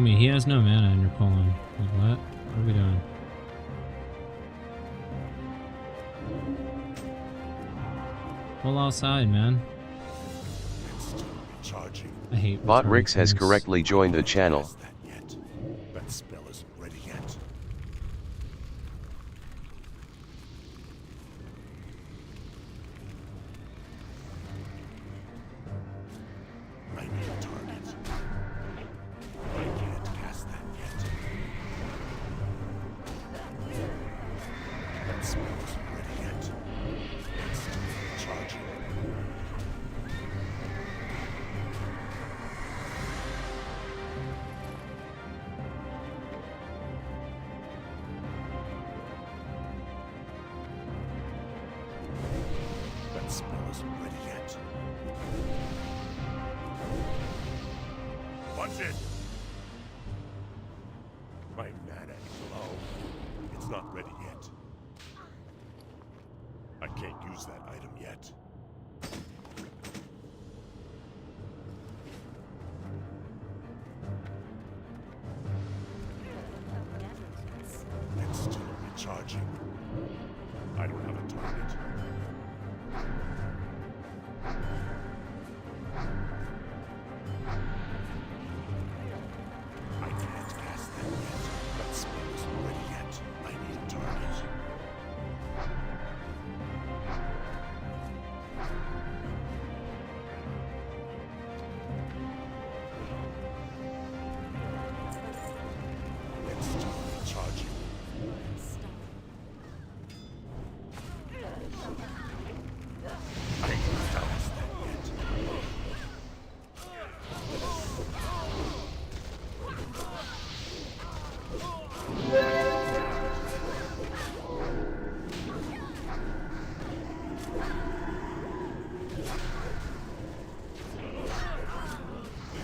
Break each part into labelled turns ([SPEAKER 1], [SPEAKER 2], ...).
[SPEAKER 1] Homie, he has no mana and you're pulling. Like, what? What are we doing? Pull outside, man. I hate
[SPEAKER 2] Bot
[SPEAKER 1] retarded
[SPEAKER 2] Rix has
[SPEAKER 1] things.
[SPEAKER 2] correctly joined the channel.
[SPEAKER 3] That spell isn't ready yet. I need a target. I can't cast that yet. That spell isn't ready yet. It's still charging. That spell isn't ready yet. Watch it! My mana is low. It's not ready yet. I can't use that item yet. It's still recharging. I don't have a target. I can't cast that yet. That spell isn't ready yet. I need a target. It's still recharging. I can't cast that yet. It's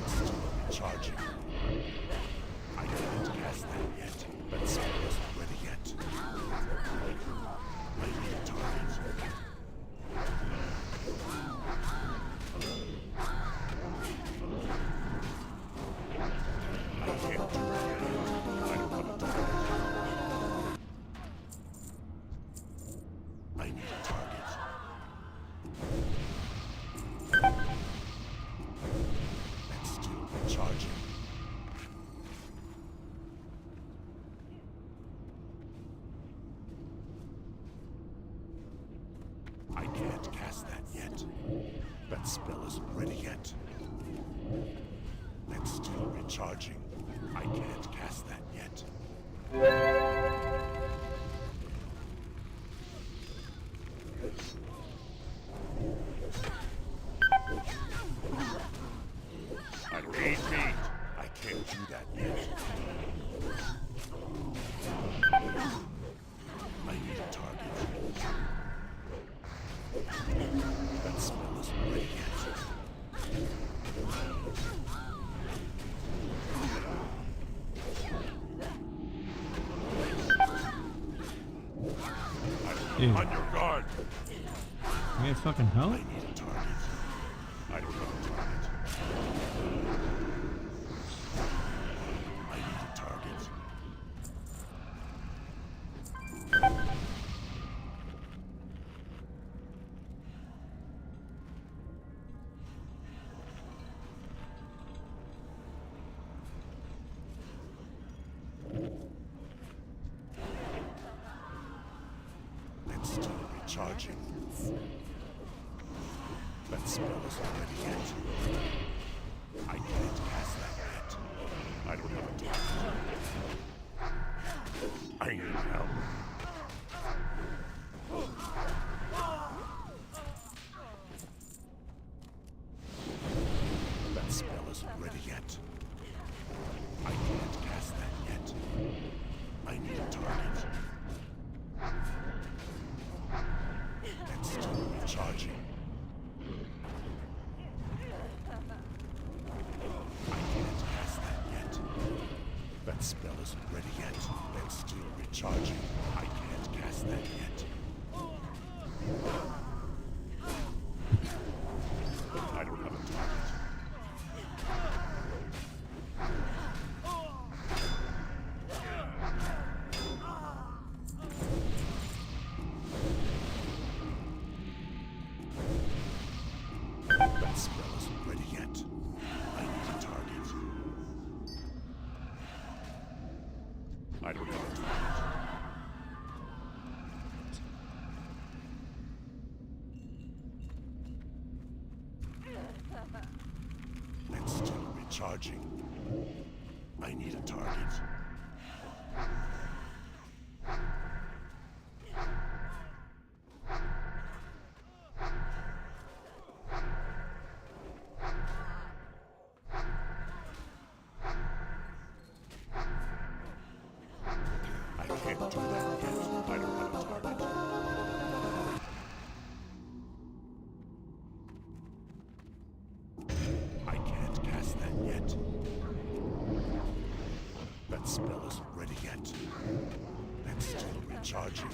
[SPEAKER 3] still recharging. I can't cast that yet. That spell isn't ready yet. I need a target. I can't do it yet. I don't have a target. I need a target. That's still recharging. I can't cast that yet. That spell isn't ready yet. That's still recharging. I can't cast that yet. I don't need meat. I can't do that yet. I need a target. That spell isn't ready yet.
[SPEAKER 1] Dude,
[SPEAKER 3] On your guard.
[SPEAKER 1] you need fucking help?
[SPEAKER 3] I need a target. I don't have a target. I need a target. It's still recharging. That spell isn't ready yet. I can't cast that yet. I don't have a target. I need help. That spell isn't ready yet. I can't cast that yet. I need a target. It's still recharging. I can't cast that yet. That spell isn't ready yet. It's still recharging. I can't cast that yet. I don't have a target. recharging. I need a target. I can't do that yet. I don't have a target. I can't cast that yet. That spell isn't ready yet. That's still recharging.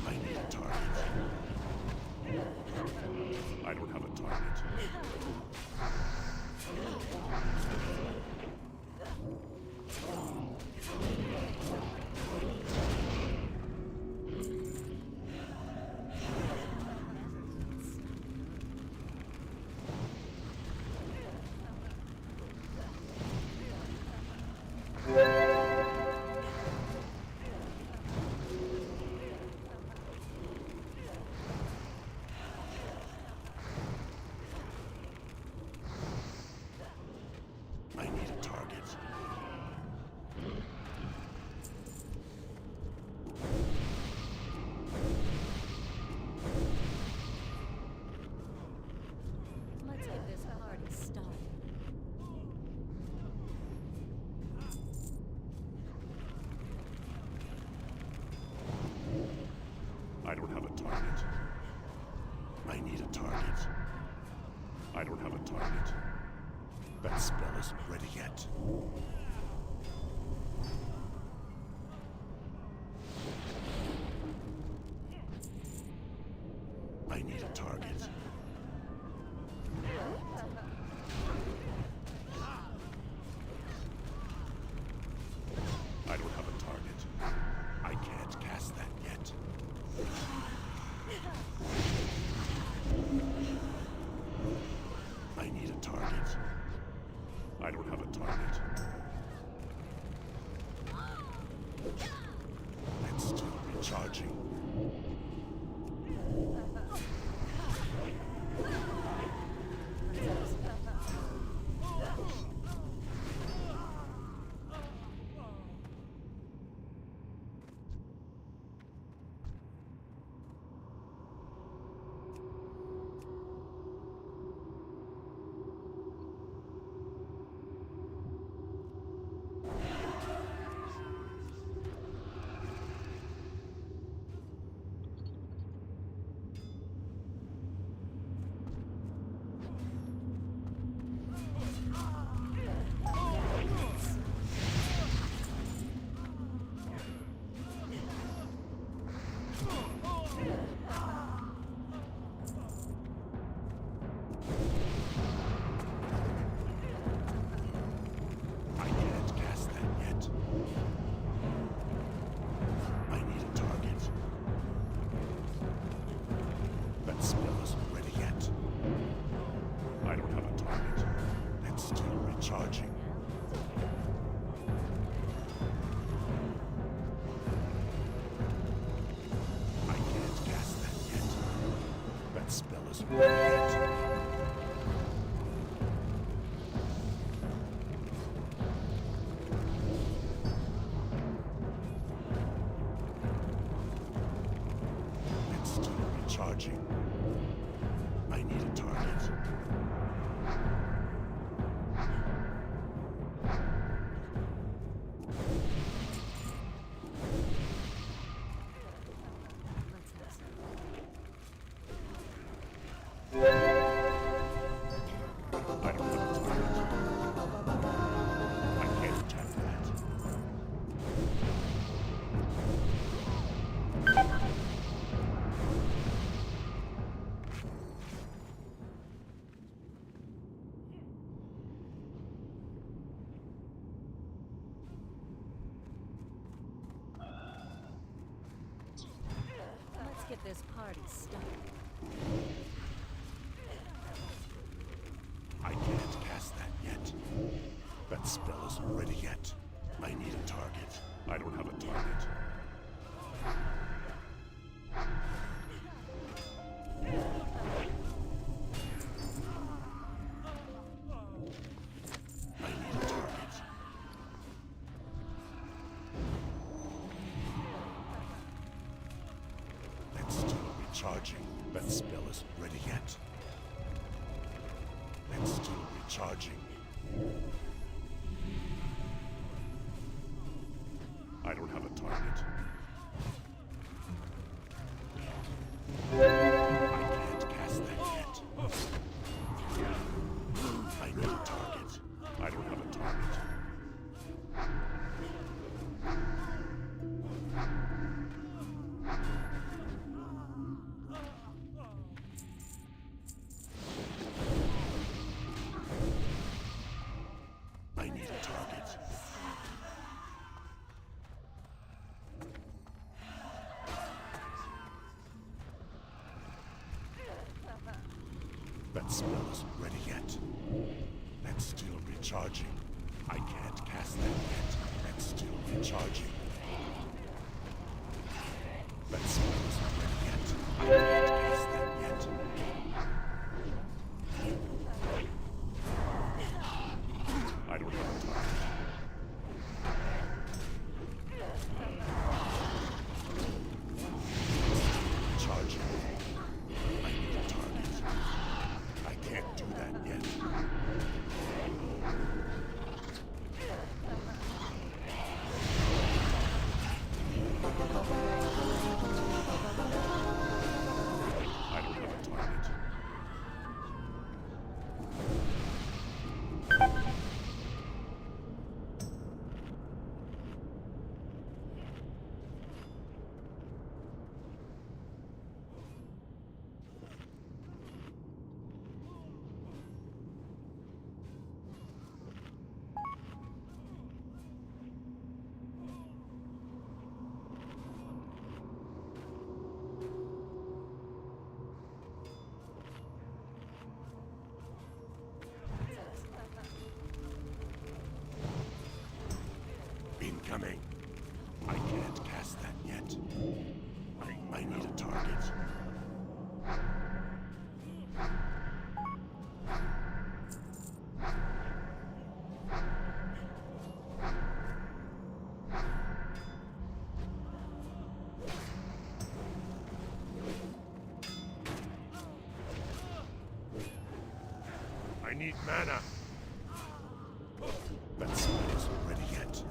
[SPEAKER 3] I need a target. I don't have a target. I need a target.
[SPEAKER 2] Let's get this party started.
[SPEAKER 3] I don't have a target. I need a target. I don't have a target. That spell isn't ready yet. I need a target. I don't have a target. I can't cast that yet. I need a target. I don't have a target. It's still recharging. I can't cast that yet. I need a target. That spell isn't ready yet. I don't have a target. It's still recharging. I can't cast that yet. That spell isn't ready yet. It's still recharging. I need a target. I don't have a target. I can't attack that.
[SPEAKER 2] Let's get this party started.
[SPEAKER 3] I can't cast that yet. That spell isn't ready yet. I need a target. I don't have a target. recharging. That spell isn't ready yet. It's still recharging. I don't have a target. I can't cast that yet. I need a target. I don't have a target. I need a target. That spell isn't ready yet. That's still recharging. I can't cast that yet. That's still recharging. That spell isn't ready yet. I can't cast that yet. I don't have a target. Recharging. I need a target. I can't do that yet. I don't have a target. Incoming. I can't cast that yet. I need a target. I need mana. That spell isn't ready yet.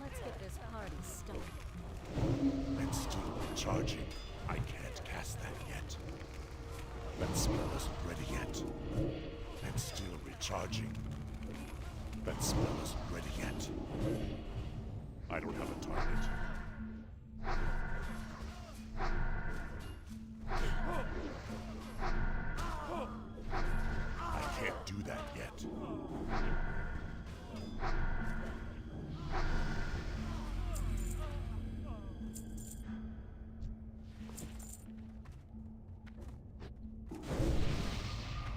[SPEAKER 2] Let's get this party started.
[SPEAKER 3] It's still recharging. I can't cast that yet. That spell isn't ready yet. It's still recharging. That spell isn't ready yet. I don't have a target. I can't do that yet.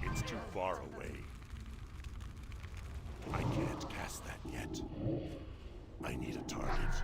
[SPEAKER 3] It's too far away. I can't cast that yet. I need a target.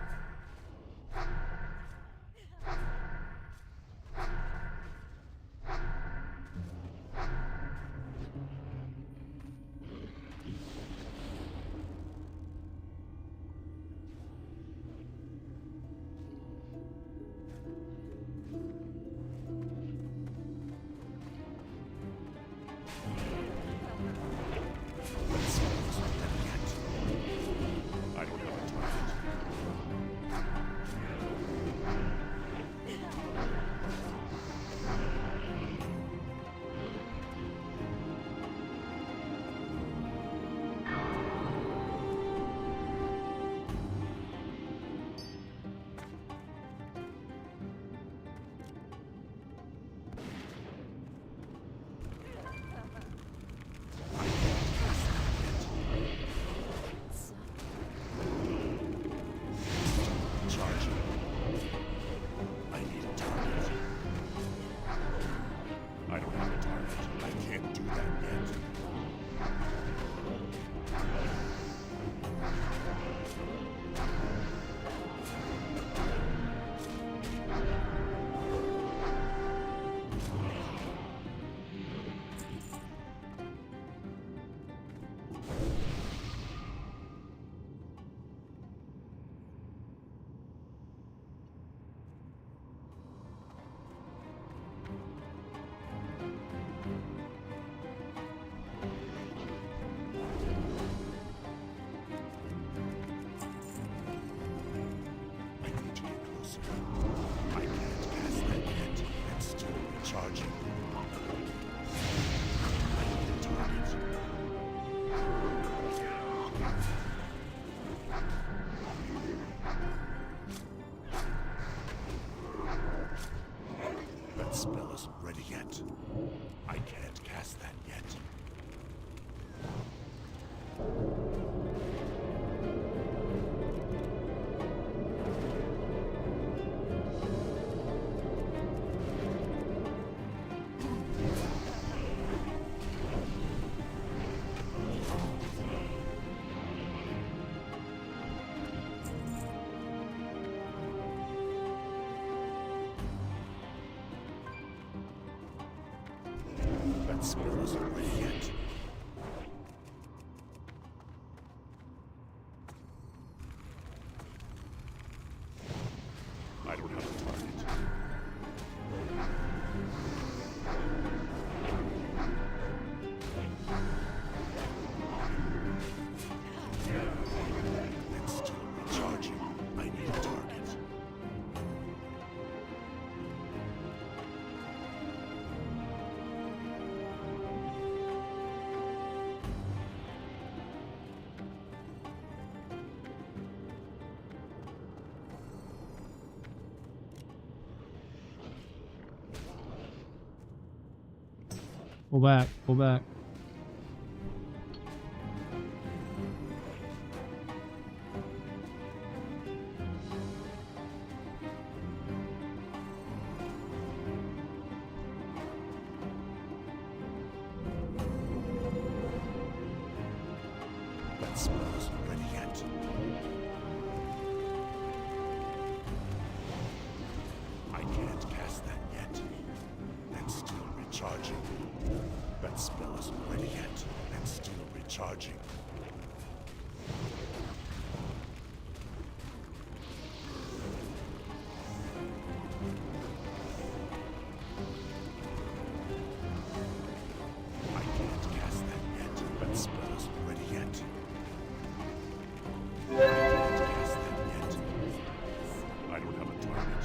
[SPEAKER 3] I don't have a target. That spell isn't ready yet. I don't have a target. It's still recharging. I need a target.
[SPEAKER 1] Pull back, pull back.
[SPEAKER 3] That spell isn't ready yet. I can't cast that yet. It's still recharging. That spell isn't ready yet. And still recharging. I can't cast that yet. That spell isn't ready yet. I can't cast that yet. I don't have a target.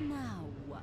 [SPEAKER 2] Now what?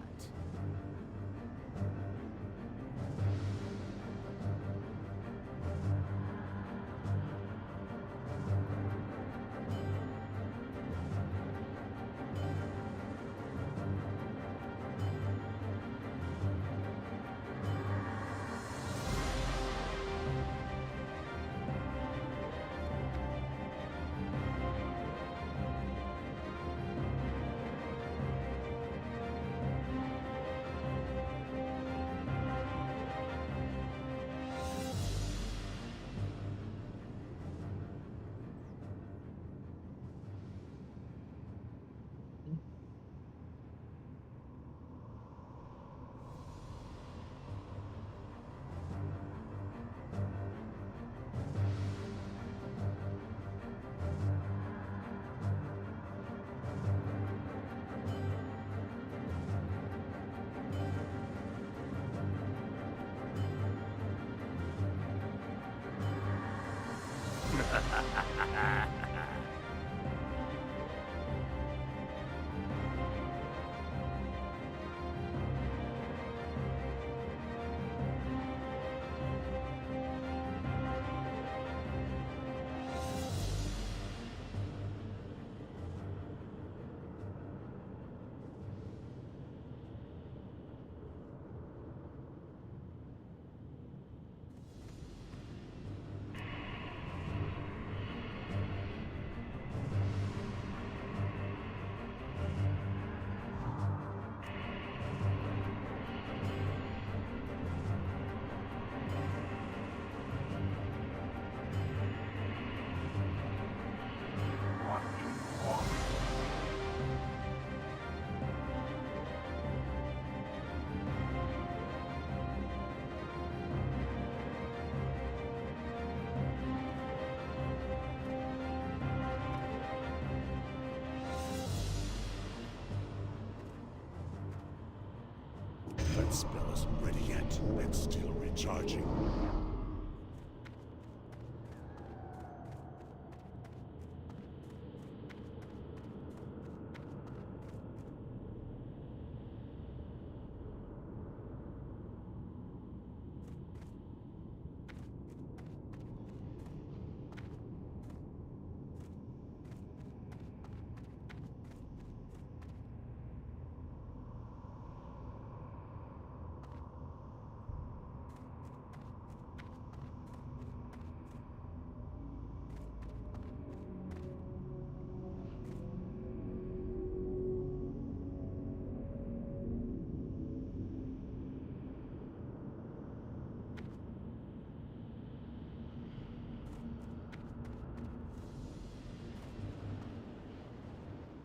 [SPEAKER 3] That spell isn't ready yet. It's still recharging.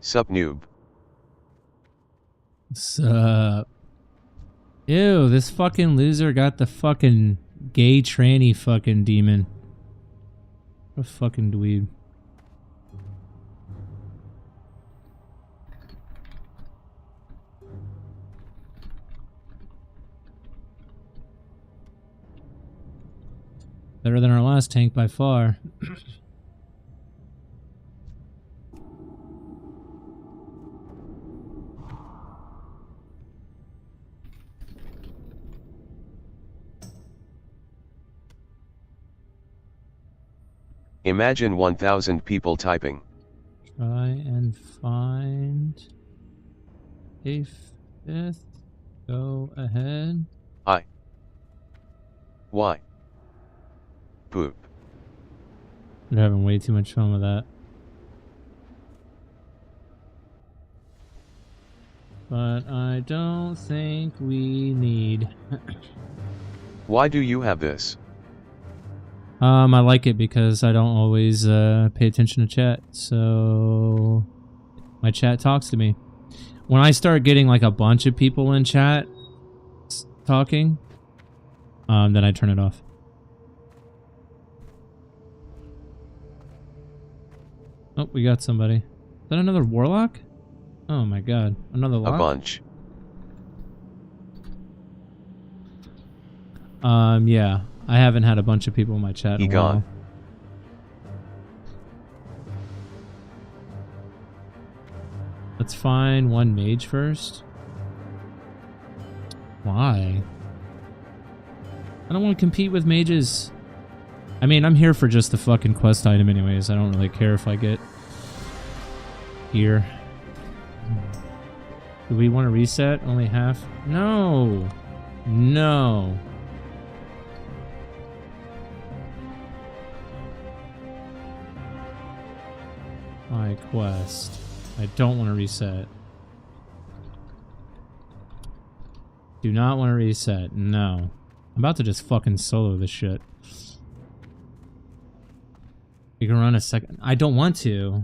[SPEAKER 4] Sup noob.
[SPEAKER 1] Sup? Ew, this fucking loser got the fucking gay tranny fucking demon. What a fucking dweeb. Better than our last tank by far.
[SPEAKER 4] Imagine 1,000 people typing.
[SPEAKER 1] Try and find a fifth. Go ahead.
[SPEAKER 4] Why? Poop.
[SPEAKER 1] They're having way too much fun with that. But I don't think we need.
[SPEAKER 4] Why do you have this?
[SPEAKER 1] I like it because I don't always pay attention to chat, so my chat talks to me. When I start getting like a bunch of people in chat talking, then I turn it off. Oh, we got somebody. Is that another warlock? Oh my god, another lock?
[SPEAKER 4] A bunch.
[SPEAKER 1] Yeah. I haven't had a bunch of people in my chat in a while. Let's find one mage first. Why? I don't want to compete with mages. I mean, I'm here for just the fucking quest item anyways. I don't really care if I get here. Do we want to reset? Only half? No. No. My quest. I don't want to reset. Do not want to reset. No. I'm about to just fucking solo this shit. You can run a second. I don't want to.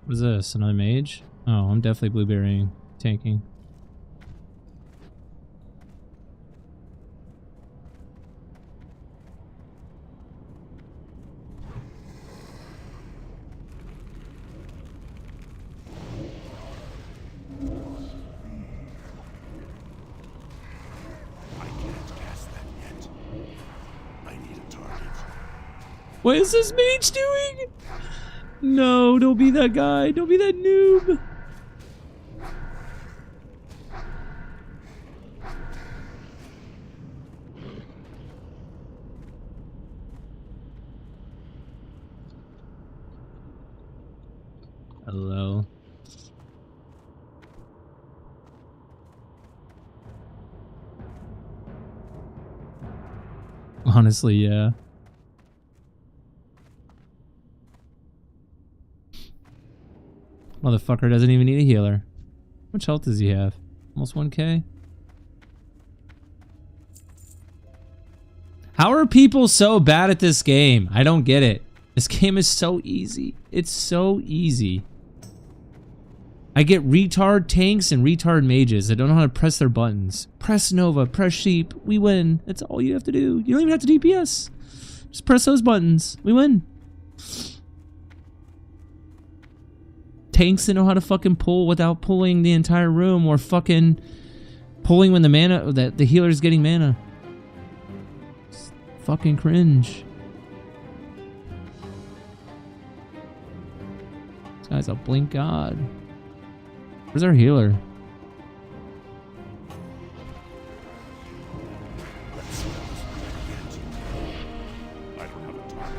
[SPEAKER 1] What is this? Another mage? Oh, I'm definitely blueberrying, tanking.
[SPEAKER 3] I can't cast that yet. I need a target.
[SPEAKER 1] What is this mage doing? No, don't be that guy. Don't be that noob. Hello. Honestly, yeah. Motherfucker doesn't even need a healer. How much health does he have? Almost 1k? How are people so bad at this game? I don't get it. This game is so easy. It's so easy. I get retard tanks and retard mages that don't know how to press their buttons. Press Nova, press Sheep, we win. That's all you have to do. You don't even have to DPS. Just press those buttons. We win. Tanks that know how to fucking pull without pulling the entire room, or fucking pulling when the mana, the healer's getting mana. It's fucking cringe. This guy's a blink god. Where's our healer?
[SPEAKER 3] I don't have a target.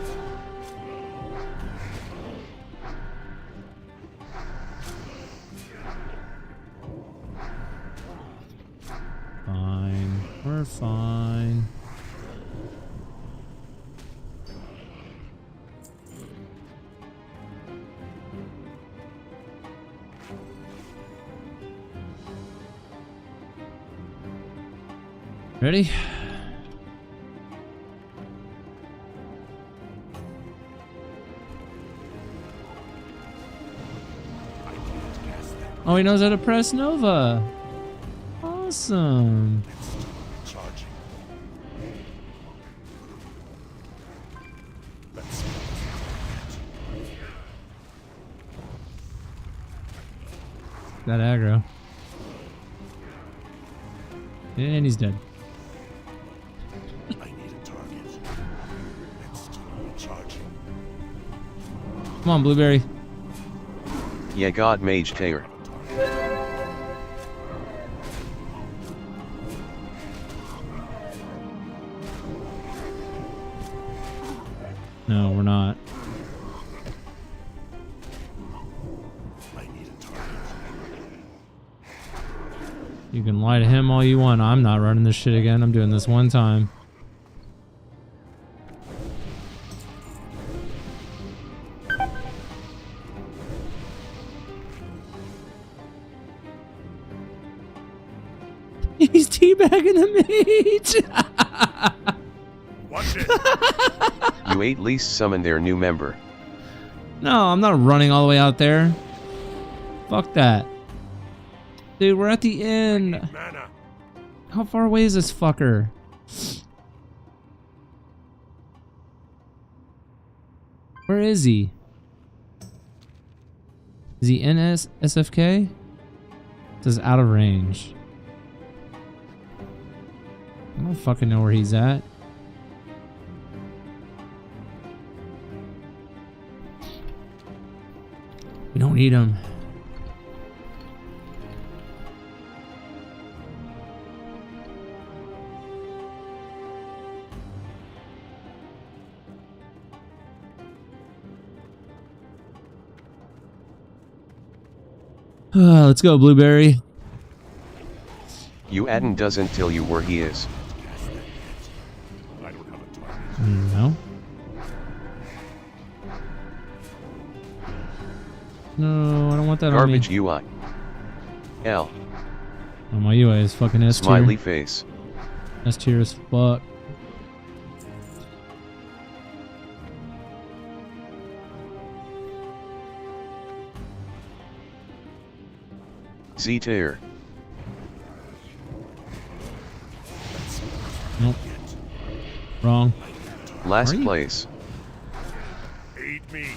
[SPEAKER 1] Fine. We're fine. Ready? Oh, he knows how to press Nova. Awesome.
[SPEAKER 3] Charging.
[SPEAKER 1] That aggro. And he's dead.
[SPEAKER 3] I need a target. It's still charging.
[SPEAKER 1] Come on, Blueberry.
[SPEAKER 4] Yeah, God Mage Taylor.
[SPEAKER 1] No, we're not.
[SPEAKER 3] I need a target.
[SPEAKER 1] You can lie to him all you want. I'm not running this shit again. I'm doing this one time. He's teabagging the mage.
[SPEAKER 3] Watch it.
[SPEAKER 4] You at least summon their new member.
[SPEAKER 1] No, I'm not running all the way out there. Fuck that. Dude, we're at the end.
[SPEAKER 3] Mana.
[SPEAKER 1] How far away is this fucker? Where is he? Is he in SFK? It says out of range. I don't fucking know where he's at. We don't need him. Let's go, Blueberry.
[SPEAKER 4] You Adden doesn't tell you where he is.
[SPEAKER 3] I don't have a target.
[SPEAKER 1] No. No, I don't want that
[SPEAKER 4] Garbage
[SPEAKER 1] on me.
[SPEAKER 4] UI. L.
[SPEAKER 1] Oh, my UI is fucking S tier.
[SPEAKER 4] Smiley face.
[SPEAKER 1] S tier as fuck.
[SPEAKER 4] Z tier.
[SPEAKER 1] Nope. Wrong.
[SPEAKER 4] Last
[SPEAKER 1] Are you?
[SPEAKER 4] place.
[SPEAKER 3] Aid me.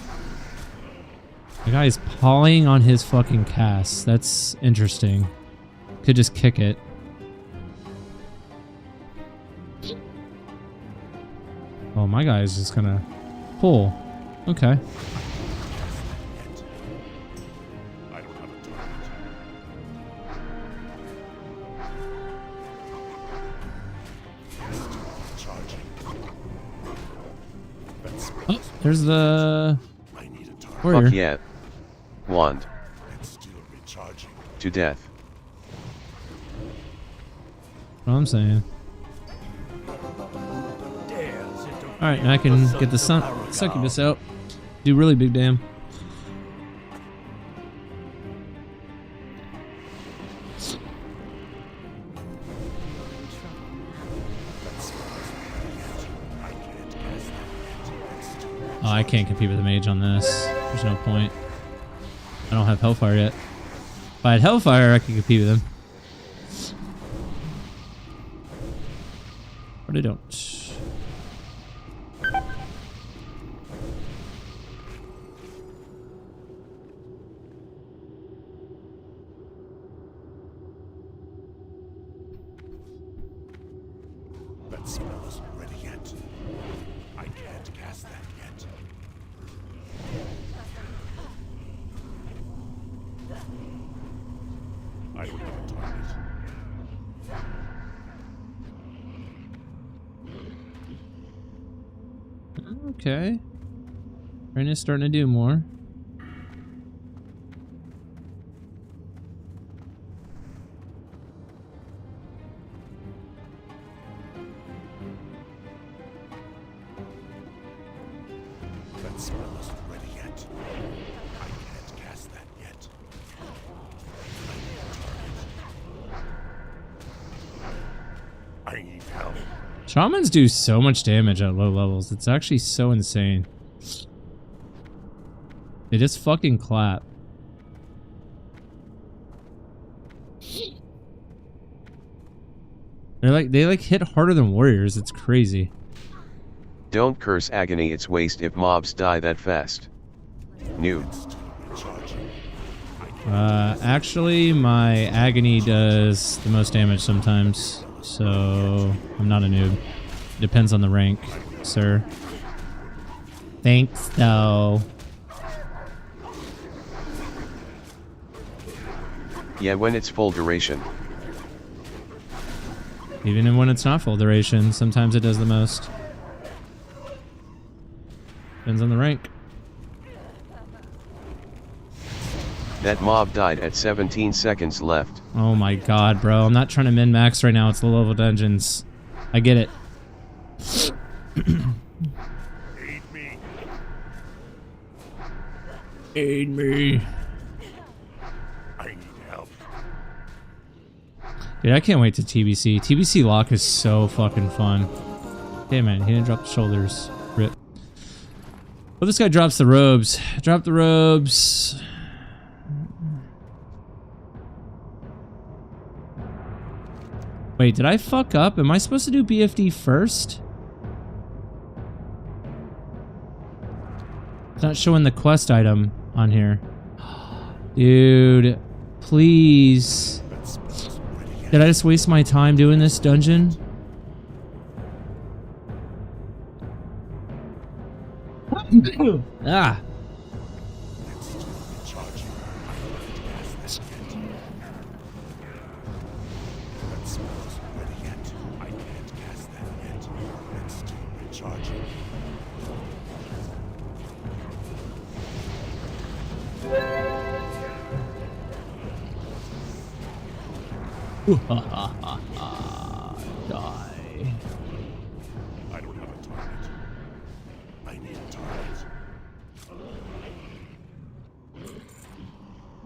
[SPEAKER 1] The guy is pawing on his fucking cast. That's interesting. Could just kick it. Oh, my guy is just gonna pull. Okay.
[SPEAKER 3] I don't have a target. Charging. That's
[SPEAKER 1] Oh, there's the
[SPEAKER 3] I need a target.
[SPEAKER 1] warrior.
[SPEAKER 4] Fuck yeah. Wand.
[SPEAKER 3] And still recharging.
[SPEAKER 4] To death.
[SPEAKER 1] What I'm saying. Alright, now I can get the succubus out. Do really big damn. Oh, I can't compete with a mage on this. There's no point. I don't have Hellfire yet. If I had Hellfire, I could compete with him. But I don't.
[SPEAKER 3] That spell isn't ready yet. I can't cast that yet. I don't have a target.
[SPEAKER 1] Okay. Rena's starting to do more.
[SPEAKER 3] That spell isn't ready yet. I can't cast that yet. I need help.
[SPEAKER 1] Shamans do so much damage at low levels. It's actually so insane. They just fucking clap. They like hit harder than warriors. It's crazy.
[SPEAKER 4] Don't curse agony, it's waste if mobs die that fast. New.
[SPEAKER 1] Actually, my agony does the most damage sometimes, so I'm not a noob. Depends on the rank, sir. Thanks, though.
[SPEAKER 4] Yeah, when it's full duration.
[SPEAKER 1] Even when it's not full duration, sometimes it does the most. Depends on the rank.
[SPEAKER 4] That mob died at 17 seconds left.
[SPEAKER 1] Oh my god, bro. I'm not trying to min-max right now. It's low level dungeons. I get it.
[SPEAKER 3] Aid me.
[SPEAKER 1] Aid me.
[SPEAKER 3] I need help.
[SPEAKER 1] Dude, I can't wait to TBC. TBC lock is so fucking fun. Damn it, he didn't drop the shoulders. Rip. Well, this guy drops the robes. Drop the robes. Wait, did I fuck up? Am I supposed to do BFD first? It's not showing the quest item on here. Dude, please. Did I just waste my time doing this dungeon? Ah. Die.
[SPEAKER 3] I don't have a target. I need a target.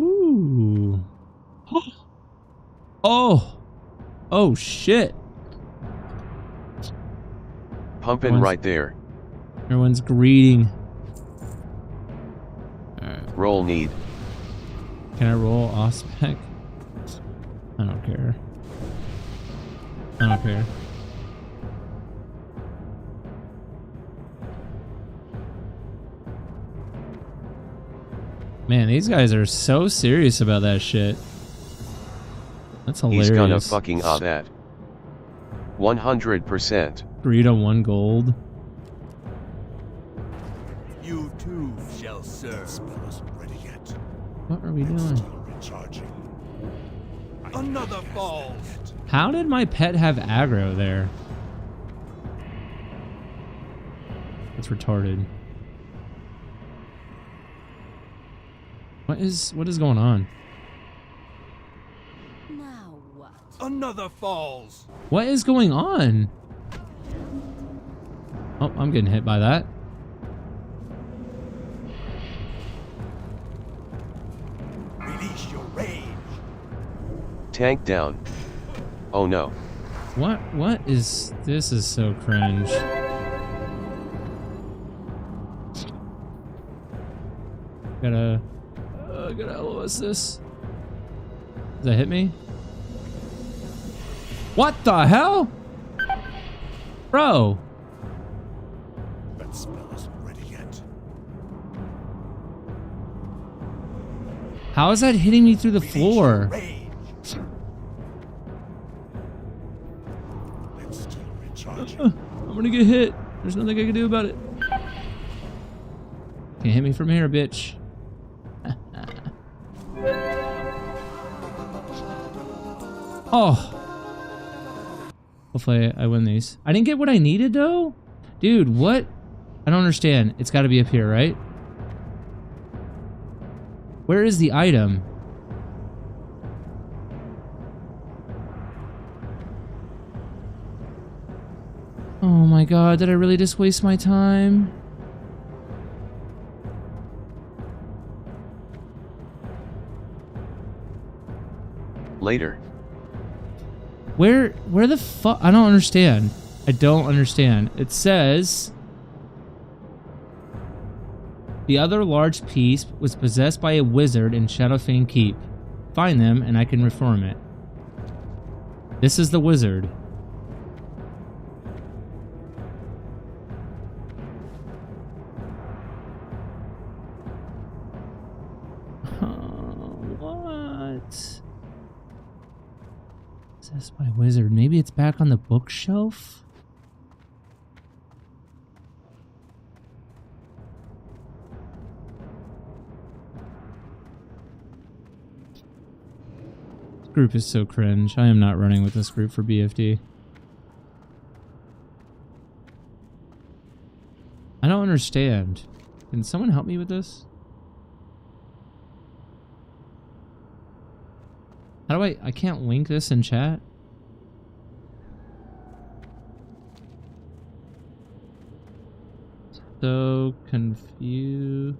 [SPEAKER 1] Ooh. Oh. Oh shit.
[SPEAKER 4] Pumping right there.
[SPEAKER 1] Everyone's greeting.
[SPEAKER 4] Roll need.
[SPEAKER 1] Can I roll off spec? I don't care. I don't care. Man, these guys are so serious about that shit. That's hilarious.
[SPEAKER 4] He's gonna fucking that. 100%.
[SPEAKER 1] Greed on 1 gold.
[SPEAKER 5] You too shall serve.
[SPEAKER 3] Spell isn't ready yet.
[SPEAKER 1] What are we doing?
[SPEAKER 3] Still recharging. I
[SPEAKER 5] Another
[SPEAKER 3] can't cast
[SPEAKER 5] falls.
[SPEAKER 3] that yet.
[SPEAKER 1] How did my pet have aggro there? That's retarded. What is going on?
[SPEAKER 2] Now what?
[SPEAKER 5] Another falls.
[SPEAKER 1] What is going on? Oh, I'm getting hit by that.
[SPEAKER 5] Release your rage.
[SPEAKER 4] Tank down. Oh no.
[SPEAKER 1] What is this? Is so cringe. Gotta LOS this. Does that hit me? What the hell? Bro.
[SPEAKER 3] That spell isn't ready yet.
[SPEAKER 1] How is that hitting me through the floor?
[SPEAKER 5] Rage.
[SPEAKER 3] It's still recharging.
[SPEAKER 1] I'm gonna get hit. There's nothing I can do about it. Can't hit me from here, bitch. Oh. Hopefully I win these. I didn't get what I needed though? Dude, what? I don't understand. It's gotta be up here, right? Where is the item? Oh my god, did I really just waste my time?
[SPEAKER 4] Later.
[SPEAKER 1] Where the fuck? I don't understand. I don't understand. It says the other large piece was possessed by a wizard in Shadowfang Keep. Find them and I can reform it. This is the wizard. What? Possessed by wizard. Maybe it's back on the bookshelf? This group is so cringe. I am not running with this group for BFD. I don't understand. Can someone help me with this? How do I can't link this in chat? So confusing.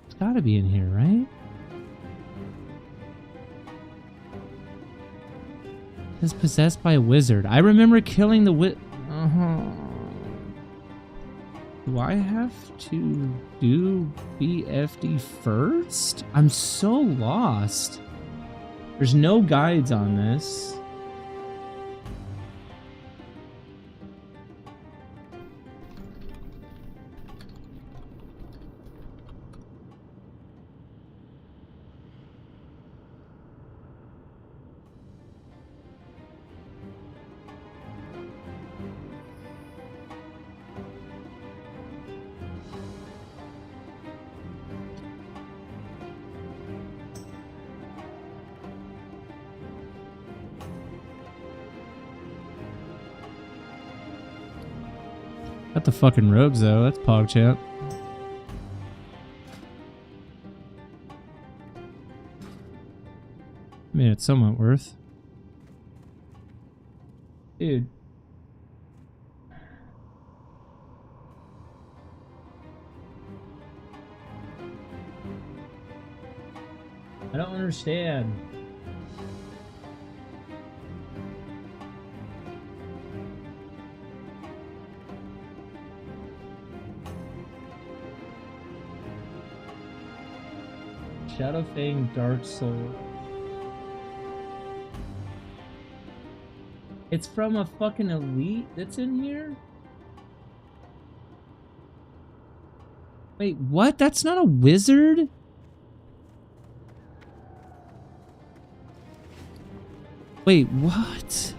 [SPEAKER 1] It's gotta be in here, right? It's possessed by a wizard. I remember killing the Do I have to do BFD first? I'm so lost. There's no guides on this. Got the fucking rogues though, that's PogChamp. I mean, it's somewhat worth. Dude. I don't understand. Shadowfang Dark Soul. It's from a fucking elite that's in here? Wait, what? That's not a wizard? Wait, what?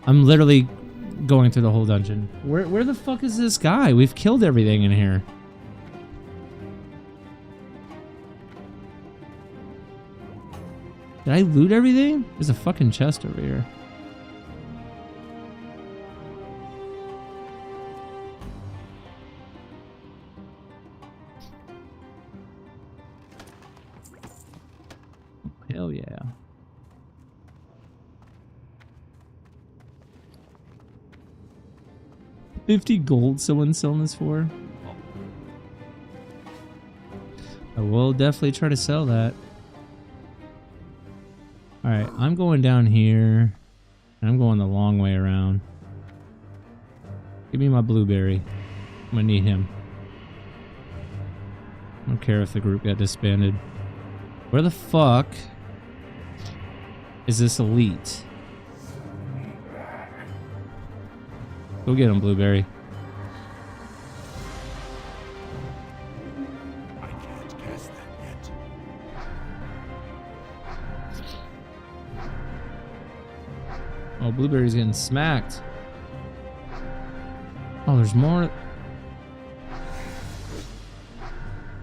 [SPEAKER 1] I'm literally going through the whole dungeon. Where the fuck is this guy? We've killed everything in here. Did I loot everything? There's a fucking chest over here. Hell yeah. $50 gold someone's selling this for? I will definitely try to sell that. Alright, I'm going down here. And I'm going the long way around. Give me my blueberry. I'm gonna need him. I don't care if the group got disbanded. Where the fuck is this elite? Go get him, blueberry.
[SPEAKER 3] I can't cast that yet.
[SPEAKER 1] Oh, blueberry's getting smacked. Oh, there's more.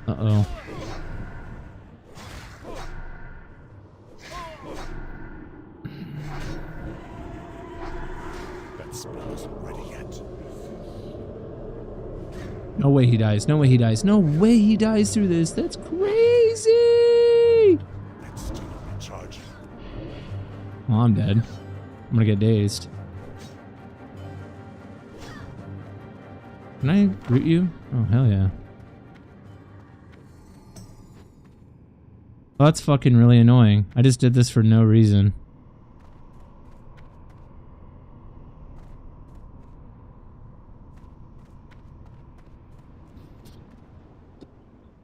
[SPEAKER 1] Uh-oh.
[SPEAKER 3] That spell isn't ready yet.
[SPEAKER 1] No way he dies. No way he dies. No way he dies through this. That's crazy.
[SPEAKER 3] It's still recharging.
[SPEAKER 1] Well, I'm dead. I'm gonna get dazed. Can I root you? Oh, hell yeah. Well, that's fucking really annoying. I just did this for no reason.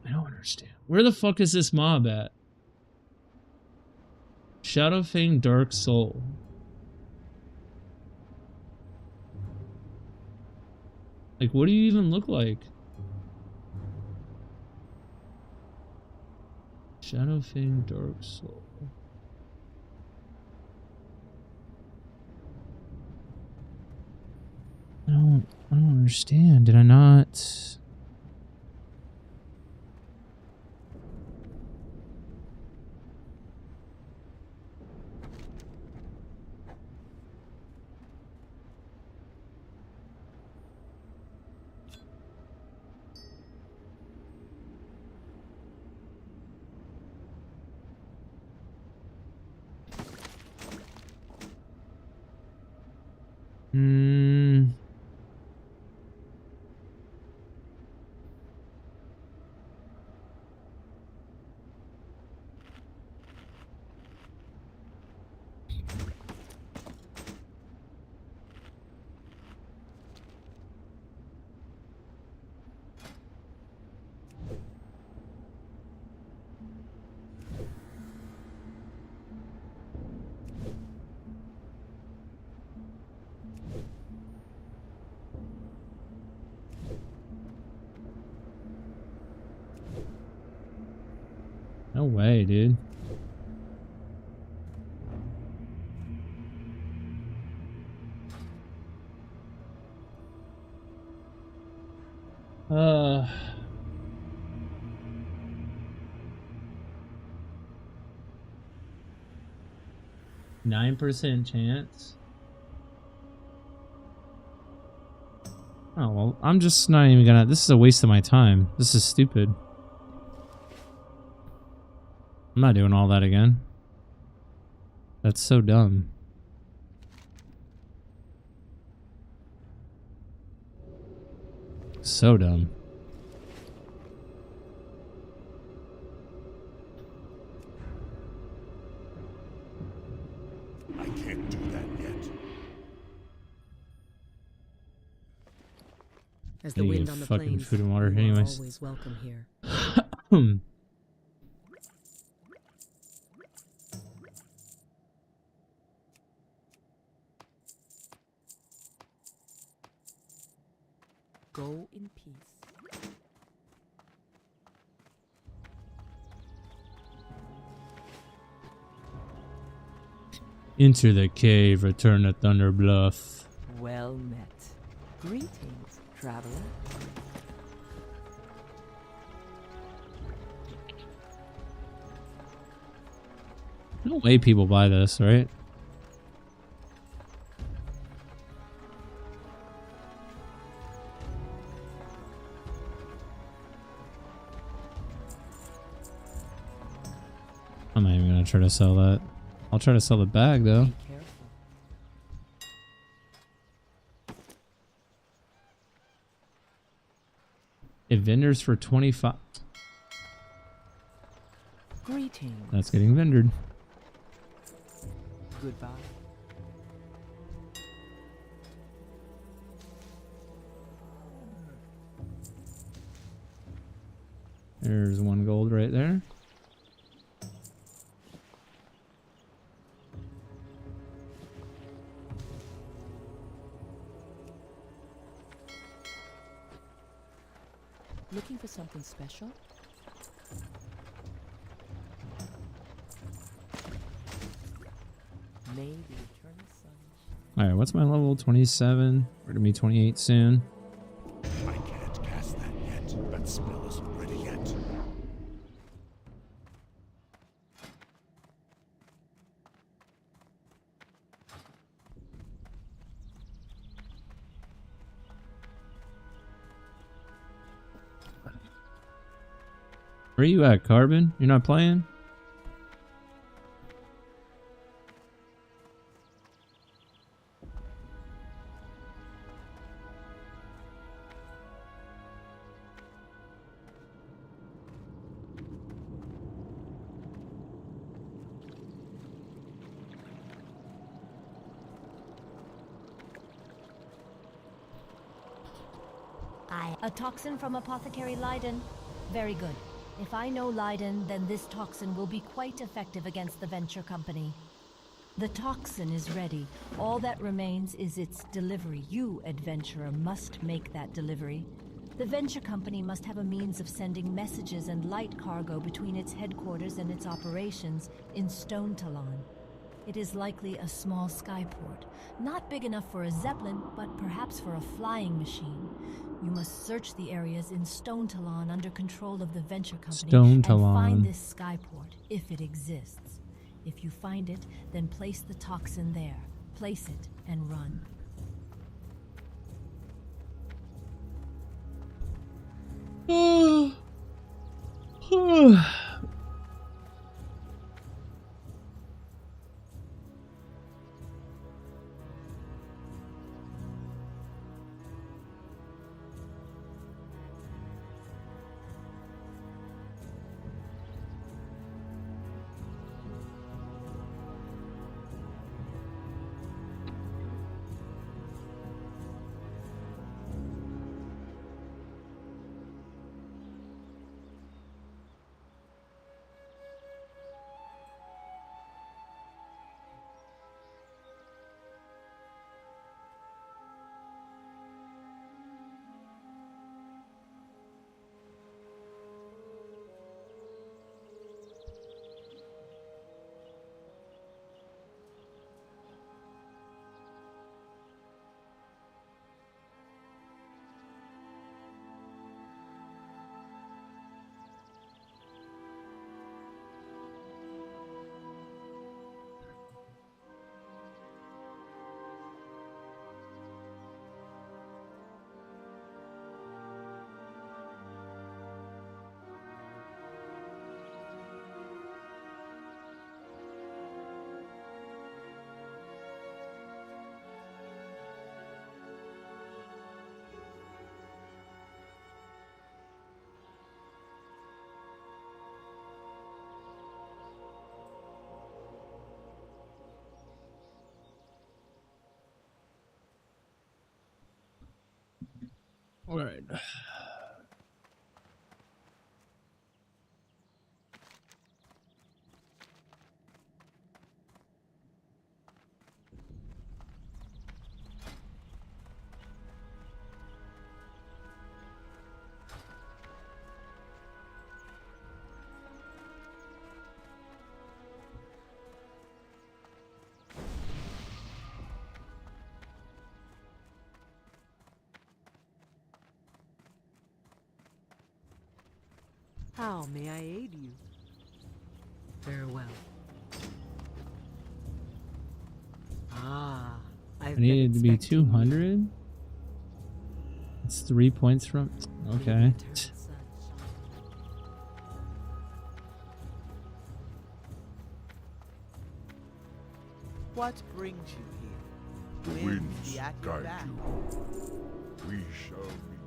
[SPEAKER 1] I don't understand. Where the fuck is this mob at? Shadowfang Dark Soul. Like, what do you even look like? Shadowfang Dark Soul. I don't understand. Did I not? No way, dude. Uh 9% chance. Oh well, I'm just not even gonna. This is a waste of my time. This is stupid. I'm not doing all that again. That's so dumb. So dumb.
[SPEAKER 3] I can't do that yet.
[SPEAKER 2] As the
[SPEAKER 1] Need
[SPEAKER 2] wind on the
[SPEAKER 1] fucking
[SPEAKER 2] plains,
[SPEAKER 1] food and water
[SPEAKER 2] you are
[SPEAKER 1] anyways.
[SPEAKER 2] always welcome here. Go in peace.
[SPEAKER 1] Enter the cave, return to Thunder Bluff.
[SPEAKER 2] Well met. Greetings, traveler.
[SPEAKER 1] No way people buy this, right? I'm not even gonna try to sell that. I'll try to sell the bag though.
[SPEAKER 2] Be careful.
[SPEAKER 1] It vendors for 25.
[SPEAKER 2] Greetings.
[SPEAKER 1] That's getting vendored.
[SPEAKER 2] Goodbye.
[SPEAKER 1] There's 1 gold right there.
[SPEAKER 2] Looking for something special? Maybe eternal sun.
[SPEAKER 1] Alright, what's my level? 27. We're gonna be 28 soon.
[SPEAKER 3] I can't cast that yet. That spell isn't ready yet.
[SPEAKER 1] Where you at, Carbon? You're not playing?
[SPEAKER 6] A toxin from Apothecary Leiden. Very good. If I know Leiden, then this toxin will be quite effective against the Venture Company. The toxin is ready. All that remains is its delivery. You, adventurer, must make that delivery. The Venture Company must have a means of sending messages and light cargo between its headquarters and its operations in Stone Talon. It is likely a small skyport, not big enough for a zeppelin, but perhaps for a flying machine. You must search the areas in Stone Talon under control of the Venture Company
[SPEAKER 1] Stone Talon.
[SPEAKER 6] and find this skyport, if it exists. If you find it, then place the toxin there. Place it and run.
[SPEAKER 1] All right.
[SPEAKER 2] How may I aid you? Farewell. Ah, I've
[SPEAKER 1] I needed to
[SPEAKER 2] been
[SPEAKER 1] be
[SPEAKER 2] expecting you.
[SPEAKER 1] 200. It's 3 points from.
[SPEAKER 2] May the
[SPEAKER 1] Okay.
[SPEAKER 2] eternal sun shine.
[SPEAKER 5] What brings you here?
[SPEAKER 3] The
[SPEAKER 5] Winds
[SPEAKER 3] winds
[SPEAKER 5] be at your
[SPEAKER 3] guide
[SPEAKER 5] back.
[SPEAKER 3] you. We shall meet.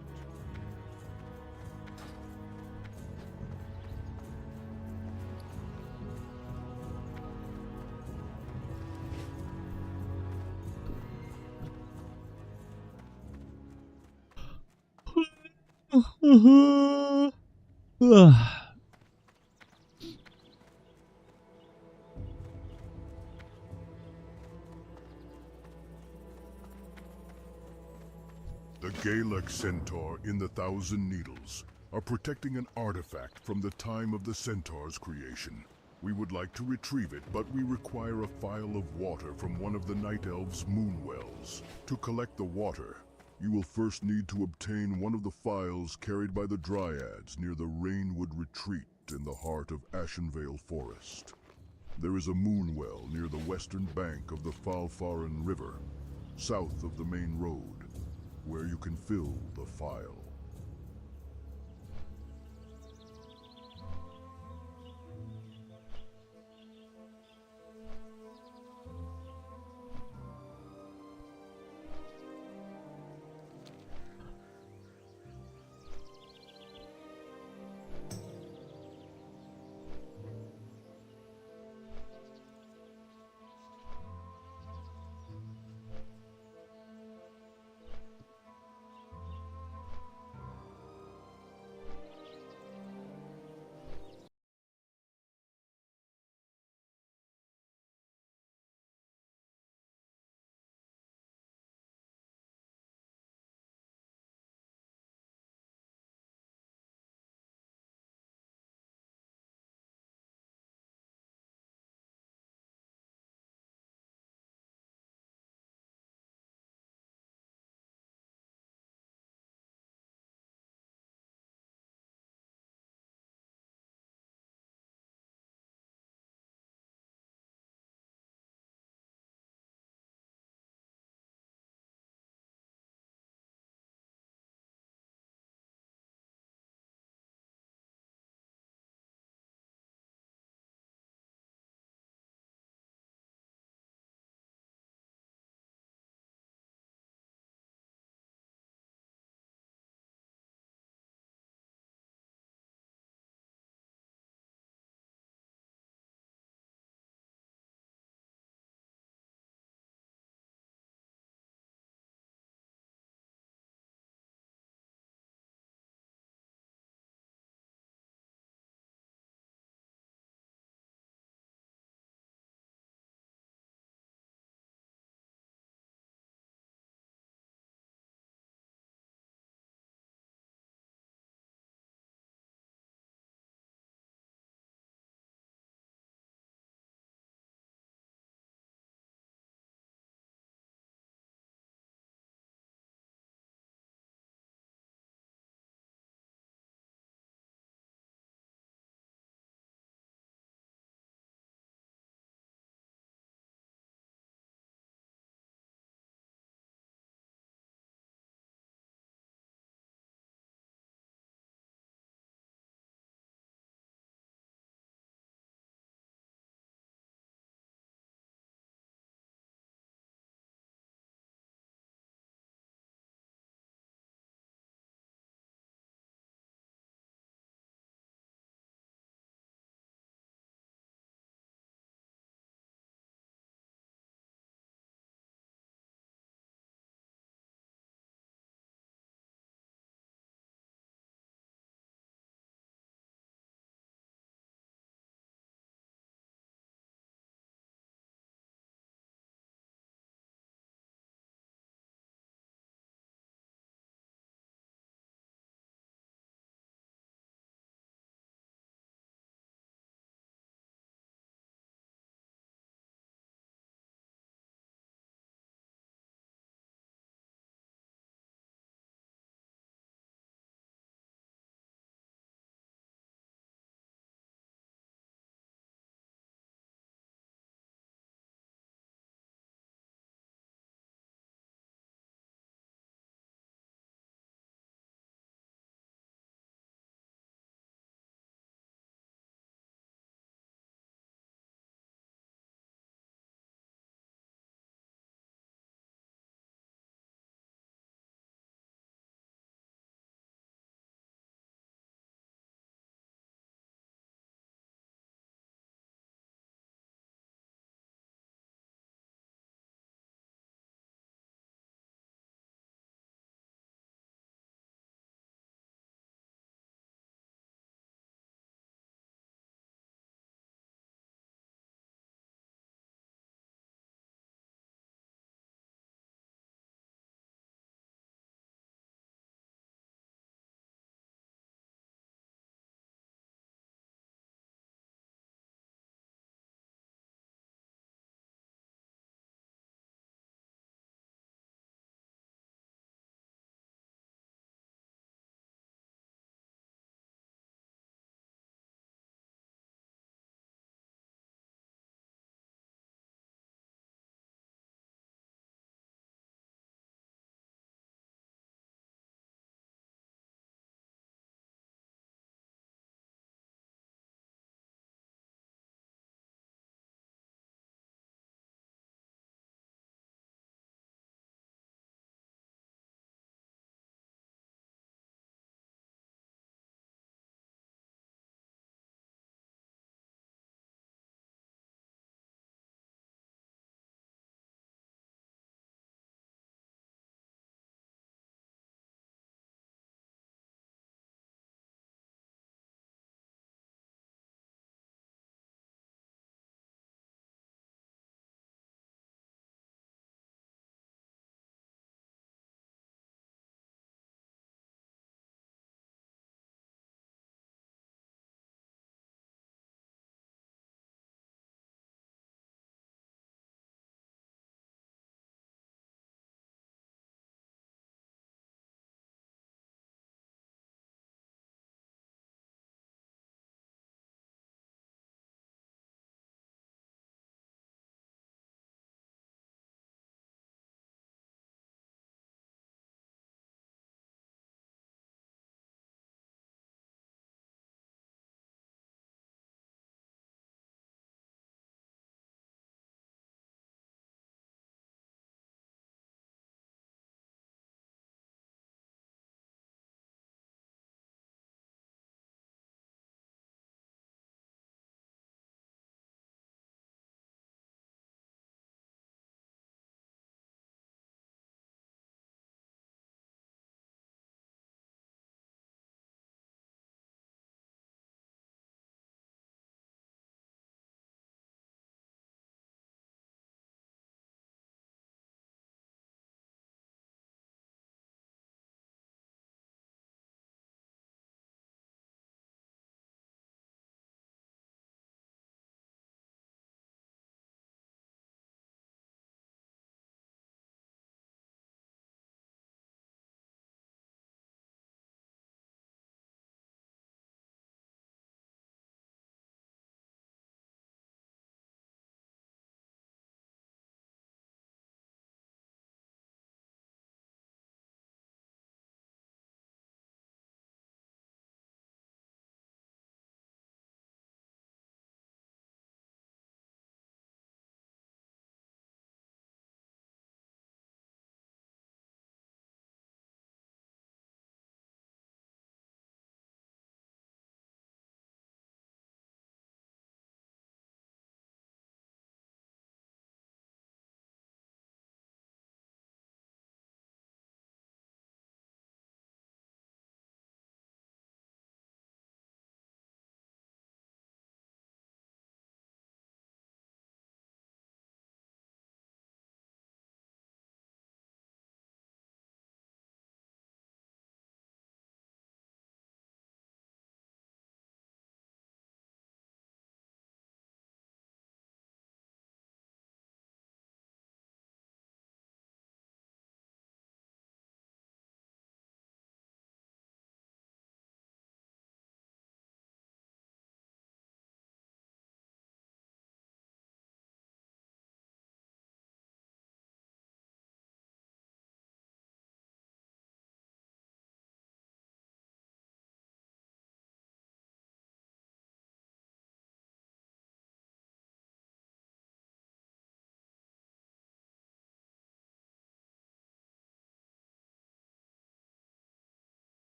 [SPEAKER 3] The Galek Centaur in the Thousand Needles are protecting an artifact from the time of the Centaur's creation. We would like to retrieve it, but we require a phial of water from one of the Night Elves' moon wells. To collect the water, you will first need to obtain one of the phials carried by the Dryads near the Rainwood Retreat in the heart of Ashenvale Forest. There is a moon well near the western bank of the Falfaran River, south of the main road, where you can fill the phial.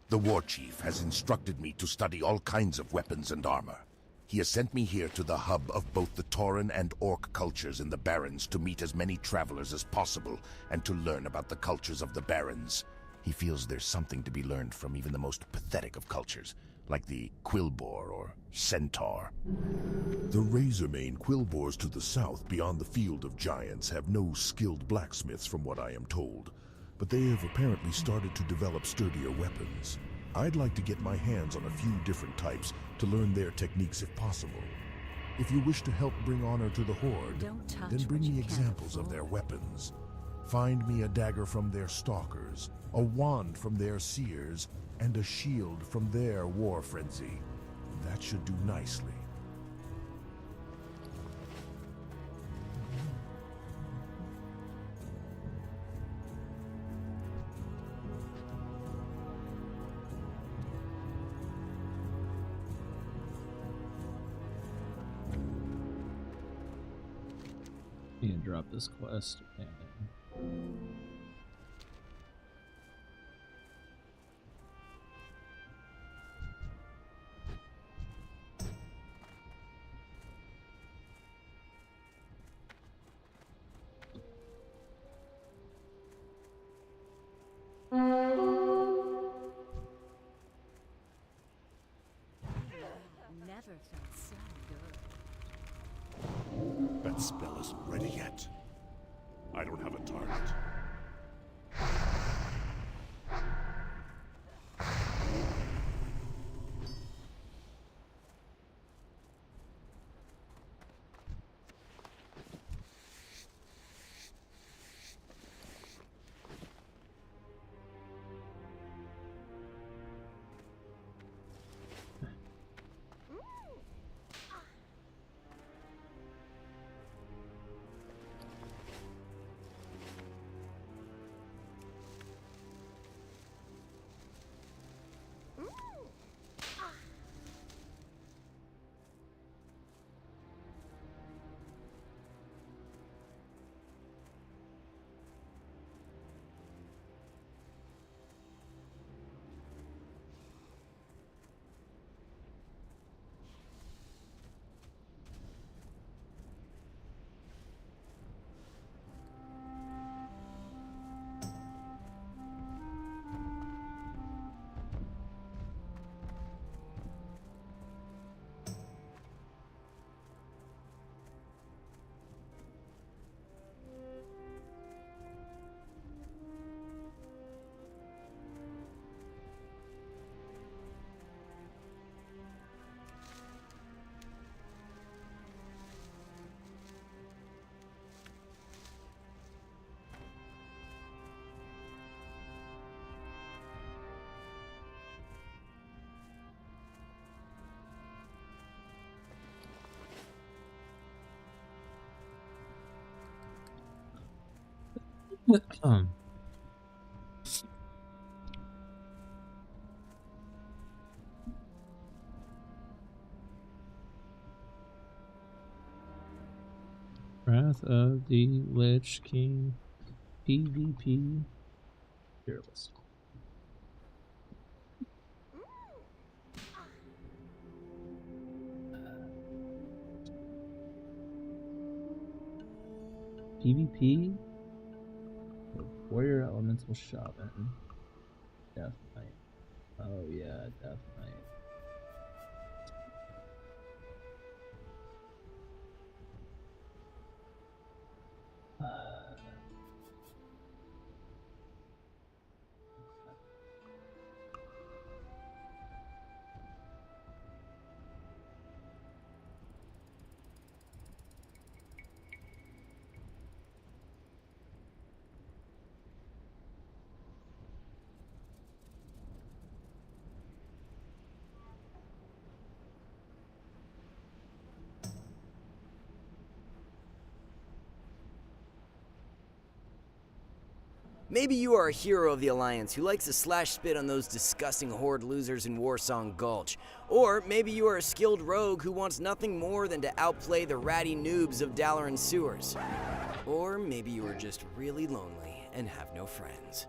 [SPEAKER 3] The war chief has instructed me to study all kinds of weapons and armor. He has sent me here to the hub of both the Tauren and Orc cultures in the Barrens to meet as many travelers as possible and to learn about the cultures of the Barrens. He feels there's something to be learned from even the most pathetic of cultures, like the Quilboar or Centaur.
[SPEAKER 7] The Razormane Quilboars to the south beyond the Field of Giants have no skilled blacksmiths from what I am told, but they have apparently started to develop sturdier weapons. I'd like to get my hands on a few different types to learn their techniques if possible. If you wish to help bring honor to the Horde,
[SPEAKER 2] Don't touch
[SPEAKER 7] then bring
[SPEAKER 2] what you
[SPEAKER 7] me
[SPEAKER 2] can't
[SPEAKER 7] examples of their weapons. Find me a dagger from their stalkers, a wand from their seers, and a shield from their war frenzy. That should do nicely.
[SPEAKER 1] You can drop this quest. Okay.
[SPEAKER 2] Never felt so good.
[SPEAKER 3] That spell isn't ready yet. I don't have a target.
[SPEAKER 1] Wrath of the Lich King PvP tier list. PvP Warrior Elemental Shaman Death Knight. Oh yeah, Death Knight.
[SPEAKER 8] Maybe you are a hero of the Alliance who likes to slash spit on those disgusting Horde losers in Warsong Gulch. Or maybe you are a skilled rogue who wants nothing more than to outplay the ratty noobs of Dalaran sewers. Or maybe you are just really lonely and have no friends.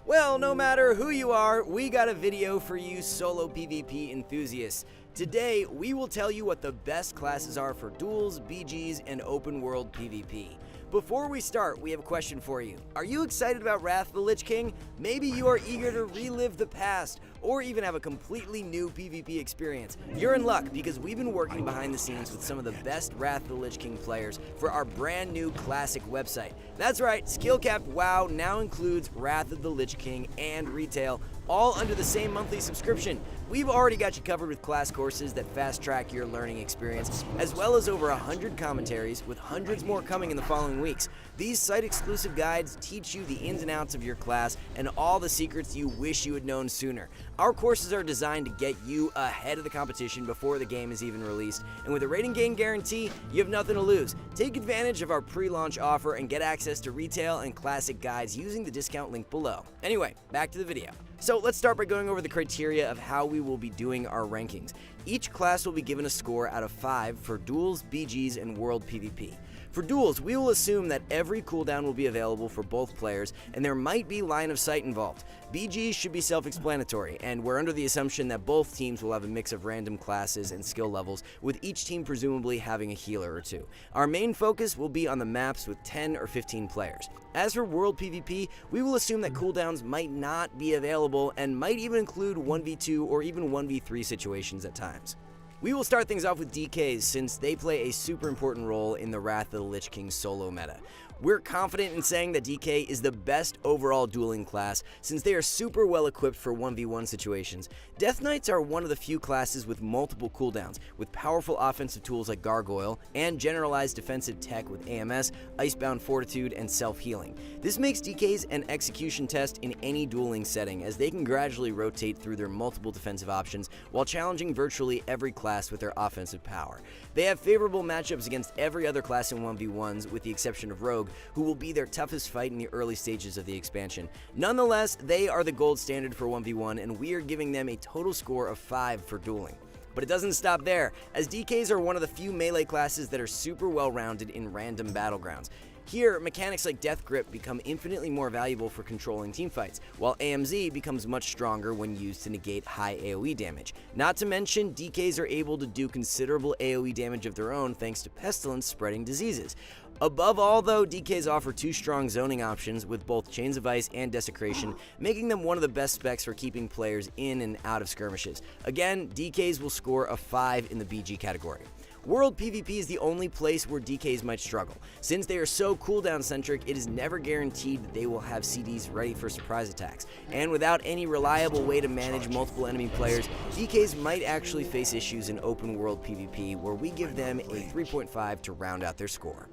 [SPEAKER 8] Well, no matter who you are, we got a video for you solo PvP enthusiasts. Today, we will tell you what the best classes are for duels, BGs, and open world PvP. Before we start, we have a question for you. Are you excited about Wrath of the Lich King? Maybe you are eager to relive the past, or even have a completely new PvP experience. You're in luck, because we've been working behind the scenes with some of the best Wrath of the Lich King players for our brand new classic website. That's right, Skill-Capped WoW now includes Wrath of the Lich King and retail, all under the same monthly subscription. We've already got you covered with class courses that fast-track your learning experience, as well as over 100 commentaries, with hundreds more coming in the following weeks. These site-exclusive guides teach you the ins and outs of your class and all the secrets you wish you had known sooner. Our courses are designed to get you ahead of the competition before the game is even released, and with a rating gain guarantee, you have nothing to lose. Take advantage of our pre-launch offer and get access to retail and classic guides using the discount link below. Anyway, back to the video. So let's start by going over the criteria of how we will be doing our rankings. Each class will be given a score out of 5 for duels, BGs, and world PvP. For duels, we will assume that every cooldown will be available for both players, and there might be line of sight involved. BGs should be self-explanatory, and we're under the assumption that both teams will have a mix of random classes and skill levels, with each team presumably having a healer or two. Our main focus will be on the maps with 10 or 15 players. As for world PvP, we will assume that cooldowns might not be available and might even include 1v2 or even 1v3 situations at times. We will start things off with DKs, since they play a super important role in the Wrath of the Lich King solo meta. We're confident in saying that DK is the best overall dueling class, since they are super well equipped for 1v1 situations. Death Knights are one of the few classes with multiple cooldowns, with powerful offensive tools like Gargoyle, and generalized defensive tech with AMS, Icebound Fortitude, and self-healing. This makes DKs an execution test in any dueling setting, as they can gradually rotate through their multiple defensive options while challenging virtually every class with their offensive power. They have favorable matchups against every other class in 1v1s, with the exception of Rogue, who will be their toughest fight in the early stages of the expansion. Nonetheless, they are the gold standard for 1v1, and we are giving them a total score of 5 for dueling. But it doesn't stop there, as DKs are one of the few melee classes that are super well-rounded in random battlegrounds. Here, mechanics like Death Grip become infinitely more valuable for controlling teamfights, while AMZ becomes much stronger when used to negate high AoE damage. Not to mention, DKs are able to do considerable AoE damage of their own thanks to Pestilence spreading diseases. Above all though, DKs offer 2 strong zoning options with both Chains of Ice and Desecration, making them one of the best specs for keeping players in and out of skirmishes. Again, DKs will score a 5 in the BG category. World PvP is the only place where DKs might struggle. Since they are so cooldown centric, it is never guaranteed that they will have CDs ready for surprise attacks. And without any reliable way to manage multiple enemy players, DKs might actually face issues in open world PvP, where we give them a 3.5 to round out their score.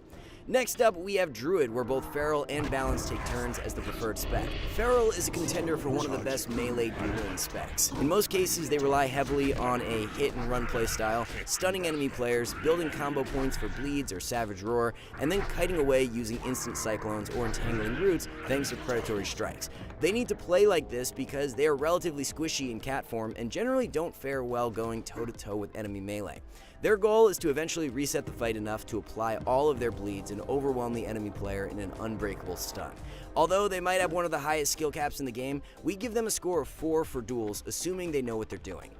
[SPEAKER 8] Next up, we have Druid, where both Feral and Balance take turns as the preferred spec. Feral is a contender for one of the best melee dueling specs. In most cases, they rely heavily on a hit-and-run playstyle, stunning enemy players, building combo points for bleeds or Savage Roar, and then kiting away using instant cyclones or entangling roots thanks to predatory strikes. They need to play like this because they are relatively squishy in cat form and generally don't fare well going toe-to-toe with enemy melee. Their goal is to eventually reset the fight enough to apply all of their bleeds and overwhelm the enemy player in an unbreakable stun. Although they might have one of the highest skill caps in the game, we give them a score of 4 for duels, assuming they know what they're doing.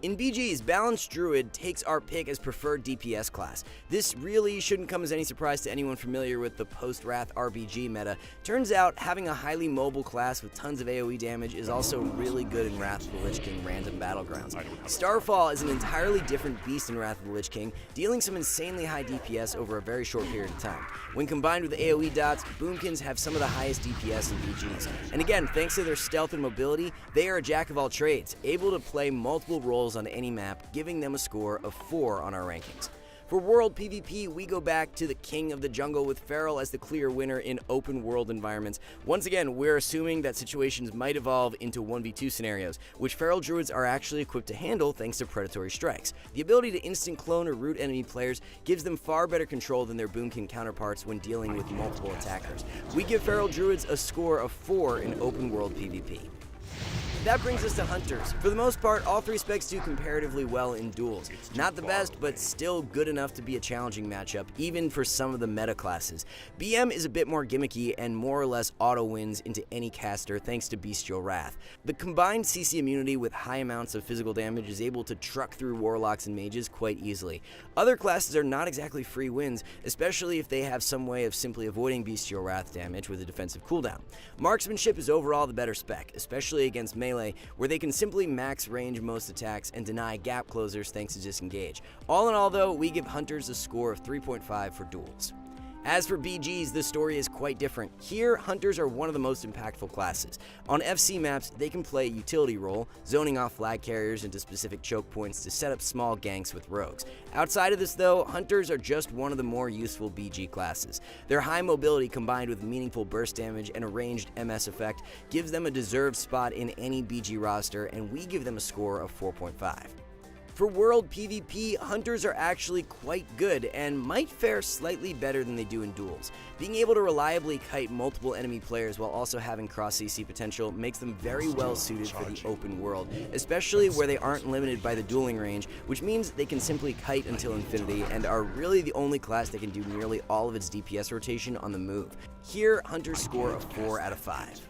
[SPEAKER 8] In BGs, Balanced Druid takes our pick as preferred DPS class. This really shouldn't come as any surprise to anyone familiar with the post-Wrath RPG meta. Turns out, having a highly mobile class with tons of AoE damage is also really good in Wrath of the Lich King random battlegrounds. Starfall is an entirely different beast in Wrath of the Lich King, dealing some insanely high DPS over a very short period of time. When combined with AoE dots, Boomkins have some of the highest DPS in BGs. And again, thanks to their stealth and mobility, they are a jack of all trades, able to play multiple roles on any map, giving them a score of 4 on our rankings. For world PvP, we go back to the king of the jungle with Feral as the clear winner in open world environments. Once again, we're assuming that situations might evolve into 1v2 scenarios, which Feral Druids are actually equipped to handle thanks to predatory strikes. The ability to instant clone or root enemy players gives them far better control than their Boomkin counterparts when dealing with multiple attackers. We give Feral Druids a score of 4 in open world PvP. that brings us to Hunters. For the most part, all three specs do comparatively well in duels. Not the best, but still good enough to be a challenging matchup, even for some of the meta classes. BM is a bit more gimmicky and more or less auto wins into any caster thanks to Bestial Wrath. The combined CC immunity with high amounts of physical damage is able to truck through warlocks and mages quite easily. Other classes are not exactly free wins, especially if they have some way of simply avoiding Bestial Wrath damage with a defensive cooldown. Marksmanship is overall the better spec, especially against melee, where they can simply max range most attacks and deny gap closers thanks to disengage. All in all though, we give Hunters a score of 3.5 for duels. As for BGs, the story is quite different. Here, Hunters are one of the most impactful classes. On FC maps, they can play a utility role, zoning off flag carriers into specific choke points to set up small ganks with rogues. Outside of this though, Hunters are just one of the more useful BG classes. Their high mobility combined with meaningful burst damage and a ranged MS effect gives them a deserved spot in any BG roster, and we give them a score of 4.5. For World PvP, Hunters are actually quite good and might fare slightly better than they do in duels. Being able to reliably kite multiple enemy players while also having cross CC potential makes them very well suited for the open world, especially where they aren't limited by the dueling range, which means they can simply kite until infinity and are really the only class that can do nearly all of its DPS rotation on the move. Here, Hunters score a 4 out of 5.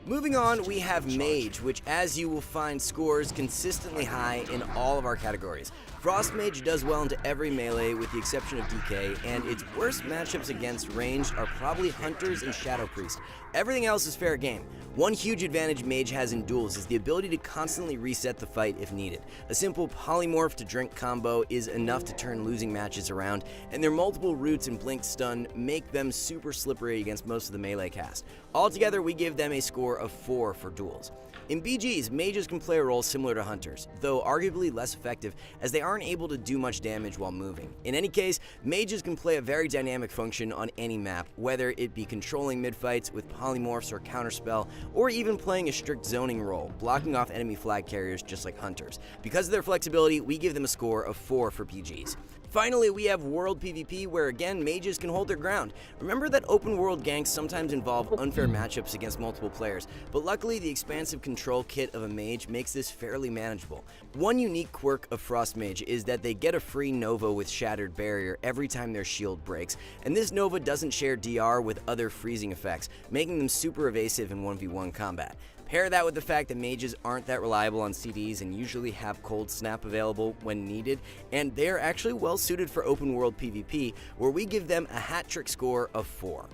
[SPEAKER 8] Moving on, we have Mage, which as you will find scores consistently high in all of our categories. Frost Mage does well into every melee with the exception of DK, and its worst matchups against ranged are probably Hunters and Shadow Priest. Everything else is fair game. One huge advantage Mage has in duels is the ability to constantly reset the fight if needed. A simple polymorph to drink combo is enough to turn losing matches around, and their multiple roots and blink stun make them super slippery against most of the melee cast. Altogether, we give them a score of 4 for duels. In BGs, mages can play a role similar to hunters, though arguably less effective as they aren't able to do much damage while moving. In any case, mages can play a very dynamic function on any map, whether it be controlling mid-fights with polymorphs or counterspell, or even playing a strict zoning role, blocking off enemy flag carriers just like hunters. Because of their flexibility, we give them a score of 4 for BGs. Finally, we have World PvP, where again, mages can hold their ground. Remember that open world ganks sometimes involve unfair matchups against multiple players, but luckily the expansive control kit of a mage makes this fairly manageable. One unique quirk of Frost Mage is that they get a free Nova with Shattered Barrier every time their shield breaks, and this Nova doesn't share DR with other freezing effects, making them super evasive in 1v1 combat. Pair that with the fact that mages aren't that reliable on CDs and usually have Cold Snap available when needed, and they're actually well suited for open world PvP, where we give them a hat trick score of 4.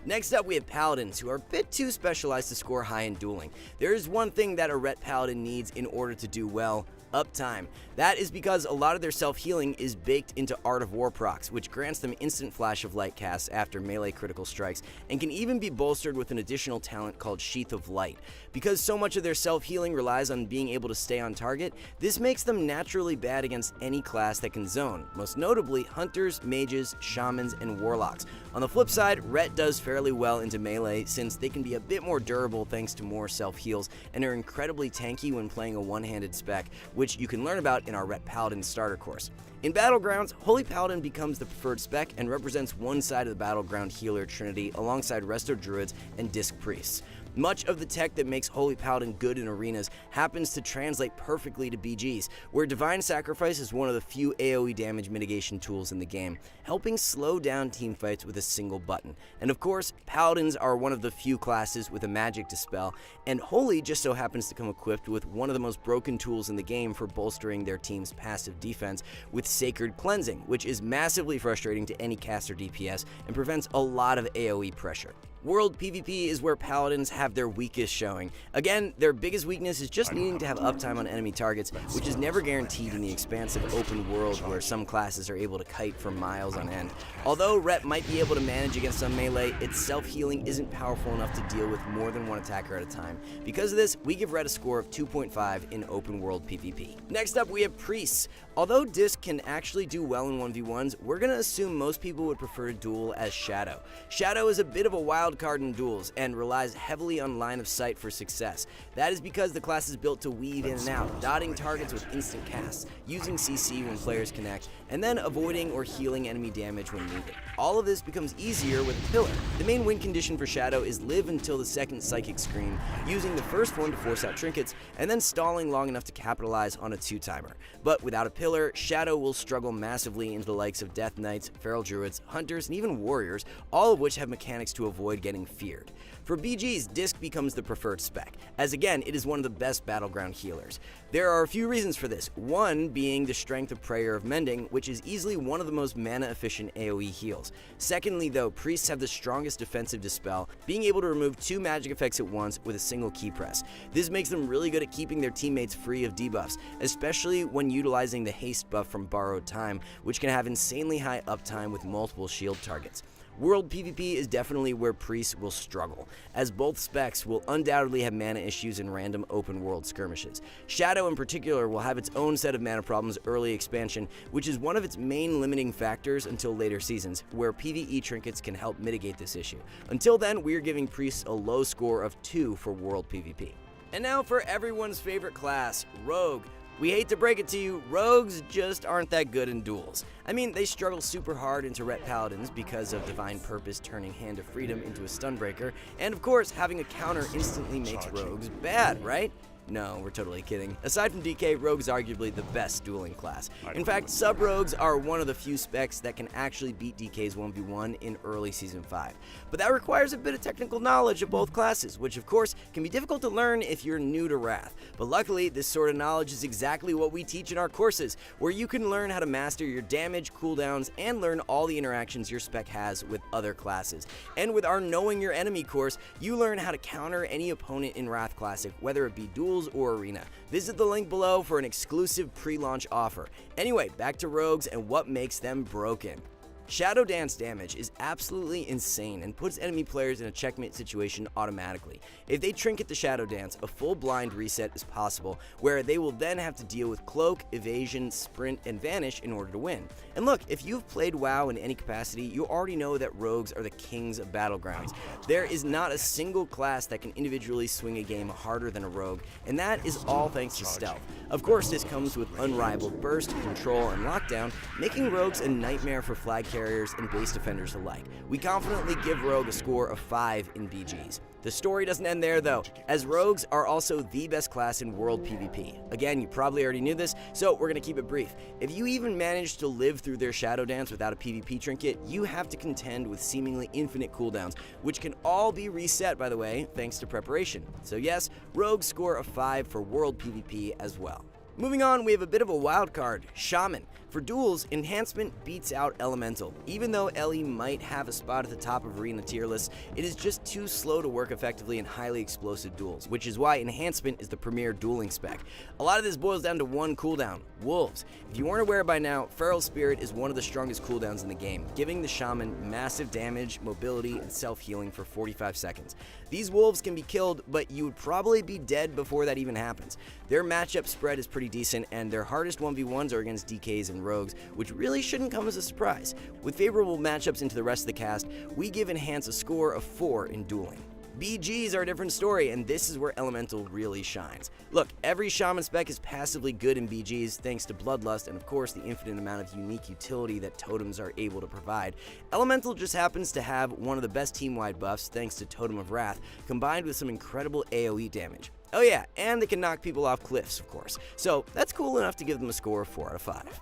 [SPEAKER 8] Next up, we have Paladins, who are a bit too specialized to score high in dueling. There is one thing that a Ret Paladin needs in order to do well: uptime. That is because a lot of their self-healing is baked into Art of War procs, which grants them instant flash of light casts after melee critical strikes, and can even be bolstered with an additional talent called Sheath of Light. Because so much of their self-healing relies on being able to stay on target, this makes them naturally bad against any class that can zone, most notably hunters, mages, shamans, and warlocks. On the flip side, Ret does fairly well into melee since they can be a bit more durable thanks to more self-heals, and are incredibly tanky when playing a one-handed spec, which you can learn about in our Ret Paladin starter course. In Battlegrounds, Holy Paladin becomes the preferred spec and represents one side of the Battleground healer trinity alongside Resto Druids and Disc Priests. Much of the tech that makes Holy Paladin good in arenas happens to translate perfectly to BGs, where Divine Sacrifice is one of the few AoE damage mitigation tools in the game, helping slow down teamfights with a single button. And of course, Paladins are one of the few classes with a magic dispel, and Holy just so happens to come equipped with one of the most broken tools in the game for bolstering their team's passive defense with Sacred Cleansing, which is massively frustrating to any caster DPS and prevents a lot of AoE pressure. World PvP is where Paladins have their weakest showing. Again, their biggest weakness is just needing to have uptime on enemy targets, which is never guaranteed in the expansive open world where some classes are able to kite for miles on end. Although Ret might be able to manage against some melee, its self-healing isn't powerful enough to deal with more than one attacker at a time. Because of this, we give Ret a score of 2.5 in open world PvP. Next up, we have Priests. Although Disc can actually do well in 1v1s, we're going to assume most people would prefer to duel as Shadow. Shadow is a bit of a wild card in duels and relies heavily on line of sight for success. That is because the class is built to weave in and out, dotting targets with instant casts, using CC when players connect, and then avoiding or healing enemy damage when needed. All of this becomes easier with a pillar. The main win condition for Shadow is live until the second psychic screen, using the first one to force out trinkets, and then stalling long enough to capitalize on a 2-timer. But without a pillar, Shadow will struggle massively into the likes of Death Knights, Feral Druids, Hunters, and even Warriors, all of which have mechanics to avoid getting feared. For BGs, Disc becomes the preferred spec, as again, it is one of the best battleground healers. There are a few reasons for this, one being the strength of Prayer of Mending, which is easily one of the most mana-efficient AoE heals. Secondly though, Priests have the strongest defensive Dispel, being able to remove 2 magic effects at once with a single key press. This makes them really good at keeping their teammates free of debuffs, especially when utilizing the haste buff from Borrowed Time, which can have insanely high uptime with multiple shield targets. World PvP is definitely where Priests will struggle, as both specs will undoubtedly have mana issues in random open world skirmishes. Shadow in particular will have its own set of mana problems early expansion, which is one of its main limiting factors until later seasons, where PvE trinkets can help mitigate this issue. Until then, we are giving Priests a low score of 2 for World PvP. And now for everyone's favorite class, Rogue. We hate to break it to you, rogues just aren't that good in duels. I mean, they struggle super hard into Ret Paladins because of Divine Purpose turning Hand of Freedom into a Stunbreaker, and of course, having a counter instantly makes rogues bad, right? No, we're totally kidding. Aside from DK, Rogue is arguably the best dueling class. In fact, sub-rogues are one of the few specs that can actually beat DK's 1v1 in early Season 5. But that requires a bit of technical knowledge of both classes, which of course can be difficult to learn if you're new to Wrath. But luckily, this sort of knowledge is exactly what we teach in our courses, where you can learn how to master your damage, cooldowns, and learn all the interactions your spec has with other classes. And with our Knowing Your Enemy course, you learn how to counter any opponent in Wrath Classic, whether it be duels or arena. Visit the link below for an exclusive pre-launch offer. Anyway, back to rogues and what makes them broken. Shadow Dance damage is absolutely insane and puts enemy players in a checkmate situation automatically. If they trinket the Shadow Dance, a full blind reset is possible, where they will then have to deal with Cloak, Evasion, Sprint, and Vanish in order to win. And look, if you've played WoW in any capacity, you already know that rogues are the kings of battlegrounds. There is not a single class that can individually swing a game harder than a rogue, and that is all thanks to stealth. Of course, this comes with unrivaled burst, control, and lockdown, making rogues a nightmare for flag carriers and base defenders alike. We confidently give Rogue a score of 5 in BGs. The story doesn't end there though, as rogues are also the best class in World PvP. Again, you probably already knew this, so we're gonna keep it brief. If you even manage to live through their Shadow Dance without a PvP trinket, you have to contend with seemingly infinite cooldowns, which can all be reset, by the way, thanks to preparation. So yes, rogues score a 5 for World PvP as well. Moving on, we have a bit of a wild card, Shaman. For duels, Enhancement beats out Elemental. Even though Ellie might have a spot at the top of arena tier lists, it is just too slow to work effectively in highly explosive duels, which is why Enhancement is the premier dueling spec. A lot of this boils down to one cooldown, Wolves. If you weren't aware by now, Feral Spirit is one of the strongest cooldowns in the game, giving the Shaman massive damage, mobility, and self-healing for 45 seconds. These Wolves can be killed, but you would probably be dead before that even happens. Their matchup spread is pretty decent, and their hardest 1v1s are against DKs and rogues, which really shouldn't come as a surprise. With favorable matchups into the rest of the cast, we give Enhance a score of 4 in dueling. BGs are a different story, and this is where Elemental really shines. Look, every Shaman spec is passively good in BGs thanks to Bloodlust and of course the infinite amount of unique utility that totems are able to provide. Elemental just happens to have one of the best team-wide buffs thanks to Totem of Wrath, combined with some incredible AoE damage. Oh yeah, and they can knock people off cliffs, of course. So that's cool enough to give them a score of 4 out of 5.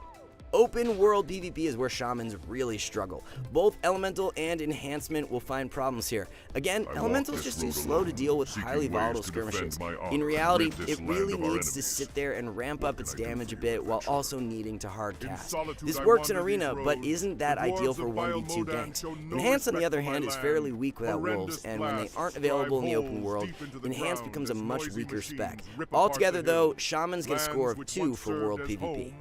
[SPEAKER 8] Open world PvP is where Shamans really struggle. Both Elemental and Enhancement will find problems here. Again, Elemental is just too slow to deal with highly volatile skirmishes. In reality, it really needs to sit there and ramp up its damage a bit while also needing to hard cast. This works in Arena, but isn't that ideal for 1v2 ganks. Enhance, on the other hand, is fairly weak without wolves, and when they aren't available in the open world, Enhance becomes a much weaker spec. Altogether though, Shamans get a score of 2 for world PvP.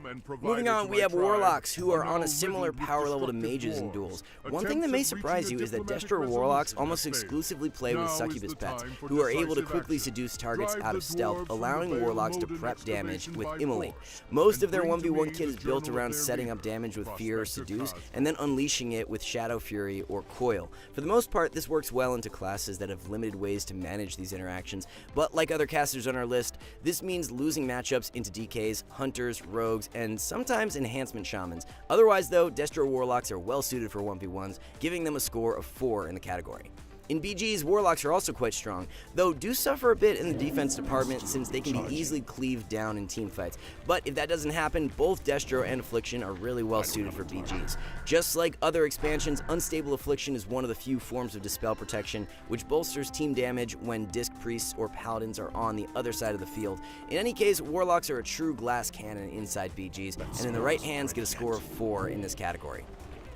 [SPEAKER 8] Moving on, we have Warlocks, who are on a similar power level to mages in duels. One thing that may surprise you is that Destro Warlocks almost exclusively play with succubus pets, who are able to quickly seduce targets out of stealth, allowing Warlocks to prep damage with Immolate. Most of their 1v1 kit is built around setting up damage with Fear or Seduce, and then unleashing it with Shadow Fury or Coil. For the most part, this works well into classes that have limited ways to manage these interactions, but like other casters on our list, this means losing matchups into DKs, Hunters, Rogues, and sometimes Enhancement Shamans. Otherwise though, Destro Warlocks are well suited for 1v1s, giving them a score of 4 in the category. In BGs, Warlocks are also quite strong, though do suffer a bit in the defense department since they can be easily cleaved down in teamfights. But if that doesn't happen, both Destro and Affliction are really well suited for BGs. Just like other expansions, Unstable Affliction is one of the few forms of Dispel protection, which bolsters team damage when Disc Priests or Paladins are on the other side of the field. In any case, Warlocks are a true glass cannon inside BGs, and in the right hands get a score of 4 in this category.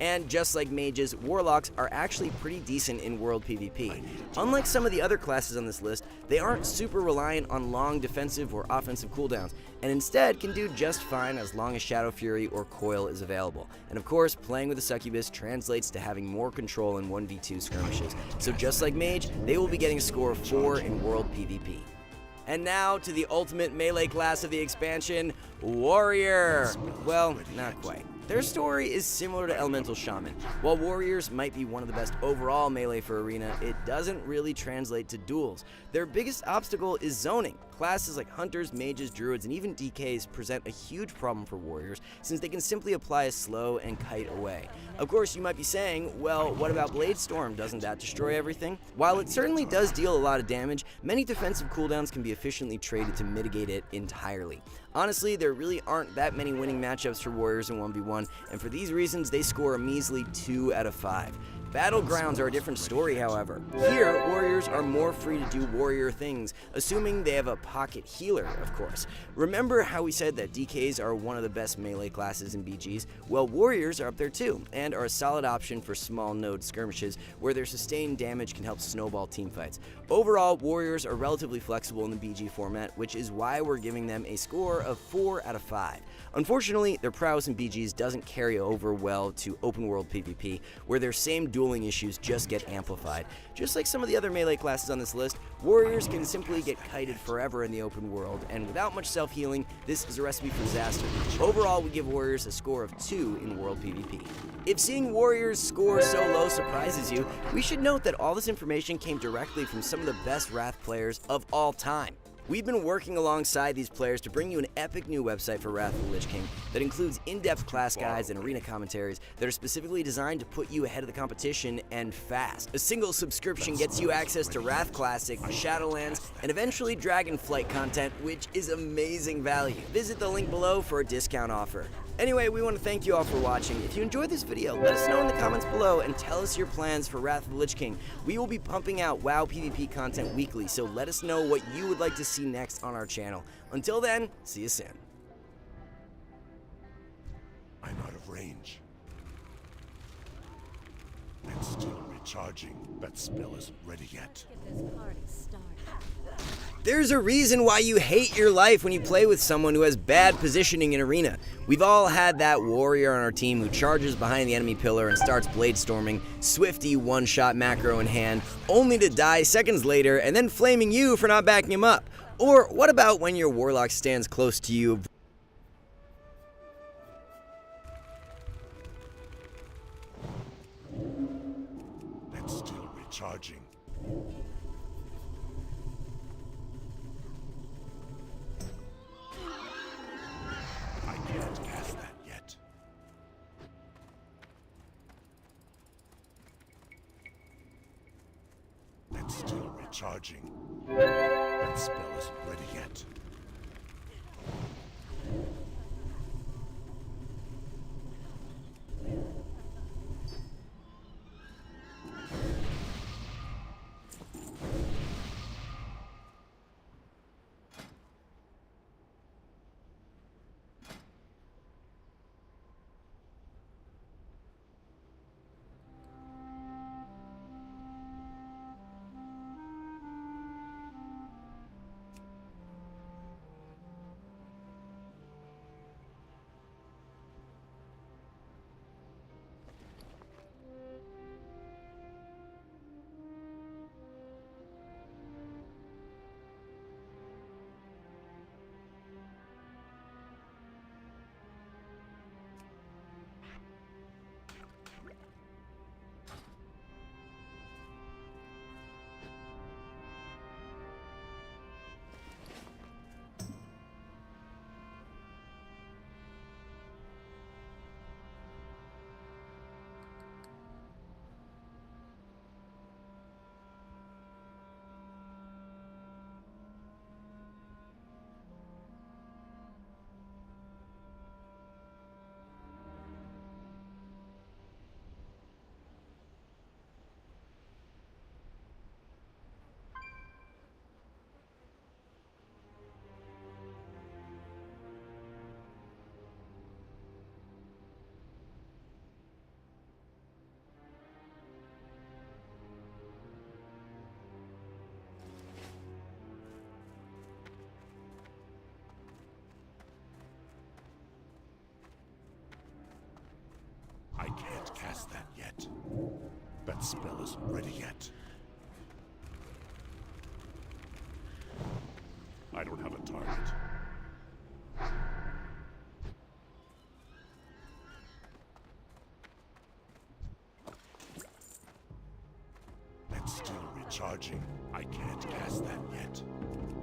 [SPEAKER 8] And just like mages, Warlocks are actually pretty decent in world PvP. Unlike some of the other classes on this list, they aren't super reliant on long defensive or offensive cooldowns, and instead can do just fine as long as Shadow Fury or Coil is available. And of course, playing with a Succubus translates to having more control in 1v2 skirmishes. So just like mage, they will be getting a score of 4 in world PvP. And now to the ultimate melee class of the expansion, Warrior. Well, not quite. Their story is similar to Elemental Shaman. While Warriors might be one of the best overall melee for Arena, it doesn't really translate to duels. Their biggest obstacle is zoning. Classes like Hunters, Mages, Druids, and even DKs present a huge problem for Warriors since they can simply apply a slow and kite away. Of course, you might be saying, well, what about Blade Storm? Doesn't that destroy everything? While it certainly does deal a lot of damage, many defensive cooldowns can be efficiently traded to mitigate it entirely. Honestly, there really aren't that many winning matchups for Warriors in 1v1, and for these reasons, they score a measly 2 out of 5. Battlegrounds are a different story, however. Here, Warriors are more free to do warrior things, assuming they have a pocket healer, of course. Remember how we said that DKs are one of the best melee classes in BGs? Well, Warriors are up there too, and are a solid option for small node skirmishes, where their sustained damage can help snowball teamfights. Overall, Warriors are relatively flexible in the BG format, which is why we're giving them a score of 4 out of 5. Unfortunately, their prowess in BGs doesn't carry over well to open world PvP, where their same dueling issues just get amplified. Just like some of the other melee classes on this list, Warriors can simply get kited forever in the open world, and without much self-healing, this is a recipe for disaster. Overall, we give Warriors a score of 2 in world PvP. If seeing Warriors score so low surprises you, we should note that all this information came directly from some of the best Wrath players of all time. We've been working alongside these players to bring you an epic new website for Wrath of the Lich King that includes in-depth class guides and arena commentaries that are specifically designed to put you ahead of the competition and fast. A single subscription gets you access to Wrath Classic, Shadowlands, and eventually Dragonflight content, which is amazing value. Visit the link below for a discount offer. Anyway, we want to thank you all for watching. If you enjoyed this video, let us know in the comments below and tell us your plans for Wrath of the Lich King. We will be pumping out WoW PvP content weekly, so let us know what you would like to see next on our channel. Until then, see you soon.
[SPEAKER 3] I'm out of range. And still recharging. That spell isn't ready yet.
[SPEAKER 8] There's a reason why you hate your life when you play with someone who has bad positioning in Arena. We've all had that warrior on our team who charges behind the enemy pillar and starts blade storming, swifty one-shot macro in hand, only to die seconds later and then flaming you for not backing him up. Or what about when your warlock stands close to you?
[SPEAKER 3] And still recharging. I can't cast that yet. And still recharging. That spell isn't ready yet. cast that yet. That spell isn't ready yet. I don't have a target. It's still recharging. I can't cast that yet.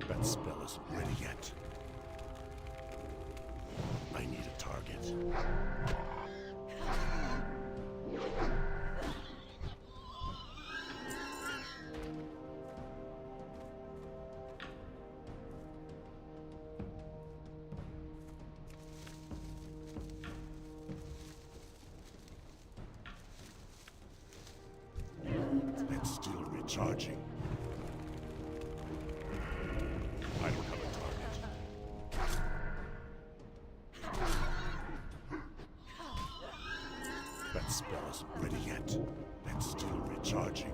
[SPEAKER 3] That spell isn't ready yet. I need a target. It's still recharging. I don't have a target. That spell isn't ready yet. It's still recharging.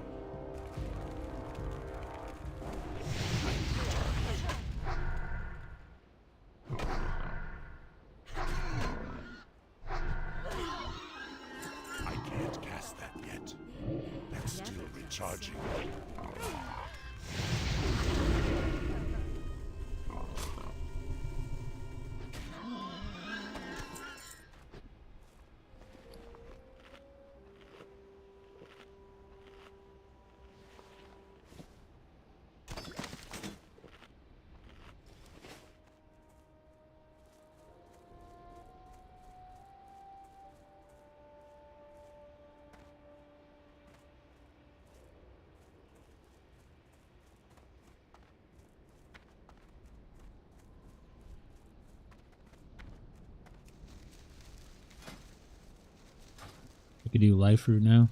[SPEAKER 3] I need a target. I can't cast that yet. That's still recharging.
[SPEAKER 1] I could do life route now.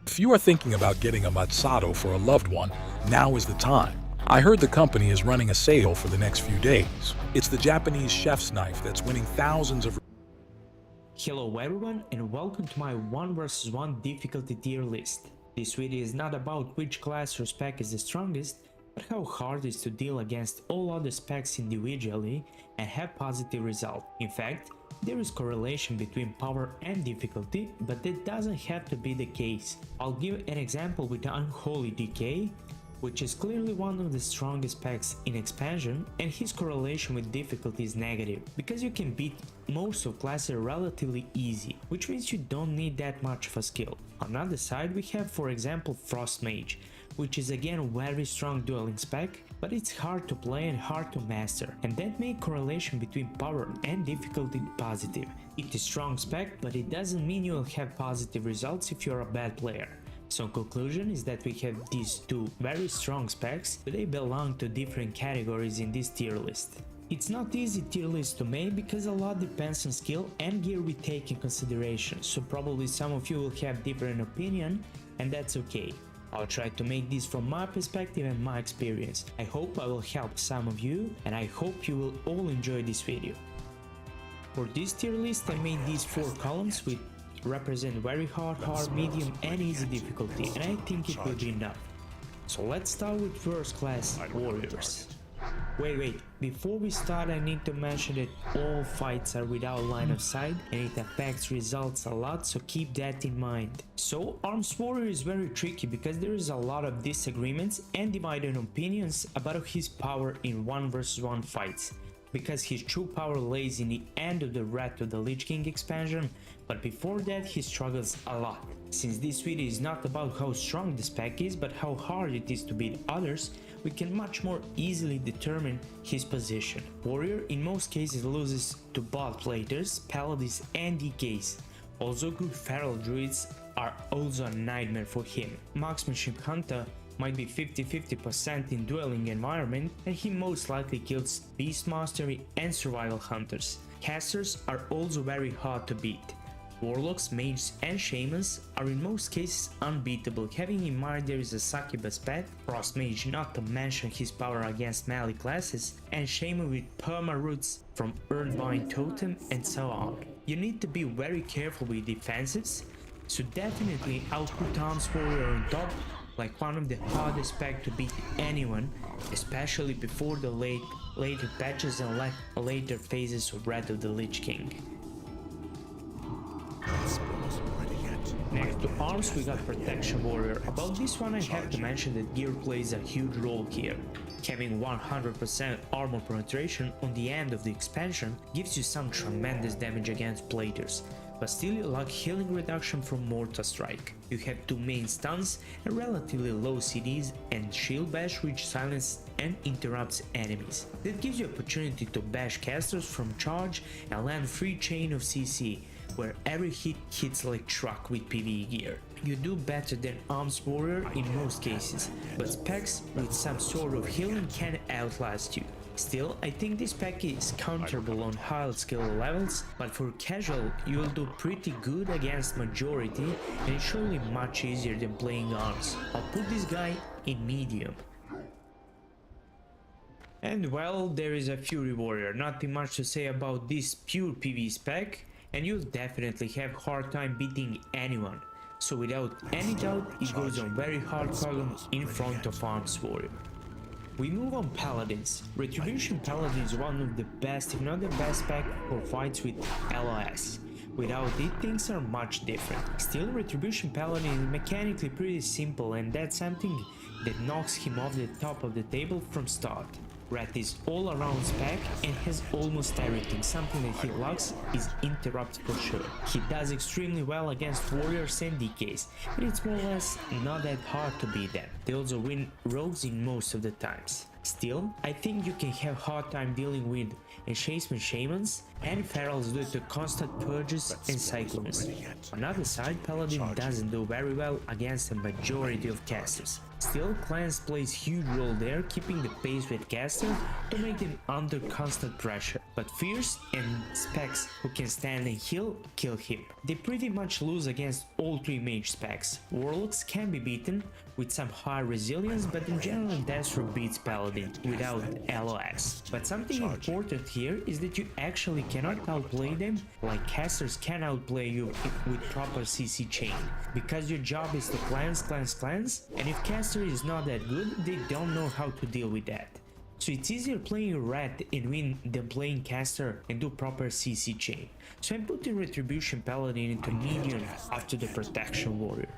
[SPEAKER 9] If you are thinking about getting a Matsado for a loved one, now is the time. I heard the company is running a sale for the next few days. It's the Japanese chef's knife that's winning thousands of...
[SPEAKER 10] Hello everyone and welcome to my 1 vs 1 difficulty tier list. This video is not about which class or spec is the strongest, but how hard it is to deal against all other specs individually and have positive result. In fact, there is correlation between power and difficulty, but that doesn't have to be the case. I'll give an example with Unholy Decay, which is clearly one of the strongest specs in expansion, and his correlation with difficulty is negative, because you can beat most of classes relatively easy, which means you don't need that much of a skill. On the other side we have for example Frost Mage, which is again very strong dueling spec, but it's hard to play and hard to master, and that makes correlation between power and difficulty positive. It is strong spec, but it doesn't mean you will have positive results if you're a bad player. So conclusion is that we have these two very strong specs, but they belong to different categories in this tier list. It's not easy tier list to make because a lot depends on skill and gear we take in consideration, so probably some of you will have different opinion, and that's okay. I'll try to make this from my perspective and my experience. I hope I will help some of you, and I hope you will all enjoy this video. For this tier list I made these 4 columns with represent very hard, medium and easy difficulty, and I think it will be enough. So let's start with first class warriors. Wait, before we start I need to mention that all fights are without line of sight and it affects results a lot, so keep that in mind. So Arms Warrior is very tricky because there is a lot of disagreements and divided opinions about his power in 1 vs 1 fights, because his true power lays in the end of the Wrath of the Lich King expansion, but before that he struggles a lot. Since this video is not about how strong the spec is, but how hard it is to beat others, we can much more easily determine his position. Warrior in most cases loses to bot platers, paladins and DKs. Also good feral druids are also a nightmare for him. Marksmanship hunter might be 50-50% in dueling environment, and he most likely kills beast mastery and survival hunters. Casters are also very hard to beat. Warlocks, mages and shamans are in most cases unbeatable, having in mind there is a succubus pet, frost mage not to mention his power against melee classes, and shaman with perma roots from Earthbind totem and so on. You need to be very careful with defenses, so definitely I'll put Arms Warrior on top, like one of the hardest pack to beat anyone, especially before the later patches and later phases of Wrath of the Lich King. Next to arms we got Protection Warrior. About this one I have to mention that gear plays a huge role here. Having 100% armor penetration on the end of the expansion gives you some tremendous damage against platers, but still you lack healing reduction from Mortar Strike. You have 2 main stuns and relatively low CDs and Shield Bash which silences and interrupts enemies. That gives you opportunity to bash casters from charge and land free chain of CC, where every hit hits like truck with PvE gear. You do better than Arms Warrior in most cases, but specs with some sort of healing can outlast you. Still, I think this pack is counterable on high skill levels, but for casual you'll do pretty good against majority and it's surely much easier than playing arms. I'll put this guy in medium. And well, there is a Fury Warrior, nothing much to say about this pure PvE spec, and you'll definitely have hard time beating anyone, so without any doubt it goes on very hard column in front of Arms Warrior. We move on Paladins. Retribution Paladin is one of the best, if not the best pack for fights with LOS. Without it, things are much different. Still, Retribution Paladin is mechanically pretty simple, and that's something that knocks him off the top of the table from start. Wrath is all around spec and has almost everything. Something that he lacks is interrupts for sure. He does extremely well against warriors and DKs, but it's more or less not that hard to beat them. They also win rogues in most of the times. Still, I think you can have hard time dealing with enchantment shamans and ferals due to constant purges and cyclones. On the other side, Paladin doesn't do very well against a majority of casters. Still, Clans plays huge role there, keeping the pace with caster to make them under constant pressure. But Fierce and specs who can stand and heal kill him. They pretty much lose against all 3 mage specs. Warlocks can be beaten with some high resilience, but in general Deathstroke beats Paladin without LOS. But something important here is that you actually cannot outplay them like casters can outplay you with proper CC chain, because your job is to cleanse, and if caster is not that good, they don't know how to deal with that. So it's easier playing Rat and win than playing caster and do proper CC chain. So I'm putting Retribution Paladin into medium after the Protection Warrior.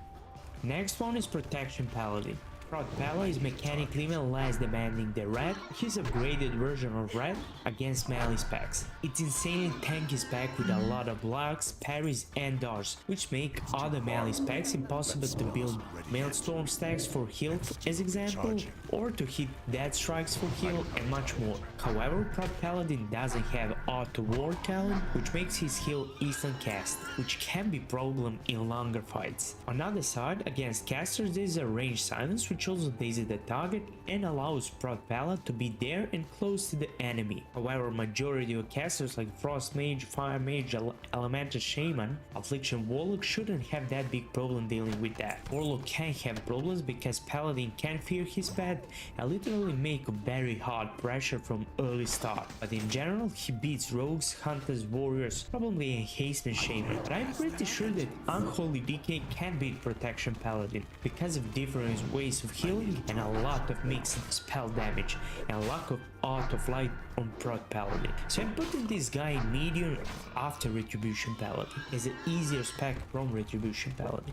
[SPEAKER 10] Next one is Protection Paladin. Prot Pala is mechanically even less demanding than Rat. He's a upgraded version of Rat against melee specs. It's insanely tanky spec with a lot of blocks, parries and dodge, which make other melee specs impossible to build Maelstrom stacks for heal as example, or to hit death strikes for heal and much more. However, Prot Paladin doesn't have auto war talent, which makes his heal instant cast, which can be problem in longer fights. On the other side, against casters there is a range silence which also dazes the target and allows Prot Pala to be there and close to the enemy. However, majority of casters like Frost Mage, Fire Mage, Elemental Shaman, Affliction Warlock shouldn't have that big problem dealing with that. Warlock can have problems because Paladin can fear his pet and literally make very hard pressure from early start, but in general he beats rogues, hunters, warriors, probably enhancement shaman. But I'm pretty sure that Unholy DK can beat Protection Paladin because of different ways of healing and a lot of mixed spell damage and lack of art of light on Prot Paladin. So I'm putting this guy in medium after Retribution Paladin as an easier spec from Retribution Paladin.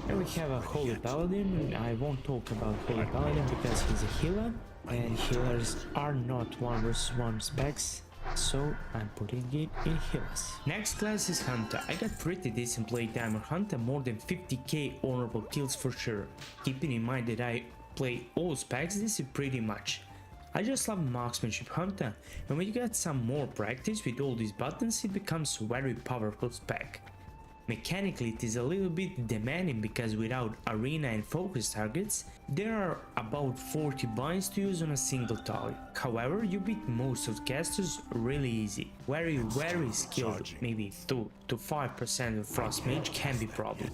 [SPEAKER 10] And we have a Holy Paladin. I won't talk about Holy Paladin because he's a healer and healers are not 1 versus 1 specs, so I'm putting it in healers. Next class is Hunter. I got pretty decent playtime on Hunter, more than 50k honorable kills for sure. Keeping in mind that I play all specs, this is pretty much. I just love marksmanship Hunter, and when you get some more practice with all these buttons, it becomes very powerful spec. Mechanically, it is a little bit demanding because without arena and focus targets, there are about 40 binds to use on a single target. However, you beat most of the casters really easy. Very skilled, maybe 2 to 5% of Frost Mage can be problem.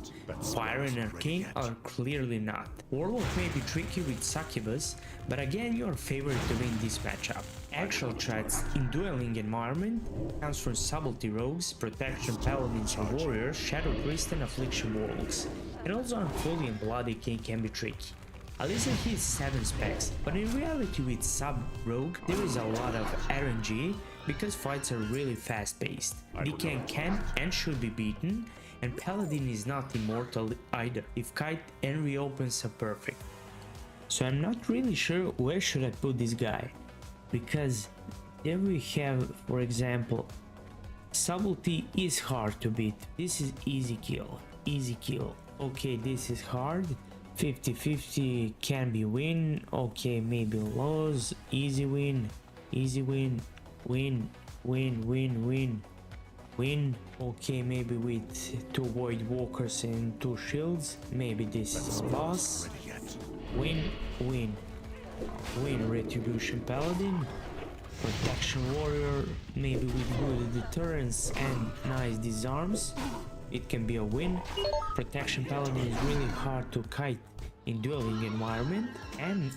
[SPEAKER 10] Fire and Arcane are clearly not. Warlock may be tricky with Succubus, but again you are favored to win this matchup. Actual threats in dueling environment comes from Subtlety Rogues, Protection Paladins and Warriors, Shadow Priest and Affliction Warlocks. And also Unholy and Bloody King can be tricky. Alyssa hits 7 specs, but in reality with Sub-Rogue there is a lot of RNG because fights are really fast paced. DK can and should be beaten, and Paladin is not immortal either if Kite and Reopens are perfect. So I'm not really sure where should I put this guy, because there we have, for example, Subtlety is hard to beat. This is easy kill. Okay, this is hard. 50-50 can be win. Okay, maybe lose. Easy win. Win. Okay, maybe with 2 Void Walkers and 2 shields. Maybe this is a loss. Win. Retribution Paladin. Protection Warrior, maybe with good deterrence and nice disarms. It can be a win. Protection Paladin is really hard to kite in dueling environment. And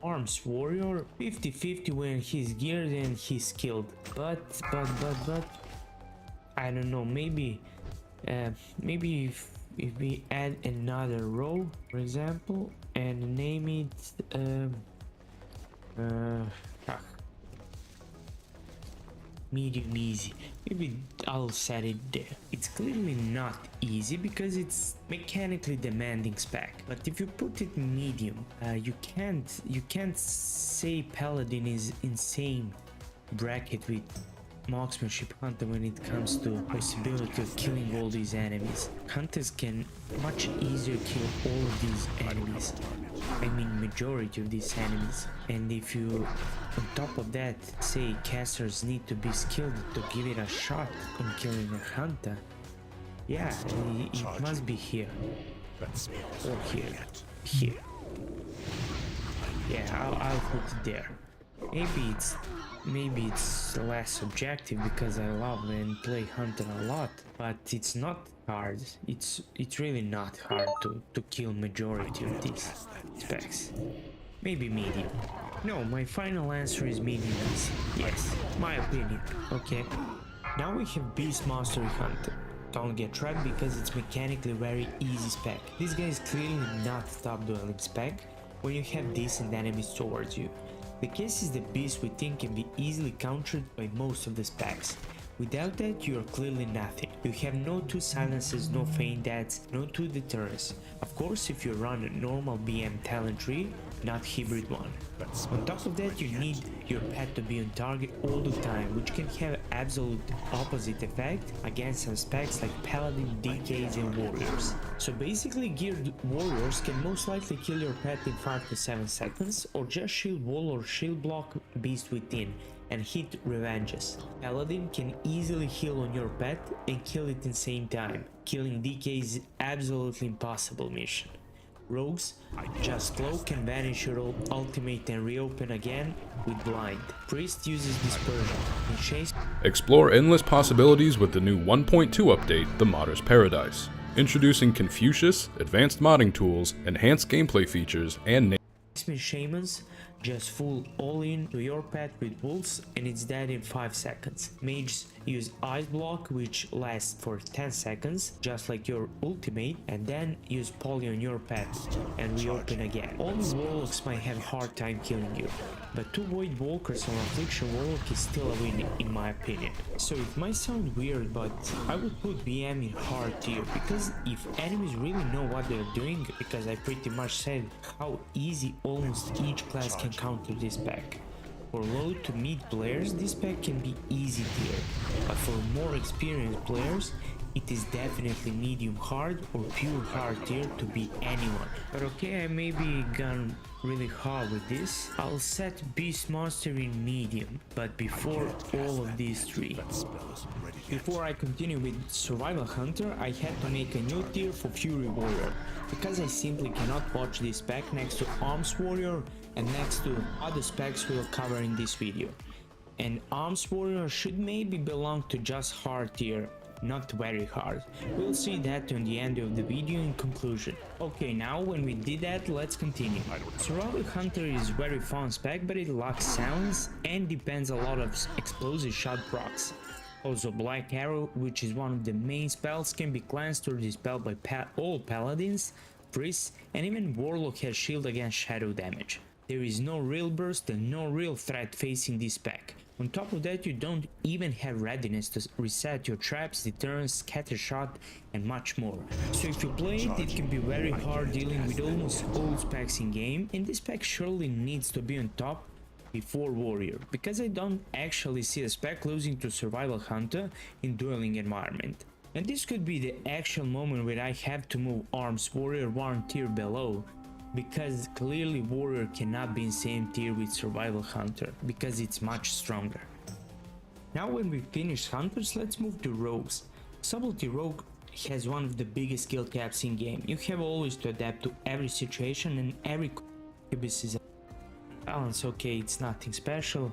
[SPEAKER 10] Arms Warrior, 50-50 when he's geared and he's skilled. But I don't know, maybe if we add another row, for example, and name it medium easy. Maybe I'll set it there. It's clearly not easy because it's mechanically demanding spec, but if you put it medium, you can't say Paladin is insane bracket with marksmanship hunter when it comes to possibility of killing all these enemies. Hunters can much easier kill all of these enemies. I mean majority of these enemies. And if you on top of that say casters need to be skilled to give it a shot on killing a hunter, yeah, it must be here or here. Yeah, I'll put it there. Maybe it's less objective because I love and play hunter a lot, but it's not hard. It's really not hard to kill majority of these specs. Maybe medium. No, my final answer is medium easy. Yes, my opinion. Okay. Now we have Beast Mastery Hunter. Don't get trapped because it's mechanically very easy spec. This guy is clearly not top dueling spec when you have decent enemies towards you. The case is the beast we think can be easily countered by most of the specs. Without that, you are clearly nothing. You have no 2 silences, no feint deaths, no 2 deterrents. Of course, if you run a normal BM talent tree, not hybrid one. On top of that, you need your pet to be on target all the time, which can have absolute opposite effect against some specs like Paladin, DKs and Warriors. So basically, geared Warriors can most likely kill your pet in 5 to 7 seconds, or just shield wall or shield block beast within and hit revenges. Paladin can easily heal on your pet and kill it in same time. Killing DK is absolutely impossible mission. Rogues, just cloak and vanish your ultimate and reopen again with blind. Priest uses dispersion and chase.
[SPEAKER 11] Explore endless possibilities with the new 1.2 update, The Modder's Paradise. Introducing Confucius, advanced modding tools, enhanced gameplay features, and
[SPEAKER 10] Shamans, just full all in to your pet with wolves and it's dead in 5 seconds. Mages use ice block which lasts for 10 seconds just like your ultimate, and then use poly on your pet and reopen again. All the warlocks might have a hard time killing you, but 2 void walkers on affliction warlock is still a win in my opinion. So it might sound weird, but I would put BM in hard tier because if enemies really know what they're doing, because I pretty much said how easy almost each class can counter this pack. For low to mid players, this pack can be easy tier, but for more experienced players, it is definitely medium hard or pure hard tier to beat anyone. But okay, I may be gone really hard with this. I'll set Beast Monster in medium, but before all of these three. Before I continue with Survival Hunter, I had to make a new tier for Fury Warrior, because I simply cannot watch this spec next to Arms Warrior and next to other specs we'll cover in this video. And Arms Warrior should maybe belong to just hard tier, not very hard. We'll see that on the end of the video in conclusion. Okay, now when we did that, let's continue. Survival Hunter is very fun spec, but it lacks sounds and depends a lot of explosive shot procs. Also, Black Arrow, which is one of the main spells, can be cleansed or dispelled by all paladins, priests, and even Warlock has shield against shadow damage. There is no real burst and no real threat facing this spec. On top of that, you don't even have readiness to reset your traps, deterrence, scatter shot, and much more. So if you play it, it can be very hard dealing with almost all specs in game, and this spec surely needs to be on top before Warrior, because I don't actually see a spec losing to Survival Hunter in dueling environment. And this could be the actual moment where I have to move Arms Warrior one tier below, because clearly Warrior cannot be in same tier with Survival Hunter, because it's much stronger. Now when we finish Hunters, let's move to Rogues. Subtlety Rogue has one of the biggest skill caps in game. You have always to adapt to every situation and every cubis balance. Okay, it's nothing special.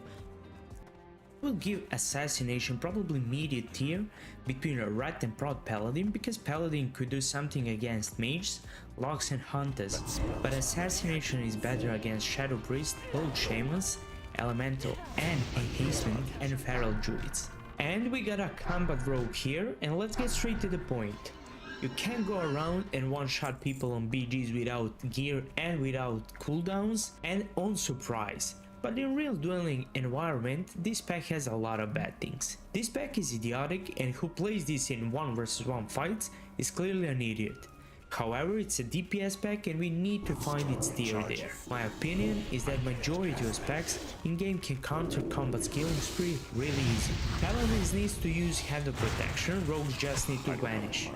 [SPEAKER 10] Will give Assassination probably immediate tier between a Rat and Prod Paladin, because Paladin could do something against Mages, Locks and Hunters, but Assassination is better against Shadow Priest, Old Shamans, Elemental and Enhancement and Feral Druids. And we got a Combat Rogue here, and let's get straight to the point. You can't go around and one-shot people on BGs without gear and without cooldowns and on surprise. But in real dueling environment, this pack has a lot of bad things. This pack is idiotic, and who plays this in 1 vs 1 fights is clearly an idiot. However, it's a DPS pack and we need to find its tier there. My opinion is that majority of specs in-game can counter combat killing spree really easy. Paladins needs to use Hand of Protection, Rogues just need to vanish.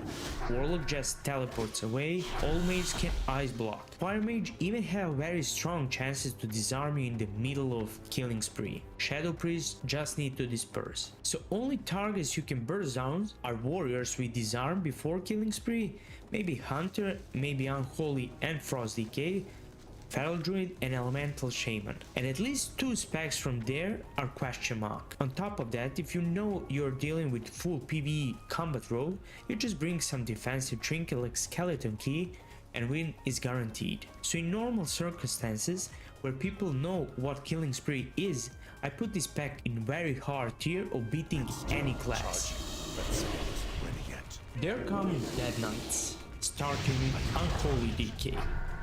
[SPEAKER 10] Warlock just teleports away, all mages can ice block. Fire Mage even have very strong chances to disarm you in the middle of killing spree. Shadow Priests just need to disperse. So only targets you can burst down are warriors with disarm before killing spree, maybe Hunter, maybe Unholy and Frost Decay, Feral Druid and Elemental Shaman. And at least 2 specs from there are question mark. On top of that, if you know you're dealing with full PvE combat rogue, you just bring some defensive trinket like Skeleton Key and win is guaranteed. So in normal circumstances, where people know what killing spree is, I put this pack in very hard tier of beating any class. There come Dead Knights, starting with Unholy Decay.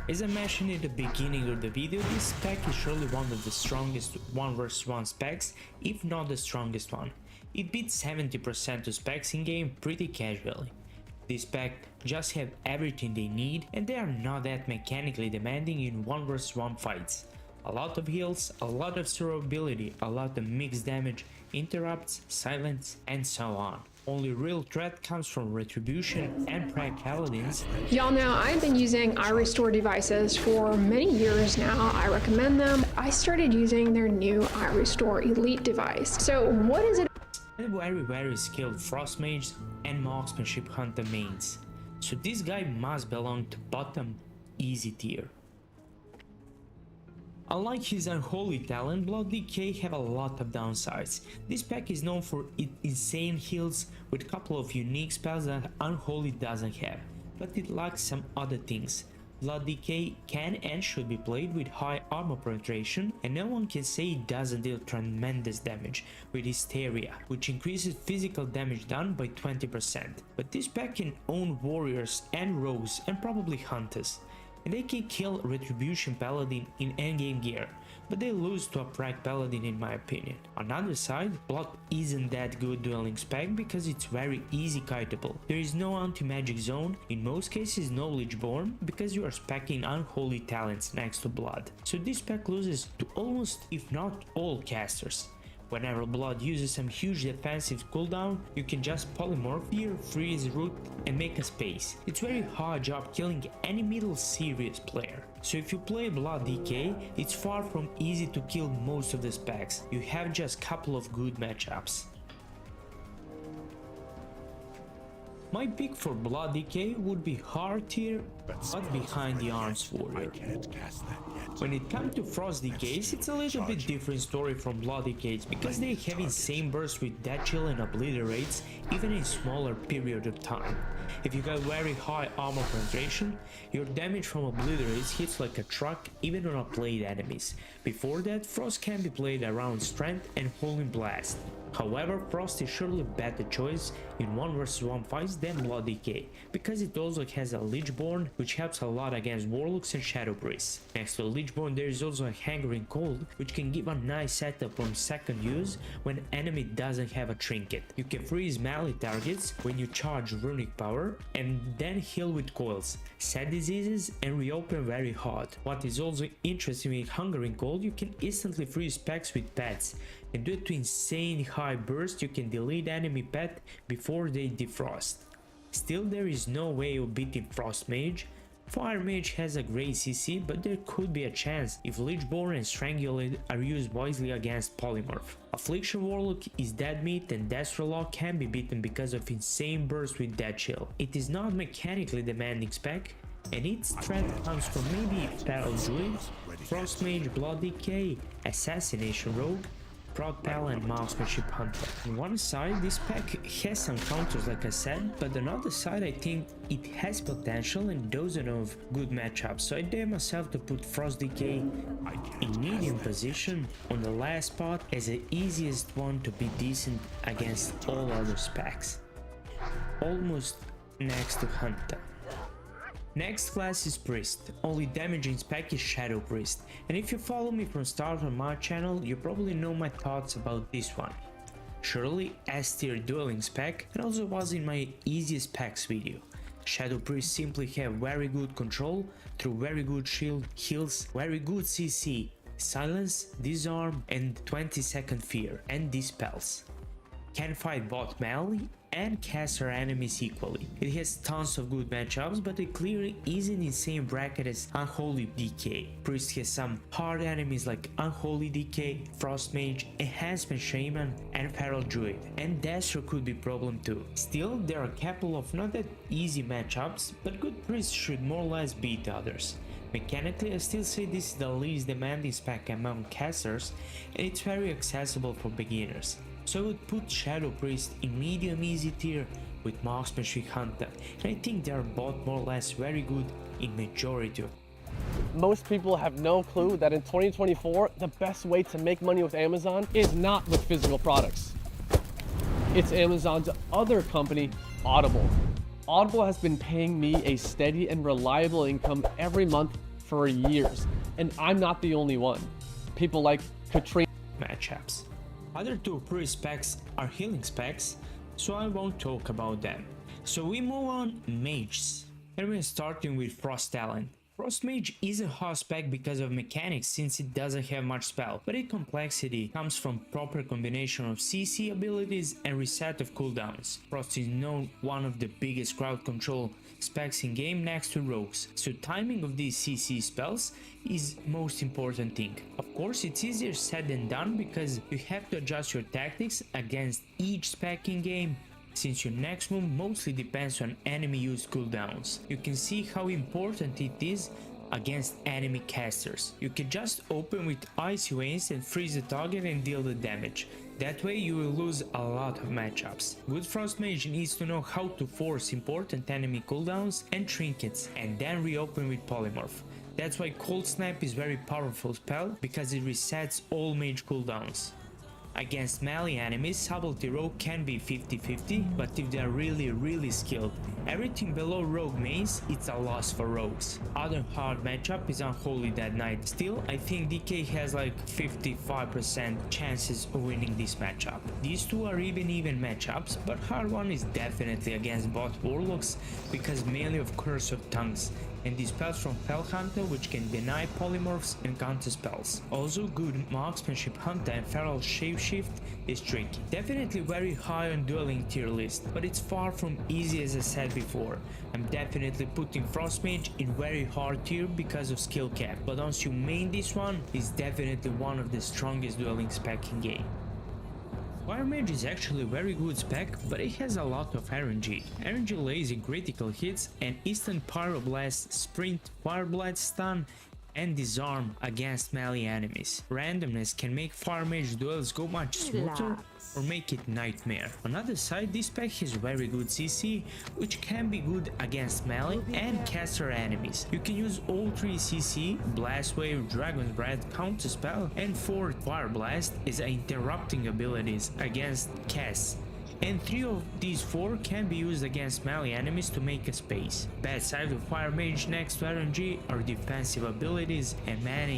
[SPEAKER 10] As I mentioned in the beginning of the video, this spec is surely one of the strongest 1 vs 1 specs, if not the strongest one. It beats 70% of specs in game pretty casually. This spec just have everything they need, and they are not that mechanically demanding in 1 vs 1 fights. A lot of heals, a lot of survivability, a lot of mixed damage, interrupts, silence, and so on. Only real threat comes from Retribution and Prime Paladins.
[SPEAKER 12] Y'all know I've been using iRestore devices for many years now. I recommend them. I started using their new iRestore Elite device. So what is it?
[SPEAKER 10] And very skilled Frost Mages and Marksmanship Hunter mains. So this guy must belong to bottom easy tier. Unlike his Unholy talent, Blood Decay have a lot of downsides. This pack is known for its insane heals with a couple of unique spells that Unholy doesn't have, but it lacks some other things. Blood Decay can and should be played with high armor penetration, and no one can say it doesn't deal tremendous damage with Hysteria, which increases physical damage done by 20%. But this pack can own warriors and rogues and probably hunters, and they can kill Retribution Paladin in endgame gear, but they lose to a Prag Paladin in my opinion. On the other side, Blood isn't that good dueling spec because it's very easy kiteable. There is no anti-magic zone, in most cases Knowledge Born, because you are specking Unholy talents next to Blood. So this spec loses to almost if not all casters. Whenever Blood uses some huge defensive cooldown, you can just polymorph here, freeze, root, and make a space. It's very hard job killing any middle serious player. So if you play Blood DK, it's far from easy to kill most of the specs. You have just couple of good matchups. My pick for Blood DK would be hard tier, but behind the Arms Warrior. When it comes to Frost DKs, it's a little bit different story from Blood DKs because they have insane bursts with Death Chill and Obliterates even in smaller period of time. If you got very high armor penetration, your damage from Obliterates hits like a truck even on played enemies. Before that, Frost can be played around Strength and Holy Blast. However, Frost is surely a better choice in 1 vs 1 fights than Blood DK, because it also has a Lichborn, which helps a lot against Warlocks and Shadow Priests. Next to Lichborn there is also a Hangering Cold, which can give a nice setup on second use when enemy doesn't have a trinket. You can freeze melee targets when you charge Runic Power and then heal with coils, set diseases and reopen very hard. What is also interesting with Hungering Cold, you can instantly freeze pets with pets, and due to insane high burst you can delete enemy pet before they defrost. Still, there is no way of beating Frost Mage. Fire Mage has a great CC, but there could be a chance if Lichborn and Strangulate are used wisely against Polymorph. Affliction Warlock is dead meat and Destrolog can be beaten because of insane burst with Death Chill. It is not mechanically demanding spec, and its threat comes from maybe Feral Druid, Frost Mage, Blood DK, Assassination Rogue, Prod Pal and Marksmanship Hunter. On one side, this pack has some counters like I said, but on the other side I think it has potential and dozen of good matchups, so I dare myself to put Frost DK in medium position on the last spot as the easiest one to be decent against all other specs. Almost next to Hunter. Next class is Priest. Only damaging spec is Shadow Priest, and if you follow me from start on my channel, you probably know my thoughts about this one. Surely S tier dueling spec, and also was in my easiest packs video. Shadow Priest simply have very good control through very good shield, heals, very good CC, silence, disarm and 20-second fear and dispels. Can fight both melee and caster enemies equally. It has tons of good matchups, but it clearly isn't in the same bracket as Unholy DK. Priest has some hard enemies like Unholy DK, Frost Mage, Enhancement Shaman and Feral Druid, and Destro could be problem too. Still, there are a couple of not that easy matchups, but good priests should more or less beat others. Mechanically, I still say this is the least demanding spec among casters, and it's very accessible for beginners. So I would put Shadow Priest in medium easy tier with Marksmanship Hunter, and I think they are both more or less very good in majority of.
[SPEAKER 13] Most people have no clue that in 2024, the best way to make money with Amazon is not with physical products. It's Amazon's other company, Audible. Audible has been paying me a steady and reliable income every month for years, and I'm not the only one. People like Katrina.
[SPEAKER 10] Matchups. Other two priest specs are healing specs, so I won't talk about them. So we move on mages, and we're starting with Frost Talent. Frost Mage is a hard spec because of mechanics since it doesn't have much spell, but its complexity comes from proper combination of CC abilities and reset of cooldowns. Frost is known one of the biggest crowd control specs in game next to rogues, so timing of these CC spells is most important thing. Of course, it's easier said than done because you have to adjust your tactics against each spec in game, since your next move mostly depends on enemy used cooldowns. You can see how important it is against enemy casters. You can just open with Icy Veins and freeze the target and deal the damage. That way you will lose a lot of matchups. Good Frost Mage needs to know how to force important enemy cooldowns and trinkets and then reopen with Polymorph. That's why Cold Snap is very powerful spell because it resets all mage cooldowns. Against melee enemies, Subtlety Rogue can be 50-50, but if they are really skilled, everything below Rogue Mace, it's a loss for rogues. Other hard matchup is Unholy Dead Knight. Still, I think DK has like 55% chances of winning this matchup. These two are even matchups, but hard one is definitely against both Warlocks because melee of Curse of Tongues and dispels from Fel Hunter, which can deny polymorphs and counter spells. Also, good Marksmanship Hunter and Feral Shapeshift is tricky. Definitely very high on dueling tier list, but it's far from easy as I said before. I'm definitely putting Frost Mage in very hard tier because of skill cap, but once you main this one, it's definitely one of the strongest dueling spec in game. Fire Mage is actually a very good spec, but it has a lot of RNG. RNG lays in critical hits and instant Pyroblast, Sprint, Fire Blast Stun, and Disarm against melee enemies. Randomness can make Fire Mage duels go much smoother or make it nightmare. On the other side, this spec has very good CC, which can be good against melee and caster enemies. You can use all 3 CC, Blast Wave, Dragon's Breath, Counter Spell, and 4 Fire Blast is interrupting abilities against casts. And 3 of these 4 can be used against melee enemies to make a space. Bad side of Fire Mage next to RNG are defensive abilities and mana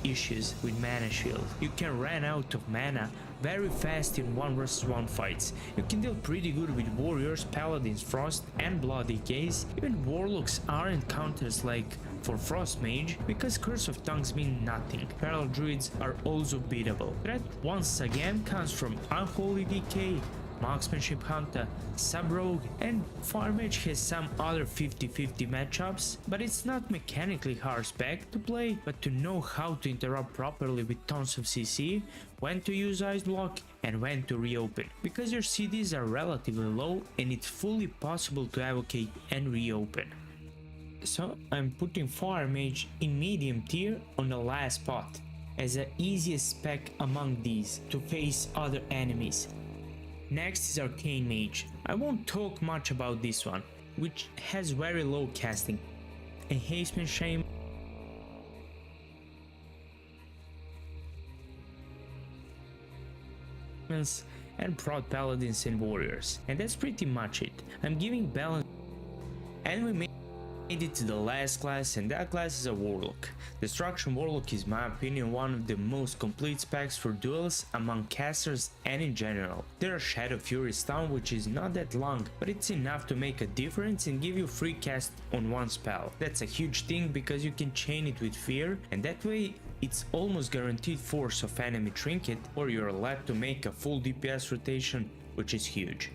[SPEAKER 10] issues with mana shield. You can run out of mana very fast in 1 vs 1 fights. You can deal pretty good with warriors, paladins, frost, and blood decays. Even warlocks aren't counters like for Frost Mage, because Curse of Tongues mean nothing. Feral Druids are also beatable. Threat once again comes from Unholy Decay, Marksmanship Hunter, Sub-Rogue, and Fire Mage has some other 50-50 matchups, but it's not mechanically hard spec to play, but to know how to interrupt properly with tons of CC, when to use Ice Block, and when to reopen, because your CDs are relatively low and it's fully possible to advocate and reopen. So I'm putting Fire Mage in medium tier on the last spot, as the easiest spec among these to face other enemies. Next is Arcane Mage. I won't talk much about this one, which has very low casting. Enhancement Shame and Prod Paladins and Warriors. And that's pretty much it. I'm giving balance, and we made it to the last class, and that class is a Warlock. Destruction Warlock is, in my opinion, one of the most complete specs for duels among casters and in general. There are Shadow Fury Stun, which is not that long, but it's enough to make a difference and give you free cast on one spell. That's a huge thing because you can chain it with Fear, and that way it's almost guaranteed force of enemy trinket, or you're allowed to make a full DPS rotation, which is huge.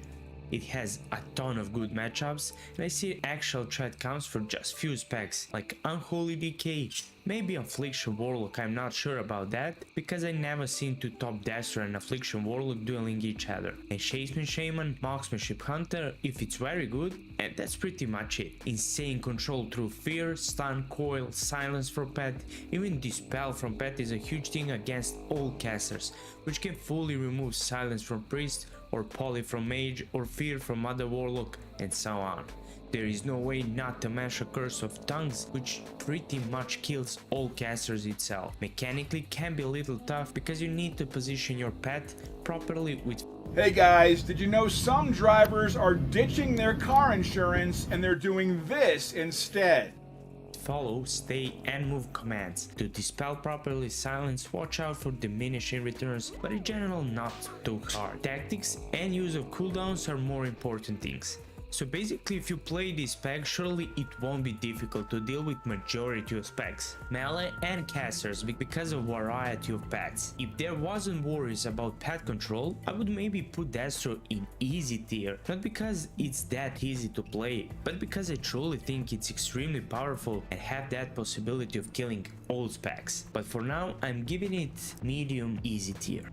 [SPEAKER 10] It has a ton of good matchups, and I see actual threat counts for just few specs, like Unholy Decay, maybe Affliction Warlock. I'm not sure about that, because I never seen two top Destro and Affliction Warlock dueling each other. Enchantment Shaman, Marksmanship Hunter, if it's very good, and that's pretty much it. Insane control through Fear, Stun, Coil, Silence from Pet, even Dispel from Pet is a huge thing against all casters, which can fully remove Silence from Priest, or Poly from Mage, or Fear from other Warlock, and so on. There is no way not to mention Curse of Tongues, which pretty much kills all casters itself. Mechanically can be a little tough because you need to position your pet properly with.
[SPEAKER 14] Hey guys, did you know some drivers are ditching their car insurance and they're doing this instead?
[SPEAKER 10] Follow, stay, and move commands. To dispel properly, silence, watch out for diminishing returns, but in general not too hard. Tactics and use of cooldowns are more important things. So basically, if you play this spec, surely it won't be difficult to deal with majority of specs, melee and casters, because of variety of pets. If there wasn't worries about pet control, I would maybe put Destro in easy tier, not because it's that easy to play, but because I truly think it's extremely powerful and have that possibility of killing all specs. But for now, I'm giving it medium easy tier.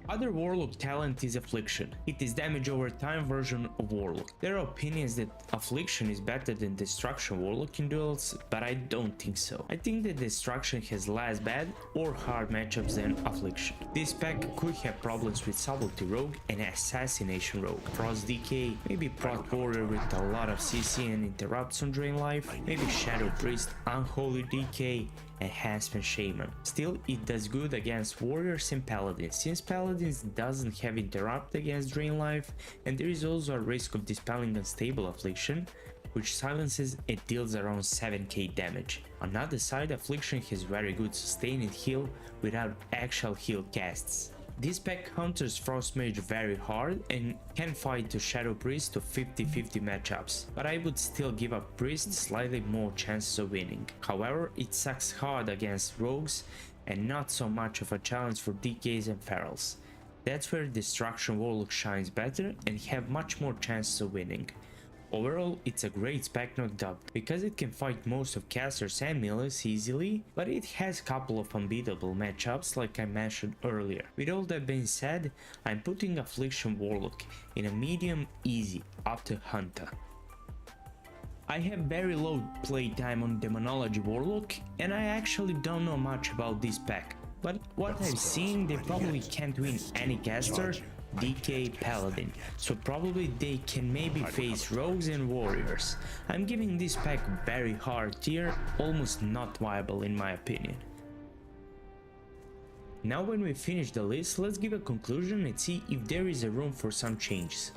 [SPEAKER 10] Other Warlock talent is Affliction. It is damage over time version of Warlock. There are opinions that Affliction is better than Destruction Warlock in duels, but I don't think so. I think that Destruction has less bad or hard matchups than Affliction. This pack could have problems with Subtlety Rogue and Assassination Rogue, Frost Decay, maybe Prot Warrior with a lot of CC and interrupts on Drain Life, maybe Shadow Priest, Unholy Decay, Enhancement Shaman. Still, it does good against Warriors and Paladins, since Paladins doesn't have interrupt against Drain Life, and there is also a risk of dispelling Unstable Affliction, which silences and deals around 7k damage. On the other side, Affliction has very good sustain and heal without actual heal casts. This pack hunters Frost Mage very hard and can fight to Shadow Priest to 50-50 matchups, but I would still give a Priest slightly more chances of winning. However, it sucks hard against rogues and not so much of a challenge for DKs and Ferals. That's where Destruction Warlock shines better and have much more chances of winning. Overall, it's a great spec, not dubbed, because it can fight most of casters and melees easily, but it has a couple of unbeatable matchups like I mentioned earlier. With all that being said, I'm putting Affliction Warlock in a medium easy after Hunter. I have very low playtime on Demonology Warlock, and I actually don't know much about this pack, but what I've seen, they probably can't win any caster, DK, Paladin, so probably they can maybe face rogues and warriors. I'm giving this pack very hard tier, almost not viable in my opinion. Now when we finish the list, let's give a conclusion and see if there is a room for some changes.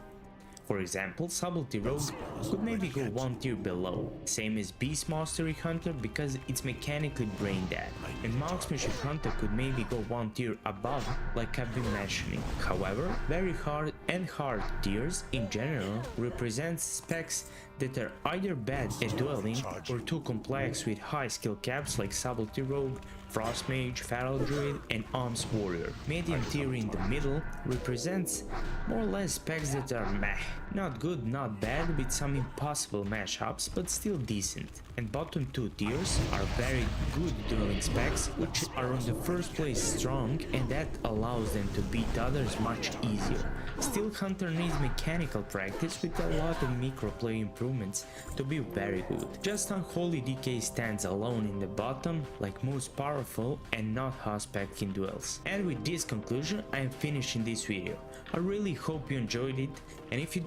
[SPEAKER 10] For example, Subtlety Rogue could maybe go one tier below, same as Beast Mastery Hunter because it's mechanically brain dead, and Marksmanship Hunter could maybe go one tier above like I've been mentioning. However, very hard and hard tiers in general represents specs that are either bad at dueling or too complex with high skill caps like Subtlety Rogue, Frost Mage, Feral Druid and Arms Warrior. Medium tier in the middle represents more or less specs that are meh, not good, not bad, with some impossible mashups but still decent. And bottom two tiers are very good dueling specs which are on the first place strong and that allows them to beat others much easier. Still, Hunter needs mechanical practice with a lot of microplay improvements to be very good. Just Unholy DK stands alone in the bottom like most powerful and not high-spec in duels. And with this conclusion I am finishing this video. I really hope you enjoyed it, and if you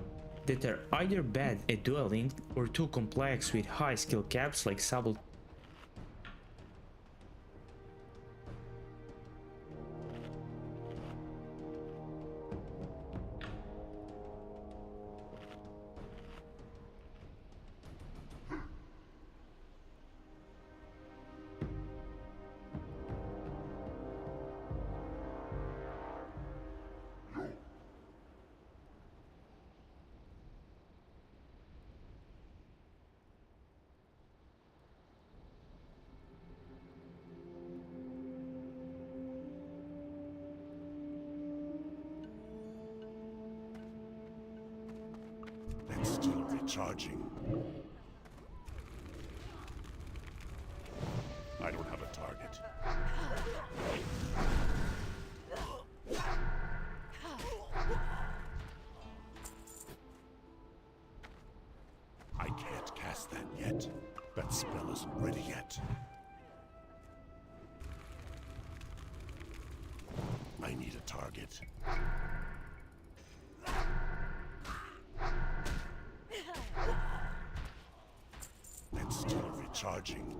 [SPEAKER 10] that are either bad at dueling or too complex with high skill caps like Subtlety.
[SPEAKER 3] It's still recharging. I don't have a target. I can't cast that yet. That spell isn't ready yet. I need a target. It's still recharging.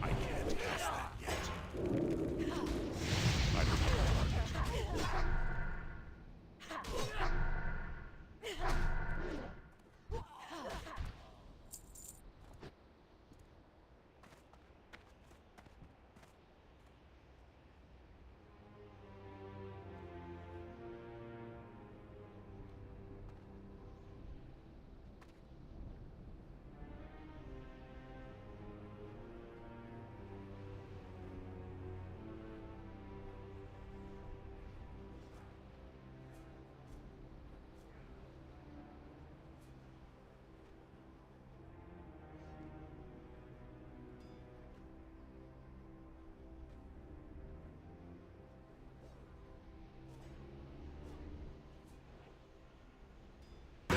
[SPEAKER 3] I can't cast that yet. I don't have a target.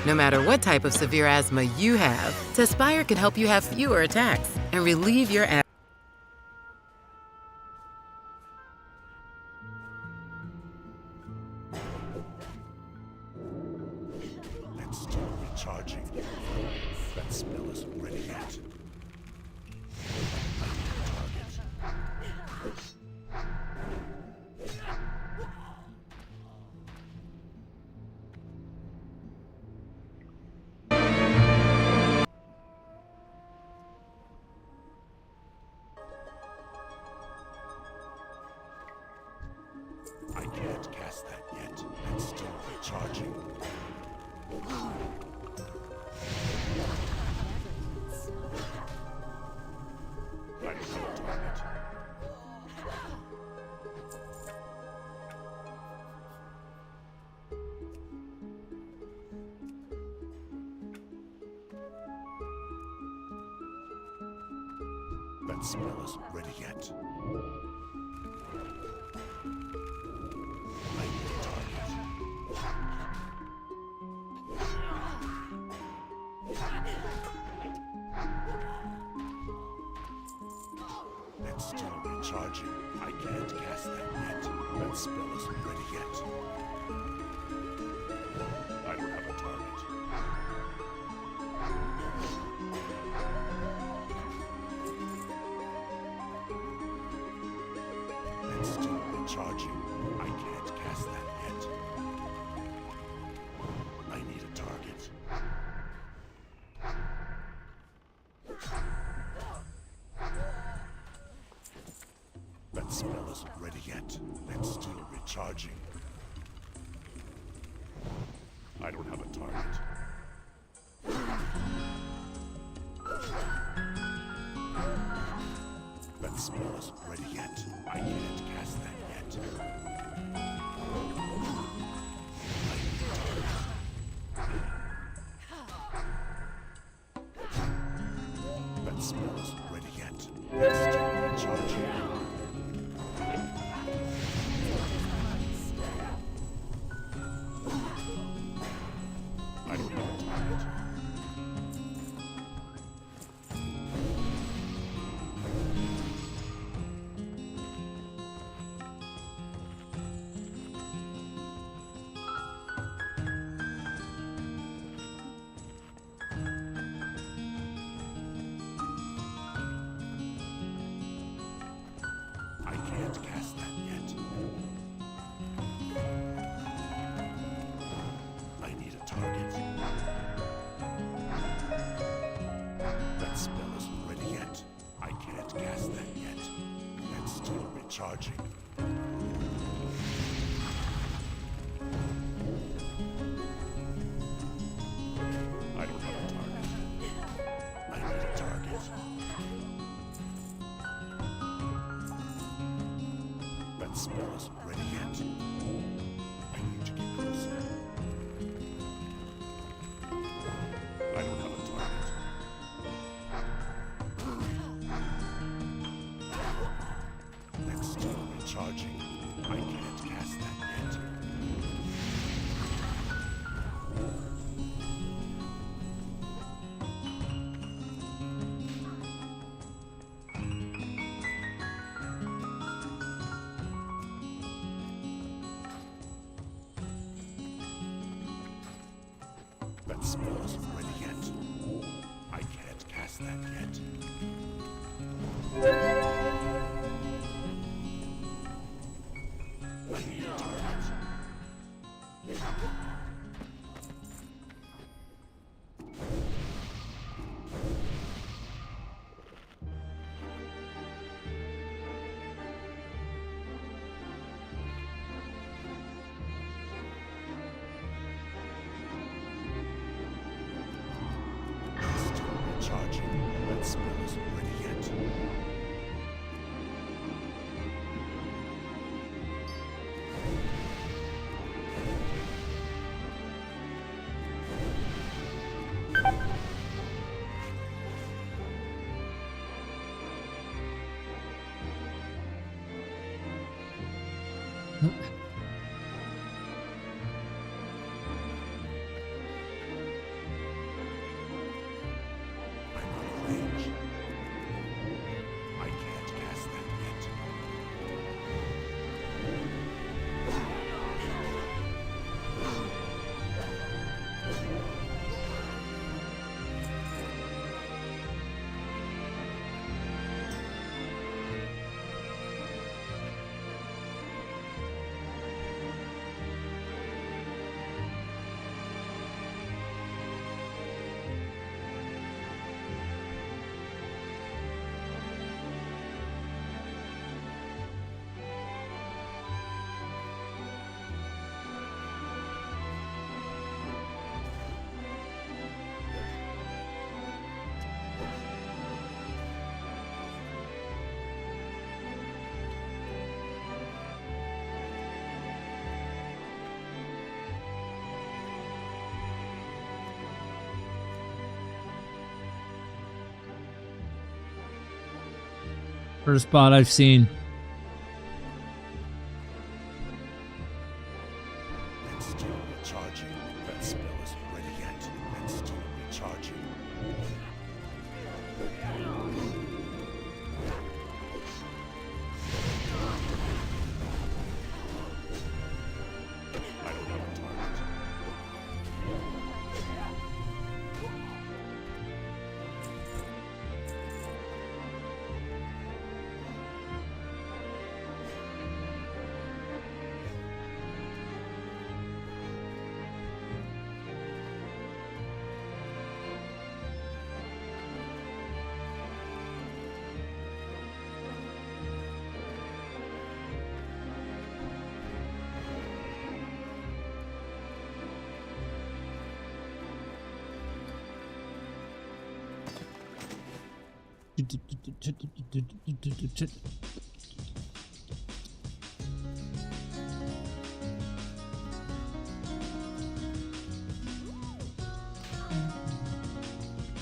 [SPEAKER 15] No matter what type of severe asthma you have, Tespire can help you have fewer attacks and relieve your asthma.
[SPEAKER 3] It's still recharging. That spell isn't ready yet. I need a target. I can't cast That spell isn't ready yet. I need a target. It's still recharging. I can't cast that yet. That spell isn't ready yet. I don't have a target. It's still recharging. I can't cast that yet. I need a target. That spell isn't ready yet. It's still recharging. I don't have a target. That spell isn't ready yet. I can't cast that yet. I need a target. That spell isn't ready yet. It's still recharging. I don't have a target. I can't cast that yet. I need a target. That spell isn't ready yet. I can't cast that yet. It's still recharging. I don't have a target. I need a target. That spell isn't ready yet. I need to get closer. I don't have a target. That's still recharging. I can't cast that yet. That spell isn't ready yet. I can't cast that yet. I need a target. Still recharging. That spell isn't ready yet. I'm out of range. I can't cast that yet.
[SPEAKER 1] First bot I've seen.
[SPEAKER 3] And still recharging. That spell isn't ready yet. And still recharging. I don't have a target.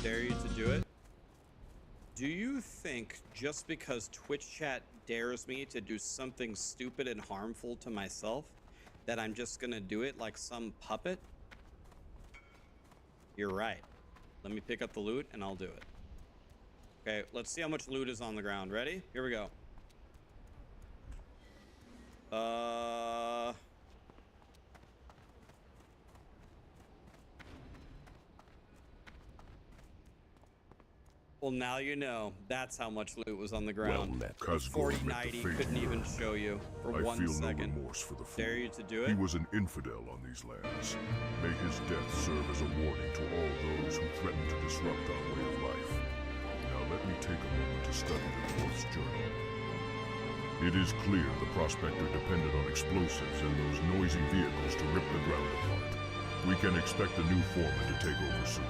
[SPEAKER 16] Dare you to do it? Do you think just because Twitch chat dares me to do something stupid and harmful to myself that I'm just gonna do it like some puppet? You're right. Let me pick up the loot and I'll do it. Okay, let's see how much loot is on the ground. Ready? Here we go. Well, now you know. That's how much loot was on the ground.
[SPEAKER 7] Well,
[SPEAKER 16] 4090 couldn't even show you for
[SPEAKER 7] I
[SPEAKER 16] 1
[SPEAKER 7] feel
[SPEAKER 16] second.
[SPEAKER 7] no remorse for the fool.
[SPEAKER 16] Dare you to do it?
[SPEAKER 7] He was an infidel on these lands. May his death serve as a warning to all those who threaten to disrupt our way of life. Now let me take a moment to study the dwarf's journal. It is clear the prospector depended on explosives and those noisy vehicles to rip the ground apart. We can expect a new foreman to take over soon.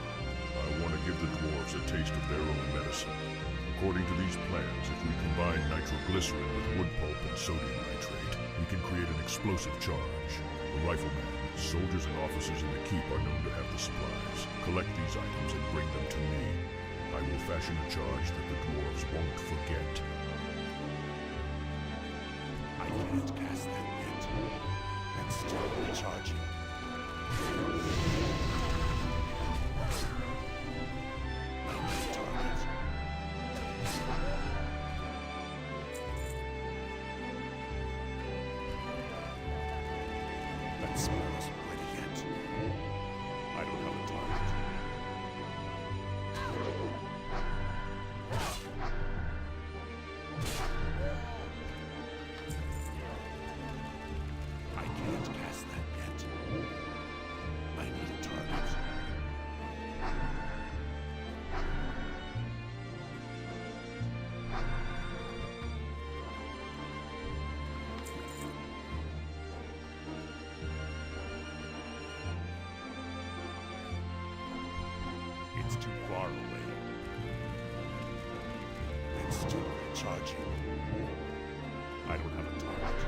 [SPEAKER 7] I want to give the dwarves a taste of their own medicine. According to these plans, if we combine nitroglycerin with wood pulp and sodium nitrate, we can create an explosive charge. The riflemen, soldiers, and officers in the keep are known to have the supplies. Collect these items and bring them to me. I will fashion a charge that the dwarves won't forget.
[SPEAKER 3] I can't cast that yet. And still recharging. That spell isn't ready yet. I don't have a target. I can't cast that yet. I need a target. It's too far away. It's still recharging. I don't have a target.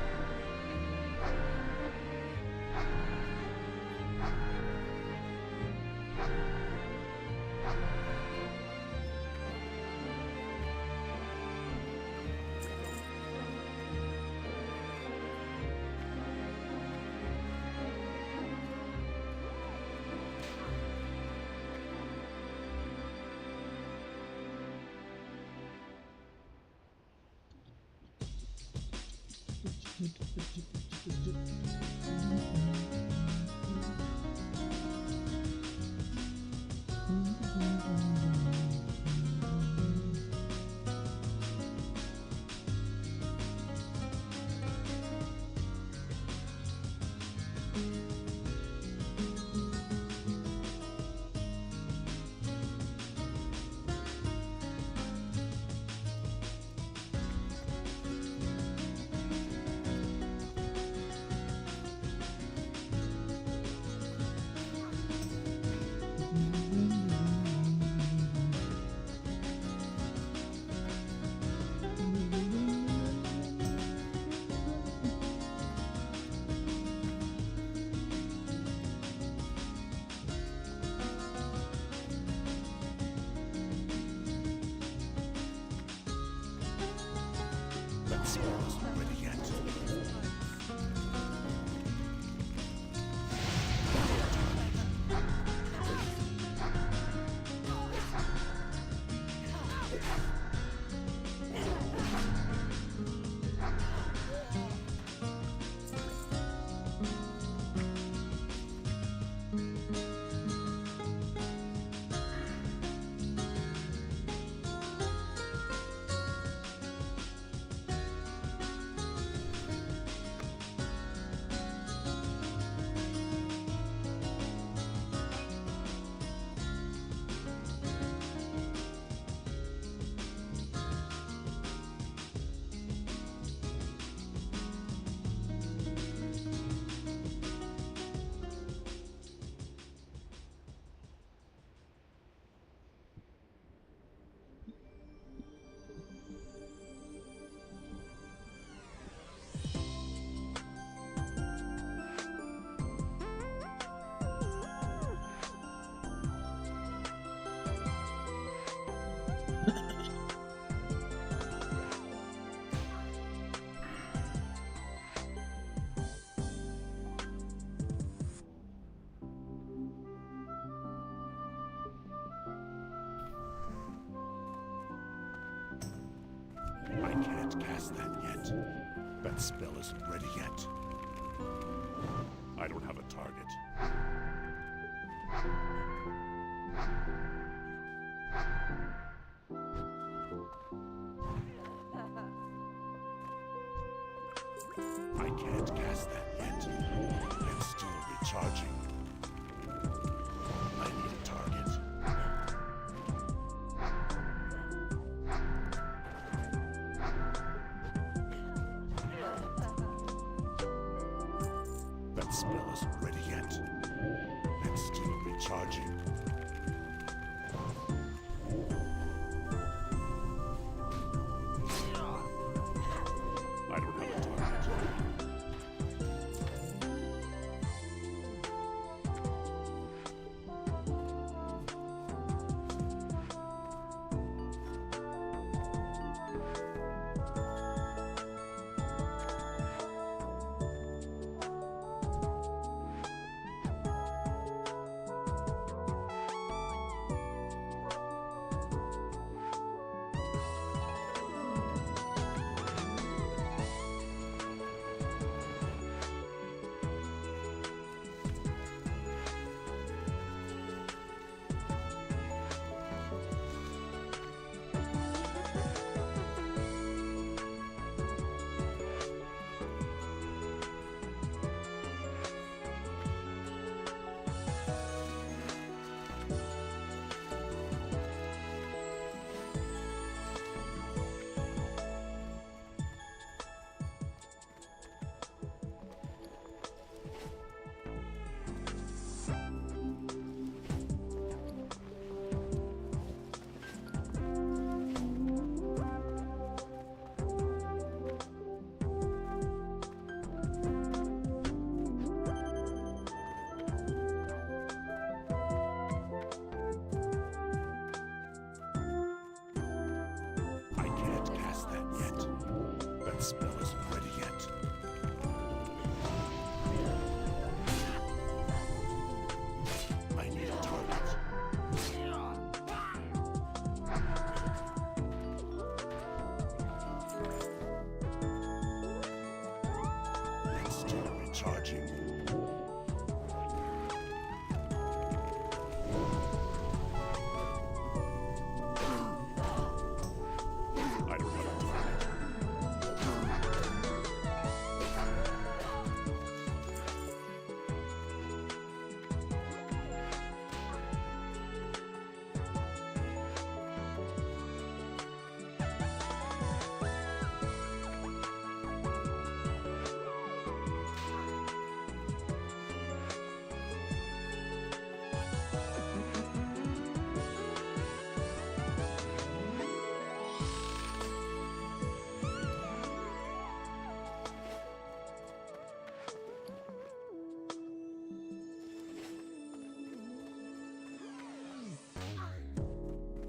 [SPEAKER 3] I can't cast that yet. That spell isn't ready yet. I don't have a target. I can't cast that yet. I'm still recharging. I need a target. That spell isn't ready yet. I'm still recharging. I don't have a target. That spell isn't ready yet. I need a target. It's still recharging. I don't have a target.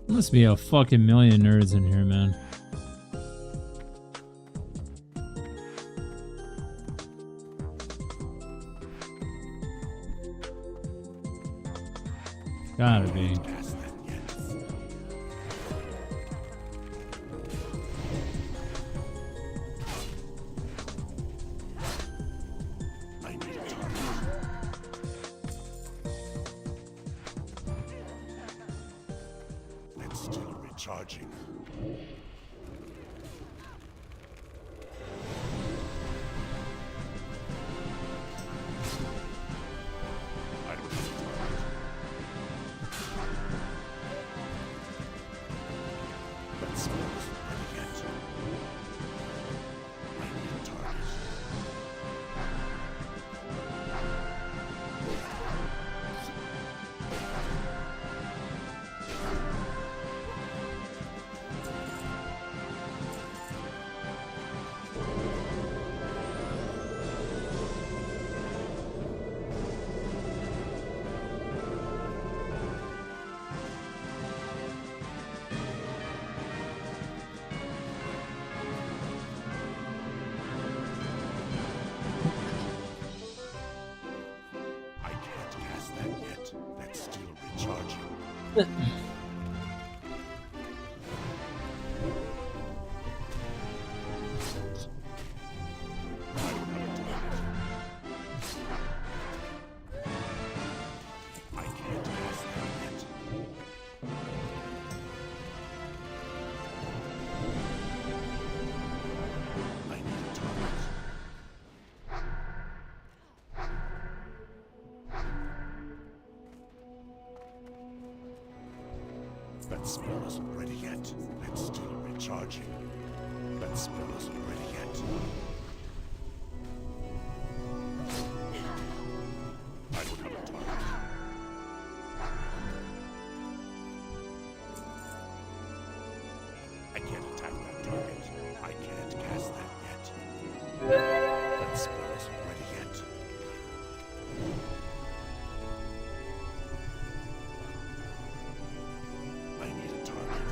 [SPEAKER 1] Must be a fucking million nerds in here, man. Gotta be.
[SPEAKER 3] Still recharging. I don't have a target. That spell isn't ready yet. I need a target. That spell isn't ready yet. It's still recharging. That spell isn't ready yet. I don't have a target. I can't attack that target. I can't cast that yet. That spell isn't ready yet. I need a target.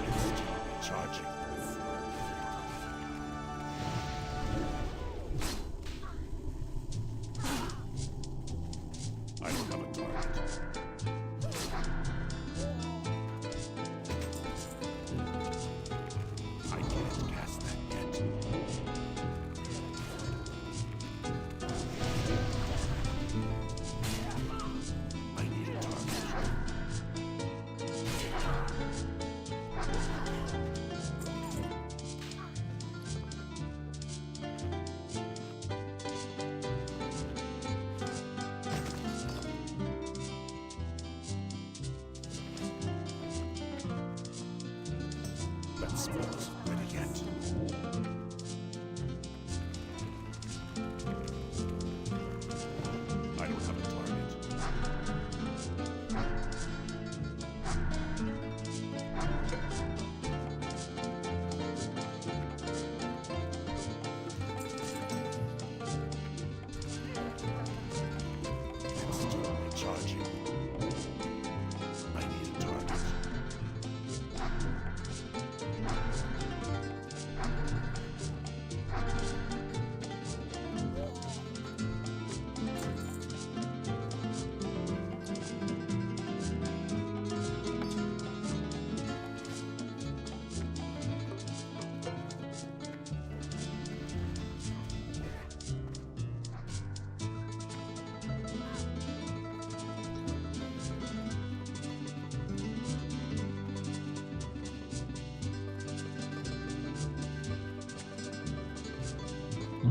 [SPEAKER 3] It's still recharging. I don't have a target. I can't cast that yet. I need a target. That spell isn't ready yet. I don't have a target. It's still recharging. I need a target.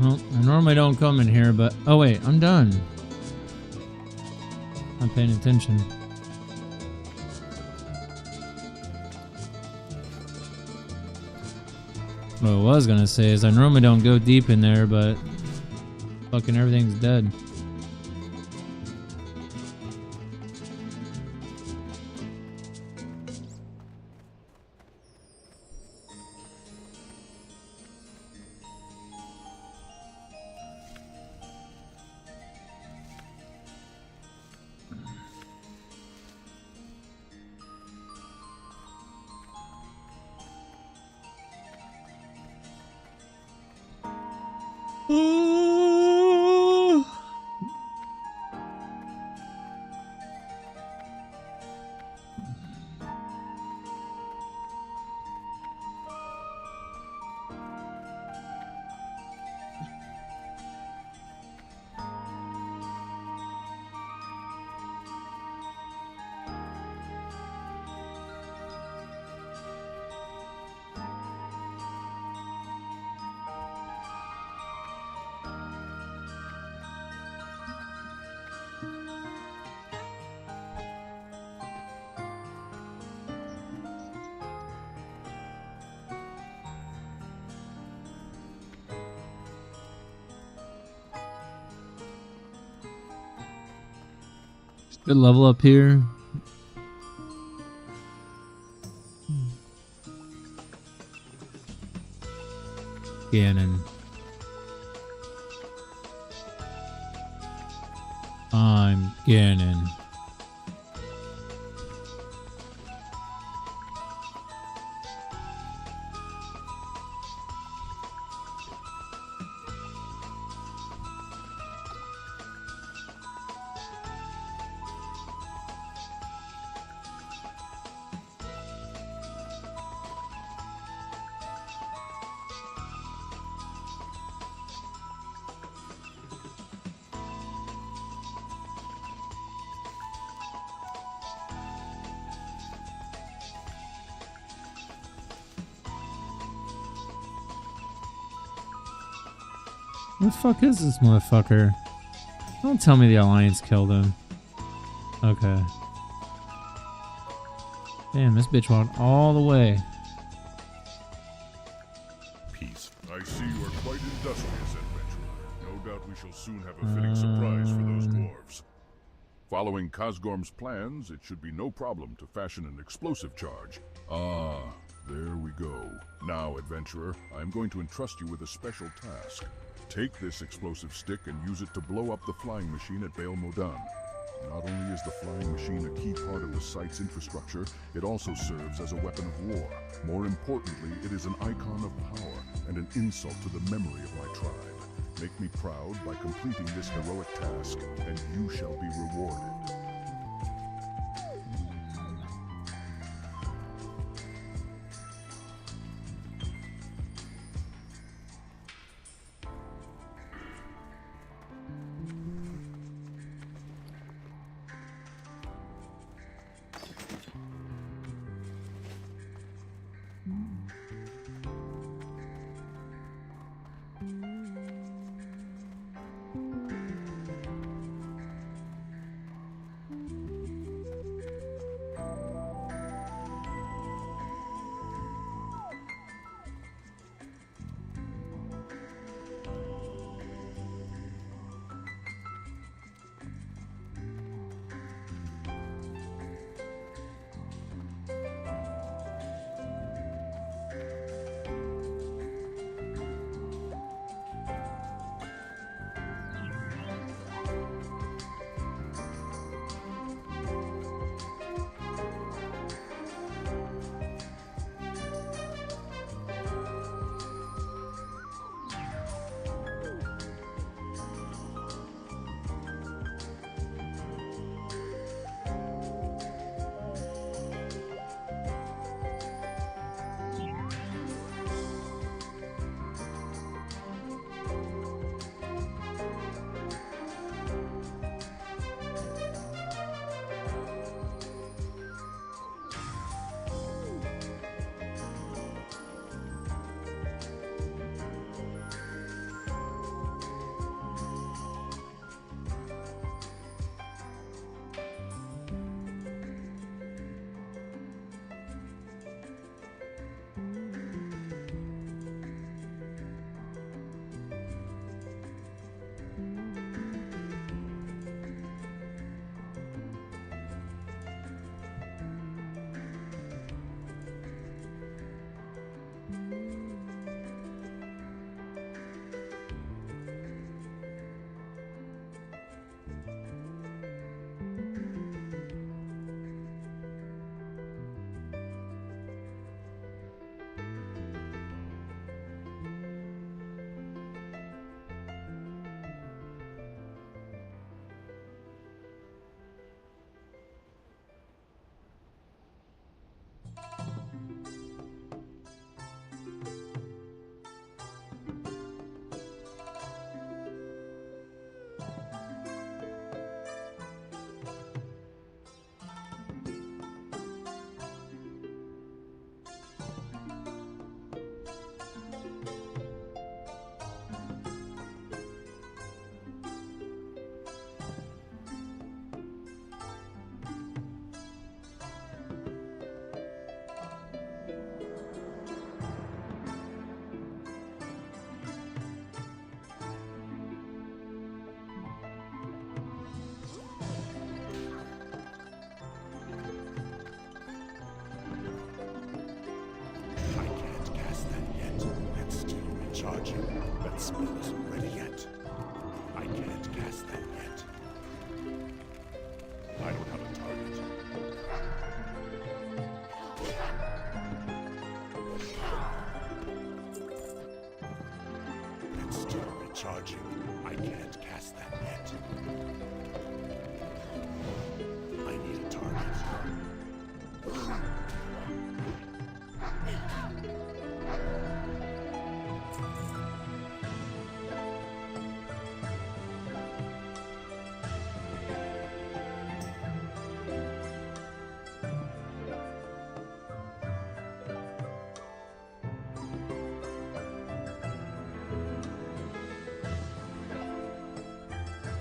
[SPEAKER 1] Well, I normally don't come in here, but... Oh, wait, I'm done. I'm paying attention. What I was gonna say is I normally don't go deep in there, but... Fucking everything's dead. Good level up here. Ganon. I'm Ganon. Where the fuck is this motherfucker? Don't tell me the Alliance killed him. Okay. Damn, this bitch walked all the way.
[SPEAKER 7] Peace. I see you are quite industrious, adventurer. No doubt we shall soon have a fitting surprise for those dwarves. Following Kazgorm's plans, it should be no problem to fashion an explosive charge. Ah, there we go. Now, adventurer, I am going to entrust you with a special task. Take this explosive stick and use it to blow up the flying machine at Baal Modan. Not only is the flying machine a key part of the site's infrastructure, it also serves as a weapon of war. More importantly, it is an icon of power and an insult to the memory of my tribe. Make me proud by completing this heroic task, and you shall be rewarded.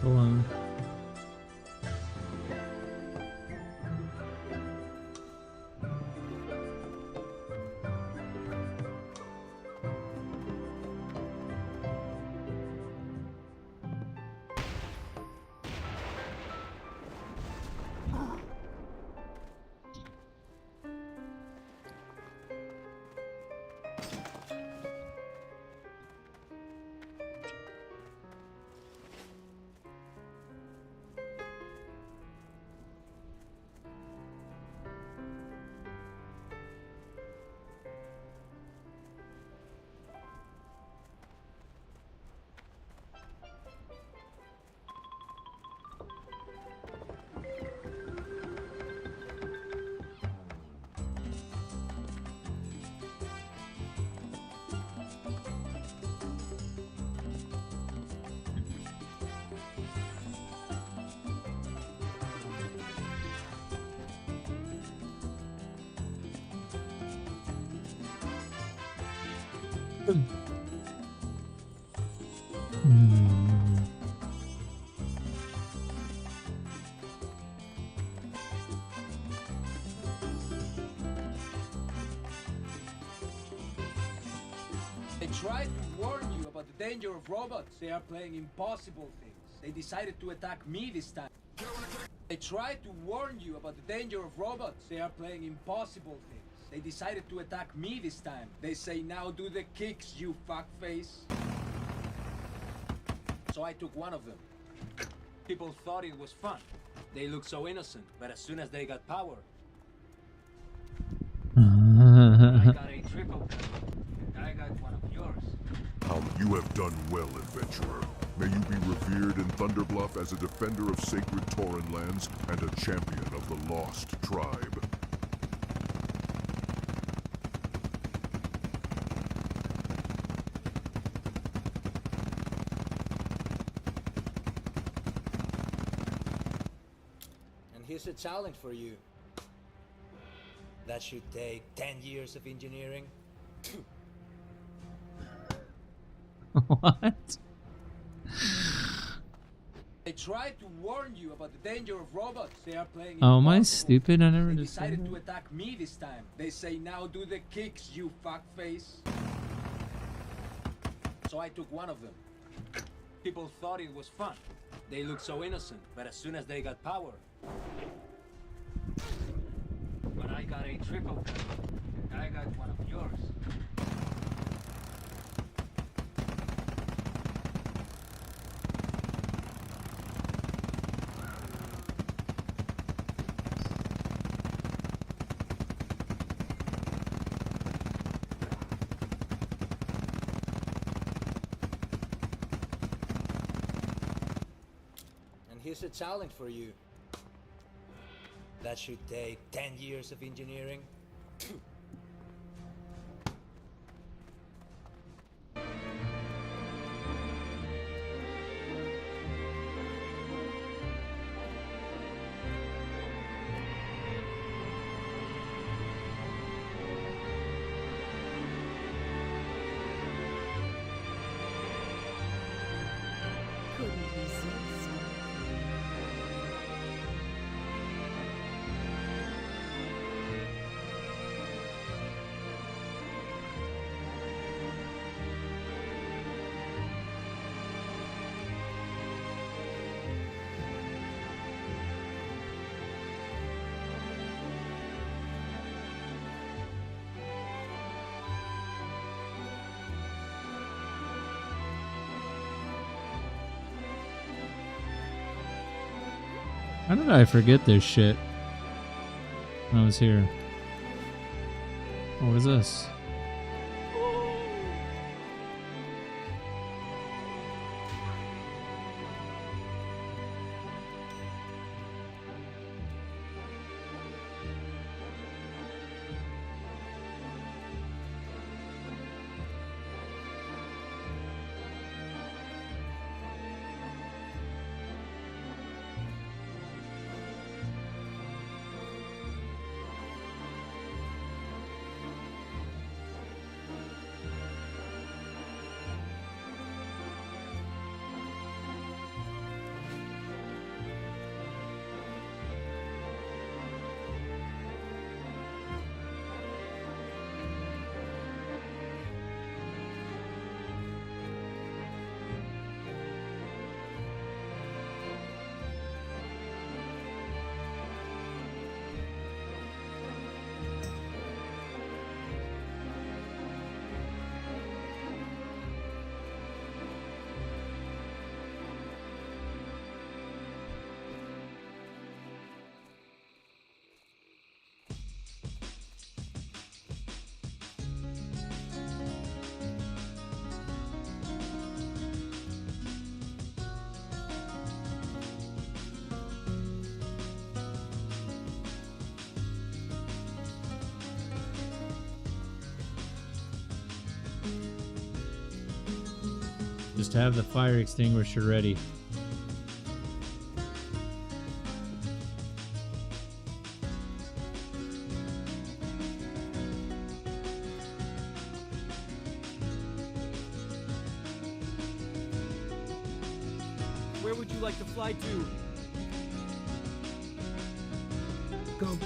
[SPEAKER 1] Go on.
[SPEAKER 17] I tried to warn you about the danger of robots. They are playing impossible things. They decided to attack me this time. I tried to warn you about the danger of robots. They are playing impossible things. They decided to attack me this time. They say now do the kicks, you fuckface. So I took one of them. People thought it was fun. They looked so innocent, but as soon as they got power, I got a triple. I got one of yours.
[SPEAKER 7] You have done well, adventurer. May you be revered in Thunderbluff as a defender of sacred Tauren lands and a champion of the Lost Tribe.
[SPEAKER 17] And here's a challenge for you. That should take 10 years of engineering.
[SPEAKER 1] What?
[SPEAKER 17] I tried to warn you about the danger of robots. They are playing.
[SPEAKER 1] Oh, am I stupid? I never
[SPEAKER 17] They
[SPEAKER 1] decided
[SPEAKER 17] decided to attack me this time. They say now do the kicks, you fuckface. So I took one of them. People thought it was fun. They looked so innocent, but as soon as they got power. But I got a triple. I got one of yours. And here's a challenge for you. That should take 10 years of engineering.
[SPEAKER 2] Couldn't resist.
[SPEAKER 1] How did I forget this shit when I was here? What is this? to have the fire extinguisher ready.
[SPEAKER 5] Where would you like to fly to? Go.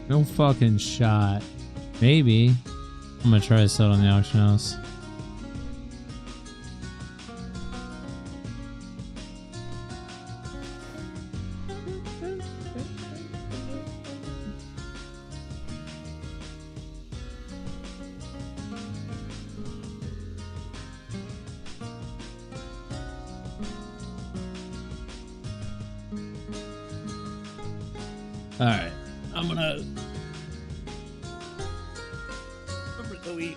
[SPEAKER 1] No fucking shot. Maybe. I'm gonna try to sell it on the auction house. Alright, I'm gonna go eat.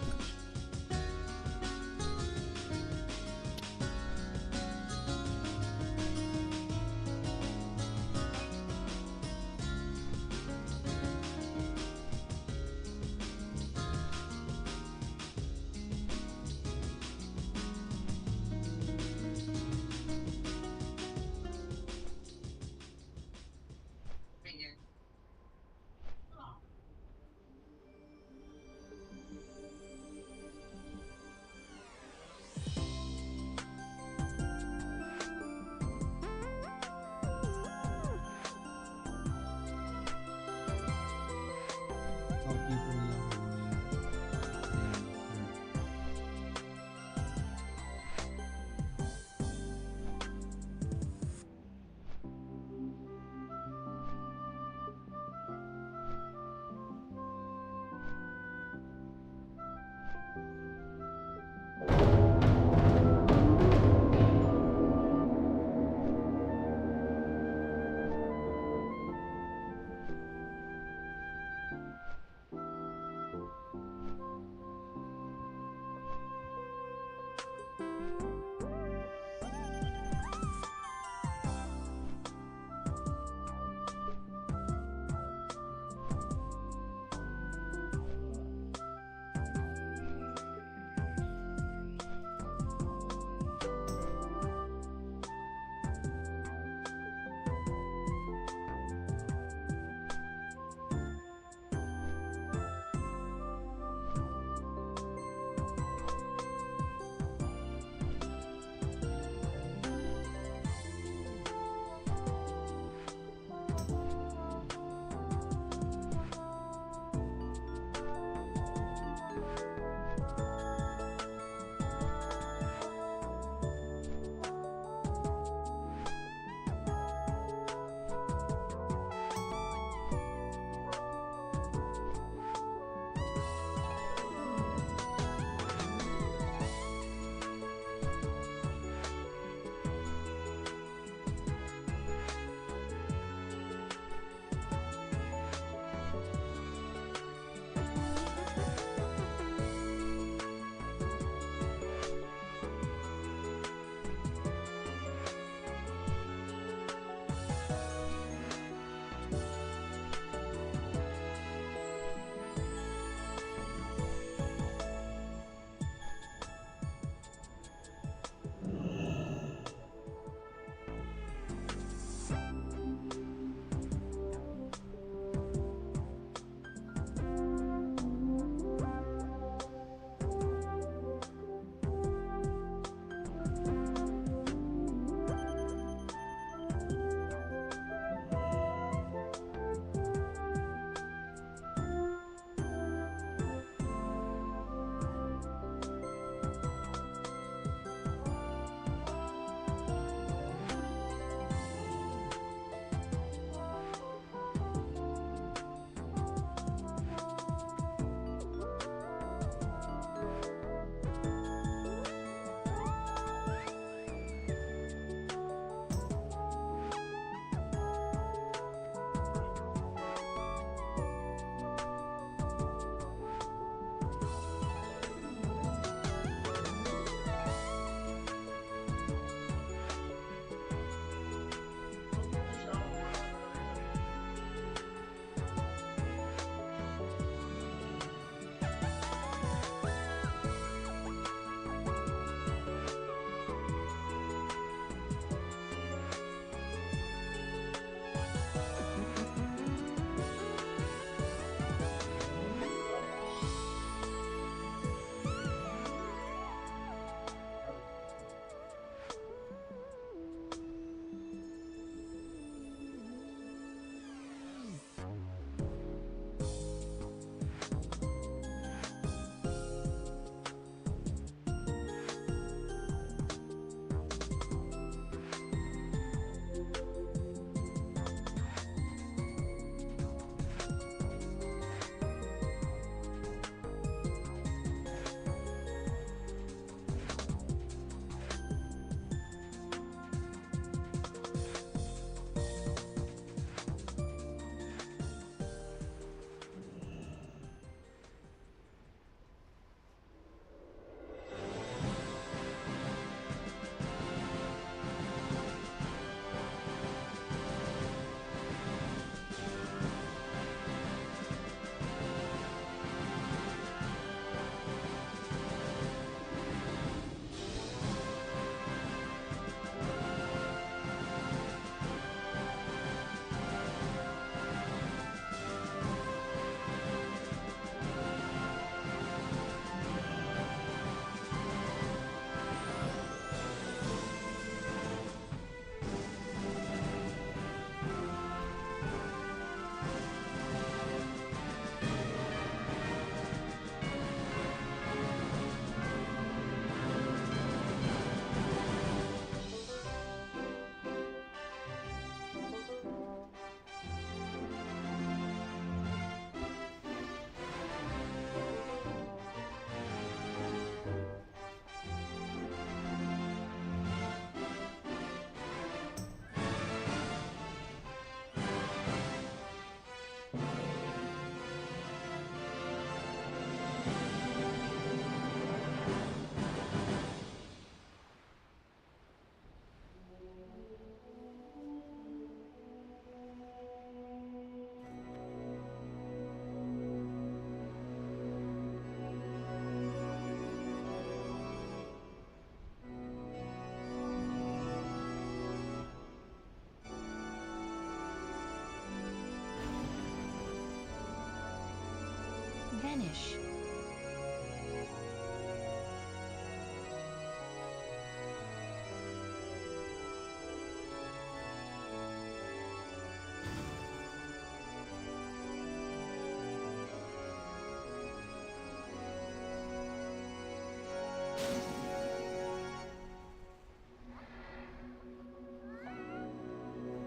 [SPEAKER 6] Vanish.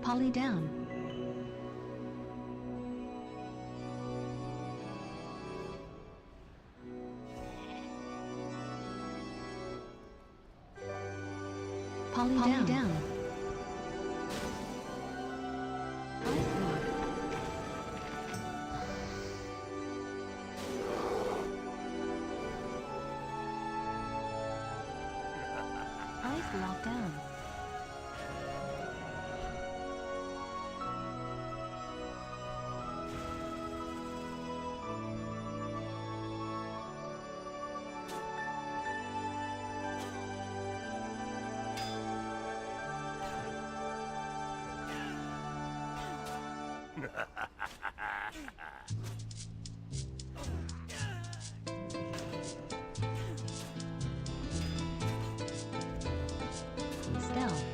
[SPEAKER 6] Poly down. Poly down. Ice locked down. Stealth.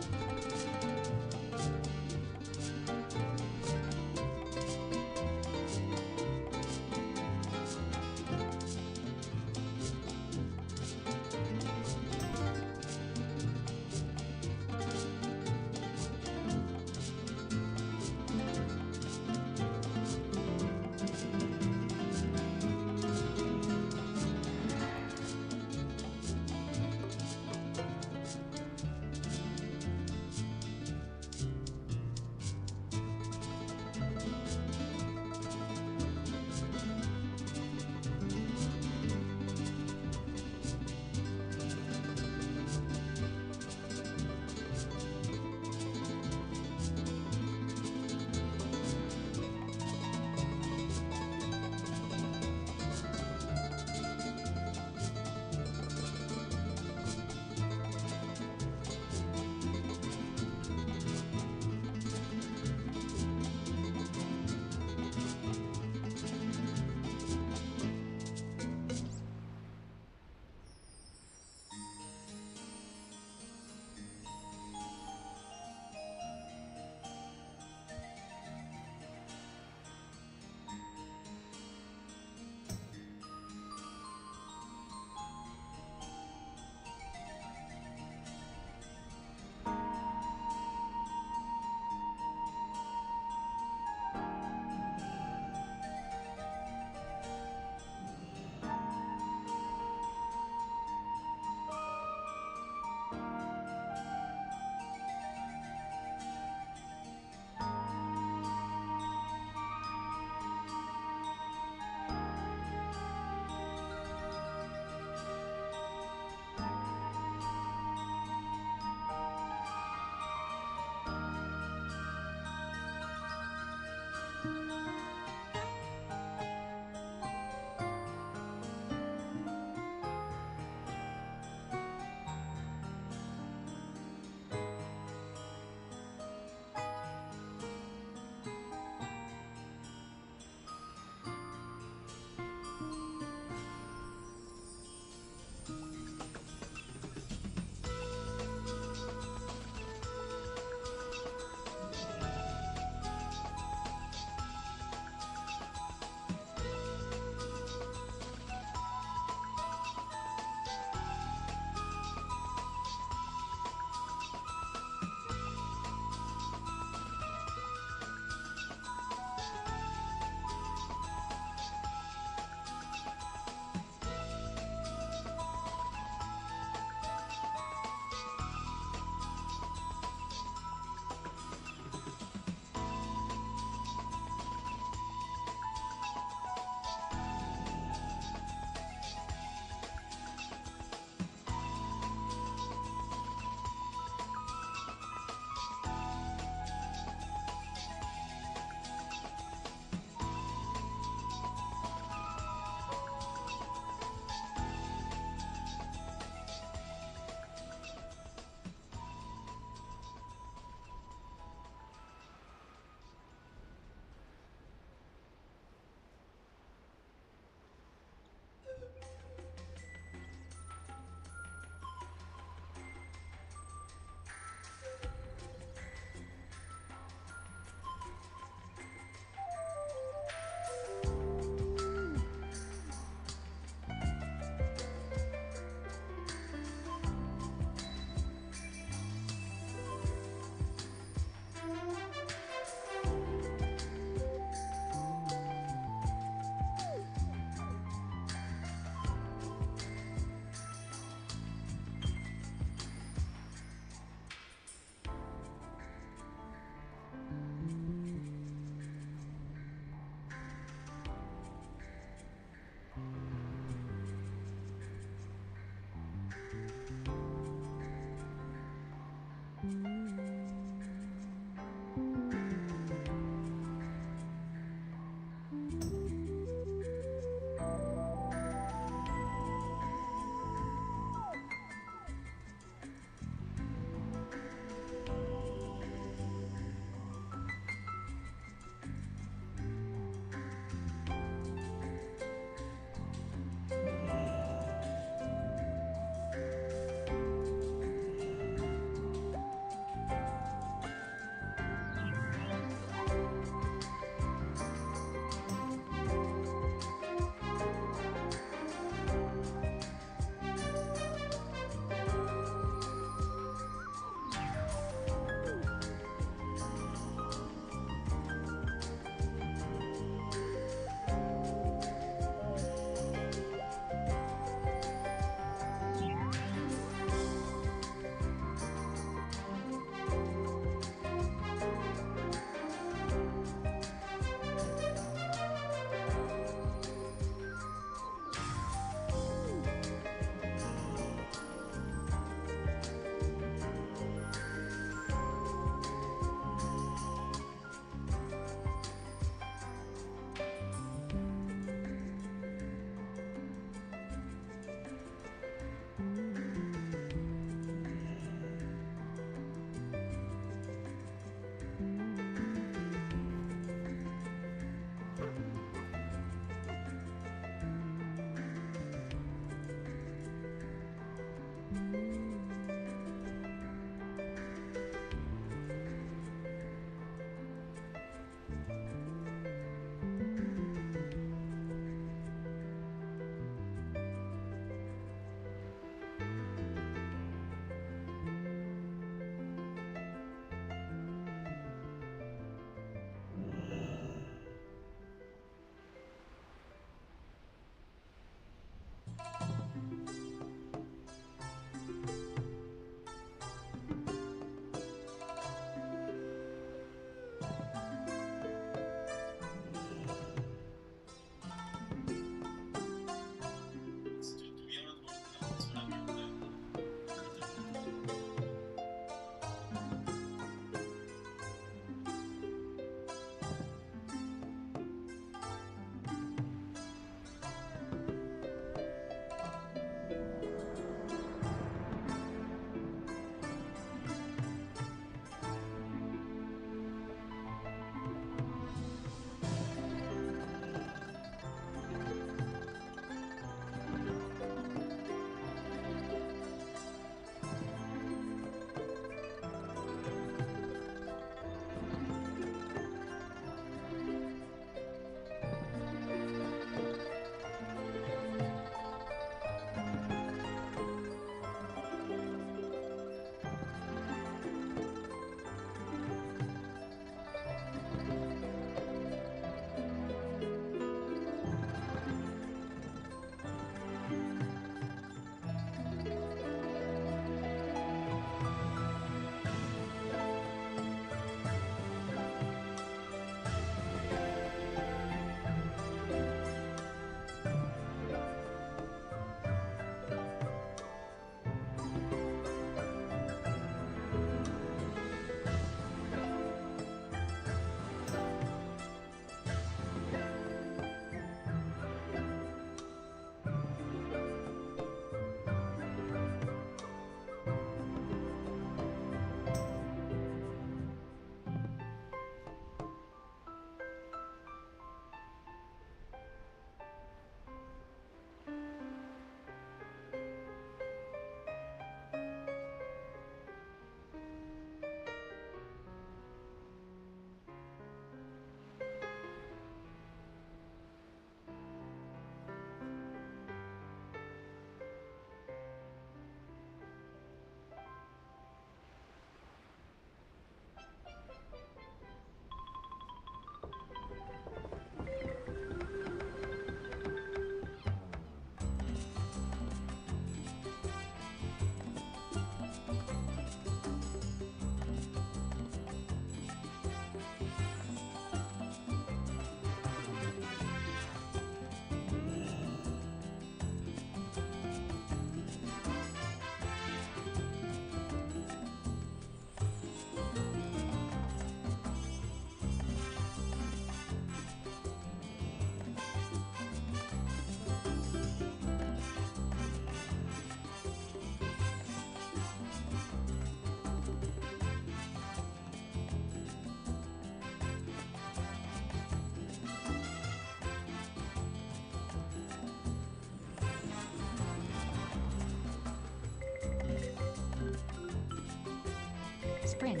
[SPEAKER 18] spring.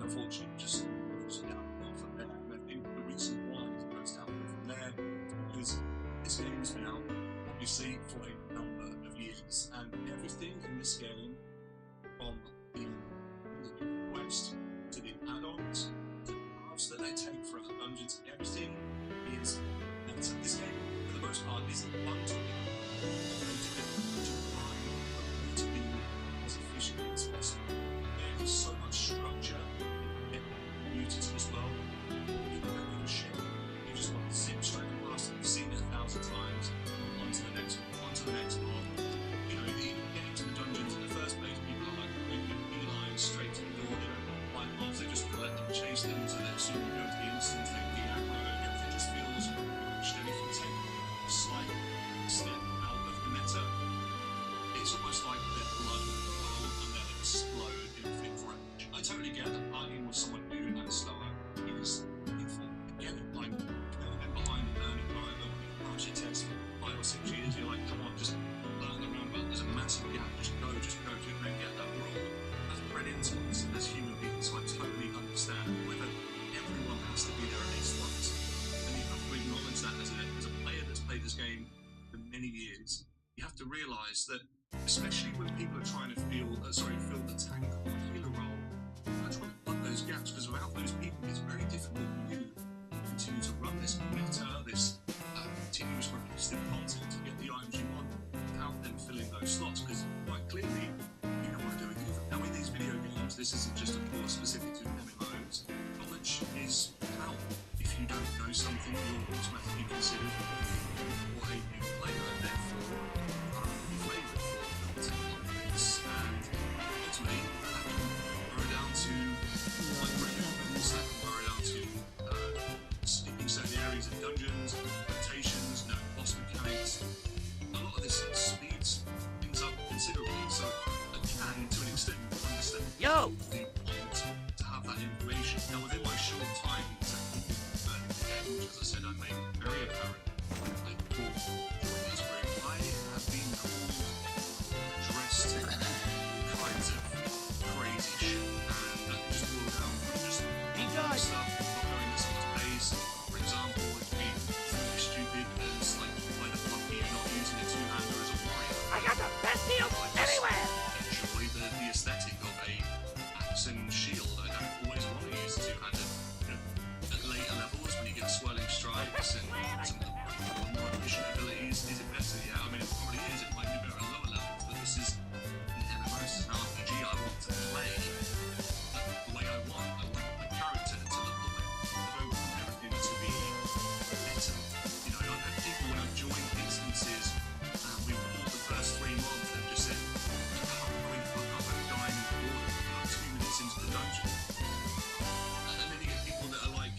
[SPEAKER 18] unfortunately, just downhill from there. And I think the reason why it goes downhill from there is because this game has been out, obviously, for a number of years, and everything in this game, from the quest to the add-ons, to the paths that they take for other dungeons, everything is better. This game, for the most part, is fun to be. To be as efficient as possible. There is so much structure in muted as well. You don't give a shit. You just want to zip straight past it. You've seen it 1,000 times. On to the next mob. You know, getting to the dungeons in the first place, people are like moving beelines straight to the door. They don't find mobs, they just let them chase them, so they soon go to the instance, they get aggro, everything just feels rushed. And if you take a slight step out of the meta, it's almost like their blood will boil and they'll explode in fifth range. I totally get that partying with someone new at the start is painful. Again, like, you've been behind the learning curve when you've passed your test for 5 or 6 years, you're like, come on, just learn the roundabout. There's a massive gap, just go to it and get that. We're all as bred into us as human beings, so I totally understand whether everyone has to be there at least once. And you have to acknowledge that as a player that's played this game for many years. You have to realise that, especially when people are trying to fill the tank or healer role, and trying to plug those gaps, because without those people, it's very difficult for you to continue to run this meta, this continuous repetitive content to get the items you want without them filling those slots, because quite clearly, you don't want to do it either. Now, in these video games, this isn't just a course specific to MMOs. Knowledge is power. If you don't know something, you're automatically considered or a new player, and therefore flavoured for technologies, and ultimately that can boil down to micromovements, that can boil down to skipping certain areas of dungeons, rotations, no boss mechanics. A lot of this speeds things up considerably, so I can, to an extent, understand the want to have that information. Now, within my short time to which, as I said, I made very apparent, I thought during this break, I have been called dressed in kinds of crazy shit, and that can just boil down from just stuff, not going at someone's pace. For example, it could be really stupid as, like, why the fuck are you not using a two-hander as a warrior? I got the best deal anywhere! Enjoy the aesthetic of a axe and shield. I don't always want to use a two-hander. At later levels, when you get swirling strikes and some of the more efficient abilities, is it better? Yeah, I mean, it probably is. It might be better at lower levels, but this is an MMO, this is an RPG. I want to play the way I want. I want my character to look the way. I don't want everything to be better. You know, I've had people when I've joined instances and we've fought the first 3 mobs that have just said, hurry the fuck up, I'm dying in the water, like 2 minutes into the dungeon. And then you get people that are like,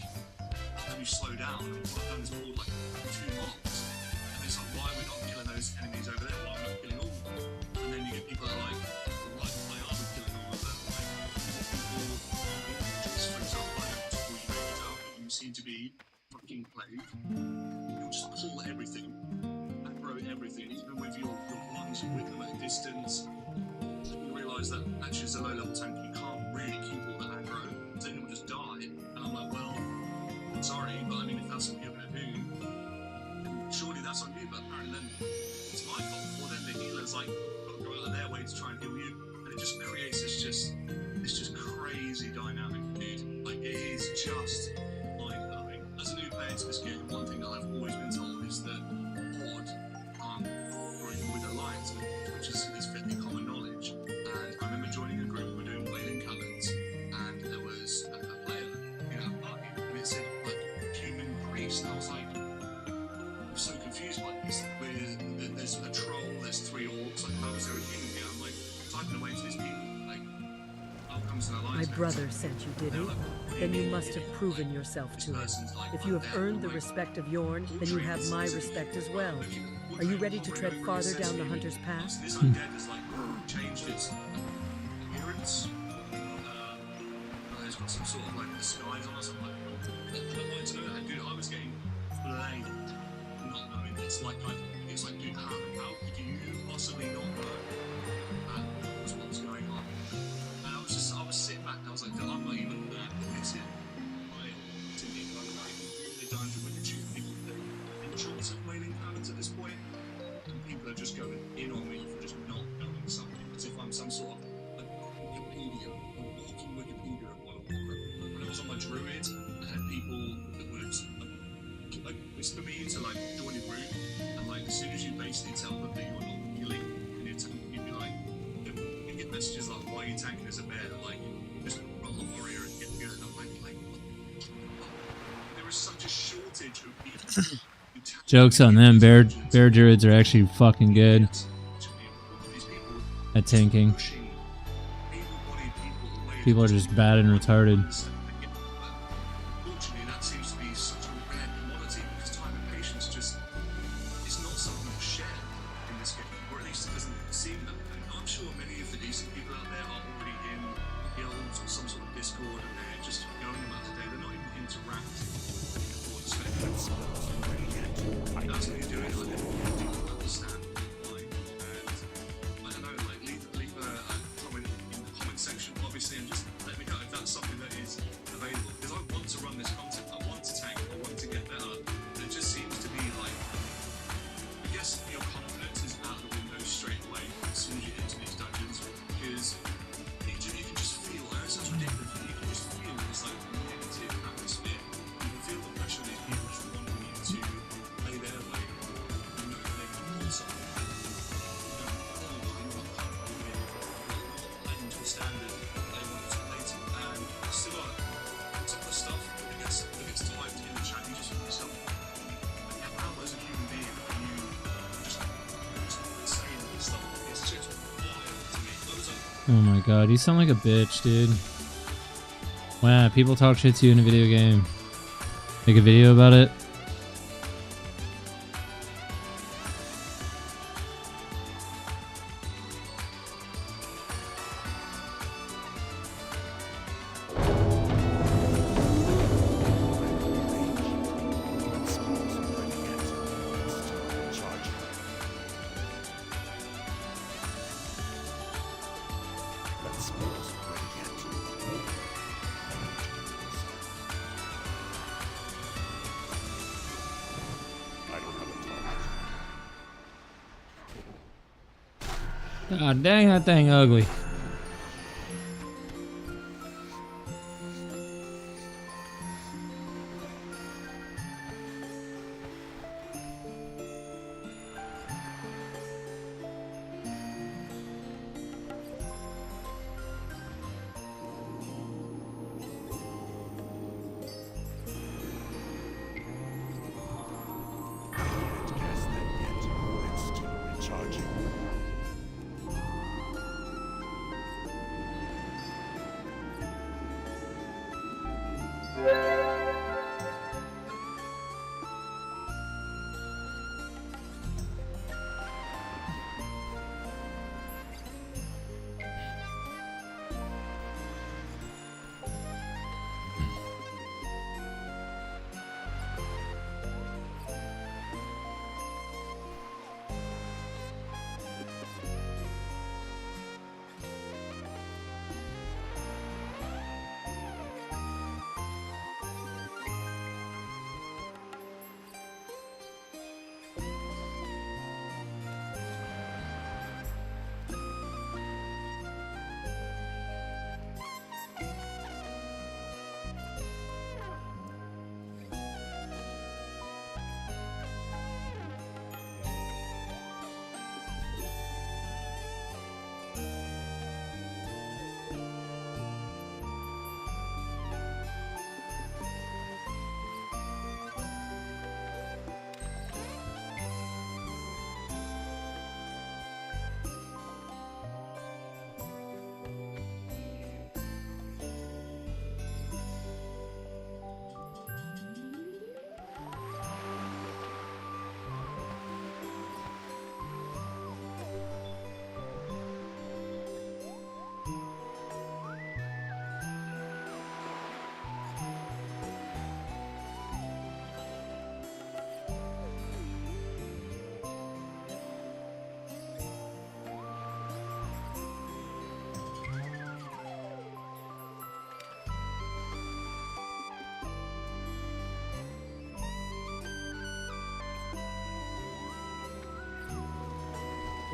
[SPEAKER 18] can you slow down? And what I've done is pulled like 2 mobs. And it's like, why are we not killing those enemies over there? Why are we not killing all of them? And then you get people that are like, why are we killing all of them? Like, people, just for example, I don't call you names out, but you seem to be fucking plague. You'll just pull everything, aggro everything, even with your ones with them at a distance. You realise that actually as a low level tank, you can't really keep all the aggro, because then you'll just die. And I'm like, well, sorry, but I mean, if that's what you're going to do, then surely that's on you, but apparently then it's my fault. Or then the healer's like, got to go out of their way to try and heal you, and it just creates this just crazy dynamic, dude. Like, it is just mind-blowing. As a new player to this game, one thing that I've always been told is that Horde can't break with Alliance, which is fairly common knowledge. And I remember joining a group, we were doing whaling calends, and there was a player in our party, and it said, like, human priest, and I was like, I'm so confused by this. There's a troll, there's 3 orcs, like, how is there a human here? I'm like, typing away to these people, like, how comes an alliance?
[SPEAKER 2] My brother sent you, did he? Then you must have proven yourself to him. If you have earned the respect of Yorn, then you have my respect as well. Are you ready to tread farther down the hunter's path?
[SPEAKER 18] This undead has, like, changed its appearance. It's got some sort of, like, disguise on or something. I'd like to know that, dude. I was getting flayed, not knowing. It's like, dude, how could you possibly not know that was what's going on? And I was sitting back and I was like, I'm not even that limited by to me, like the dungeon with the two people that enjoys of playing patterns at this point, and people are just going in on me for just not knowing something, as if I'm some sort of Wikipedia, a walking Wikipedia of World of Warcraft. When I was on my druid, I had people that would like whisper me to like join a group, and like as soon as you basically tell them that you're not healing, and you'd be like, you get messages like, "Why are you tanking as a bear?" Like, just roll a warrior and get good. And I'm like, there is such a shortage of people.
[SPEAKER 1] Jokes on them. Bear druids are actually fucking good at tanking. People are just bad and retarded.
[SPEAKER 18] Unfortunately, that seems to be such a rare commodity because time and patience just is not something that's shared in this game, or at least it doesn't seem that way. I'm sure many of the decent people out there are already in guilds or some sort of Discord, and they're just going about today. They're not even interacting or expecting. That's what you're doing. I don't understand why. And I don't know, like leave a comment in the comment section, obviously, and just let me know if that's something that is available. Because I want to run this content. I want to tank. I want to get better. And it just seems to be like, I guess your confidence is out the window straight away as soon as you enter these dungeons, because you can just feel. I know it sounds ridiculous, but you can just feel this like negative atmosphere. You can feel the pressure of these people just wanting you to play their way. You know that they can do something. Playing to a standard they want to play to, and it's still got some of the stuff that gets typed in the chat. You just think yourself, how as a human being are you just saying this stuff? It's just wild to me. Those are
[SPEAKER 1] Oh my god, you sound like a bitch, dude. Wow, people talk shit to you in a video game. Make a video about it. God dang, that thing ugly.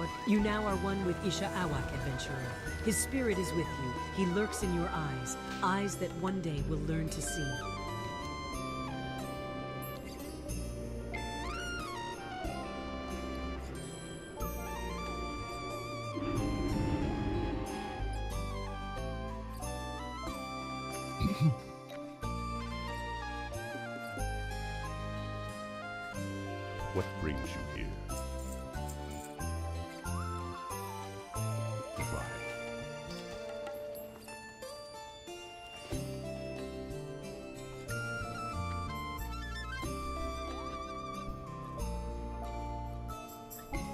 [SPEAKER 2] What? You now are one with Isha Awak, adventurer. His spirit is with you. He lurks in your eyes, eyes that one day will learn to see.
[SPEAKER 7] What brings you here? Goodbye.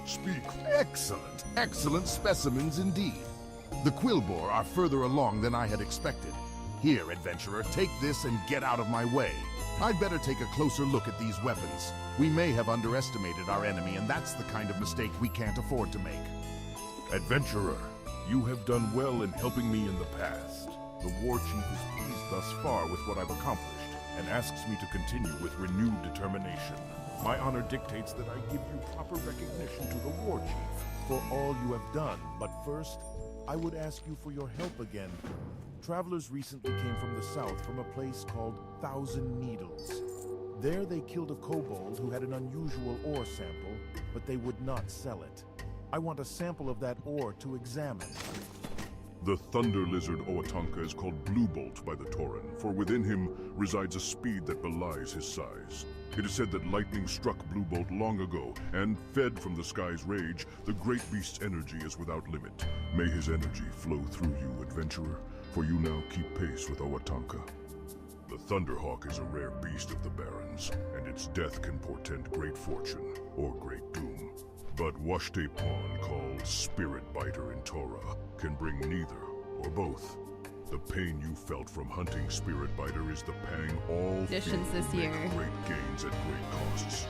[SPEAKER 7] Speak. Excellent. Excellent specimens indeed. The Quillbore are further along than I had expected. Here, adventurer, take this and get out of my way. I'd better take a closer look at these weapons. We may have underestimated our enemy, and that's the kind of mistake we can't afford to make. Adventurer, you have done well in helping me in the past. The war chief is pleased thus far with what I've accomplished, and asks me to continue with renewed determination. My honor dictates that I give you proper recognition to the war chief for all you have done. But first, I would ask you for your help again. Travelers recently came from the south from a place called Thousand Needles. There they killed a kobold who had an unusual ore sample, but they would not sell it. I want a sample of that ore to examine.
[SPEAKER 3] The thunder lizard Oatonka is called Blue Bolt by the Tauren, for within him resides a speed that belies his size. It is said that lightning struck Blue Bolt long ago, and fed from the sky's rage, the great beast's energy is without limit. May his energy flow through you, adventurer, for you now keep pace with Oatonka. The Thunderhawk is a rare beast of the Barrens, and its death can portend great fortune or great doom. But Washte Pawn, called Spirit Biter in Torah, can bring neither or both. The pain you felt from hunting Spirit Biter is the pang all
[SPEAKER 19] Additions
[SPEAKER 3] feel
[SPEAKER 19] this
[SPEAKER 3] will
[SPEAKER 19] year.
[SPEAKER 3] make great gains at great costs.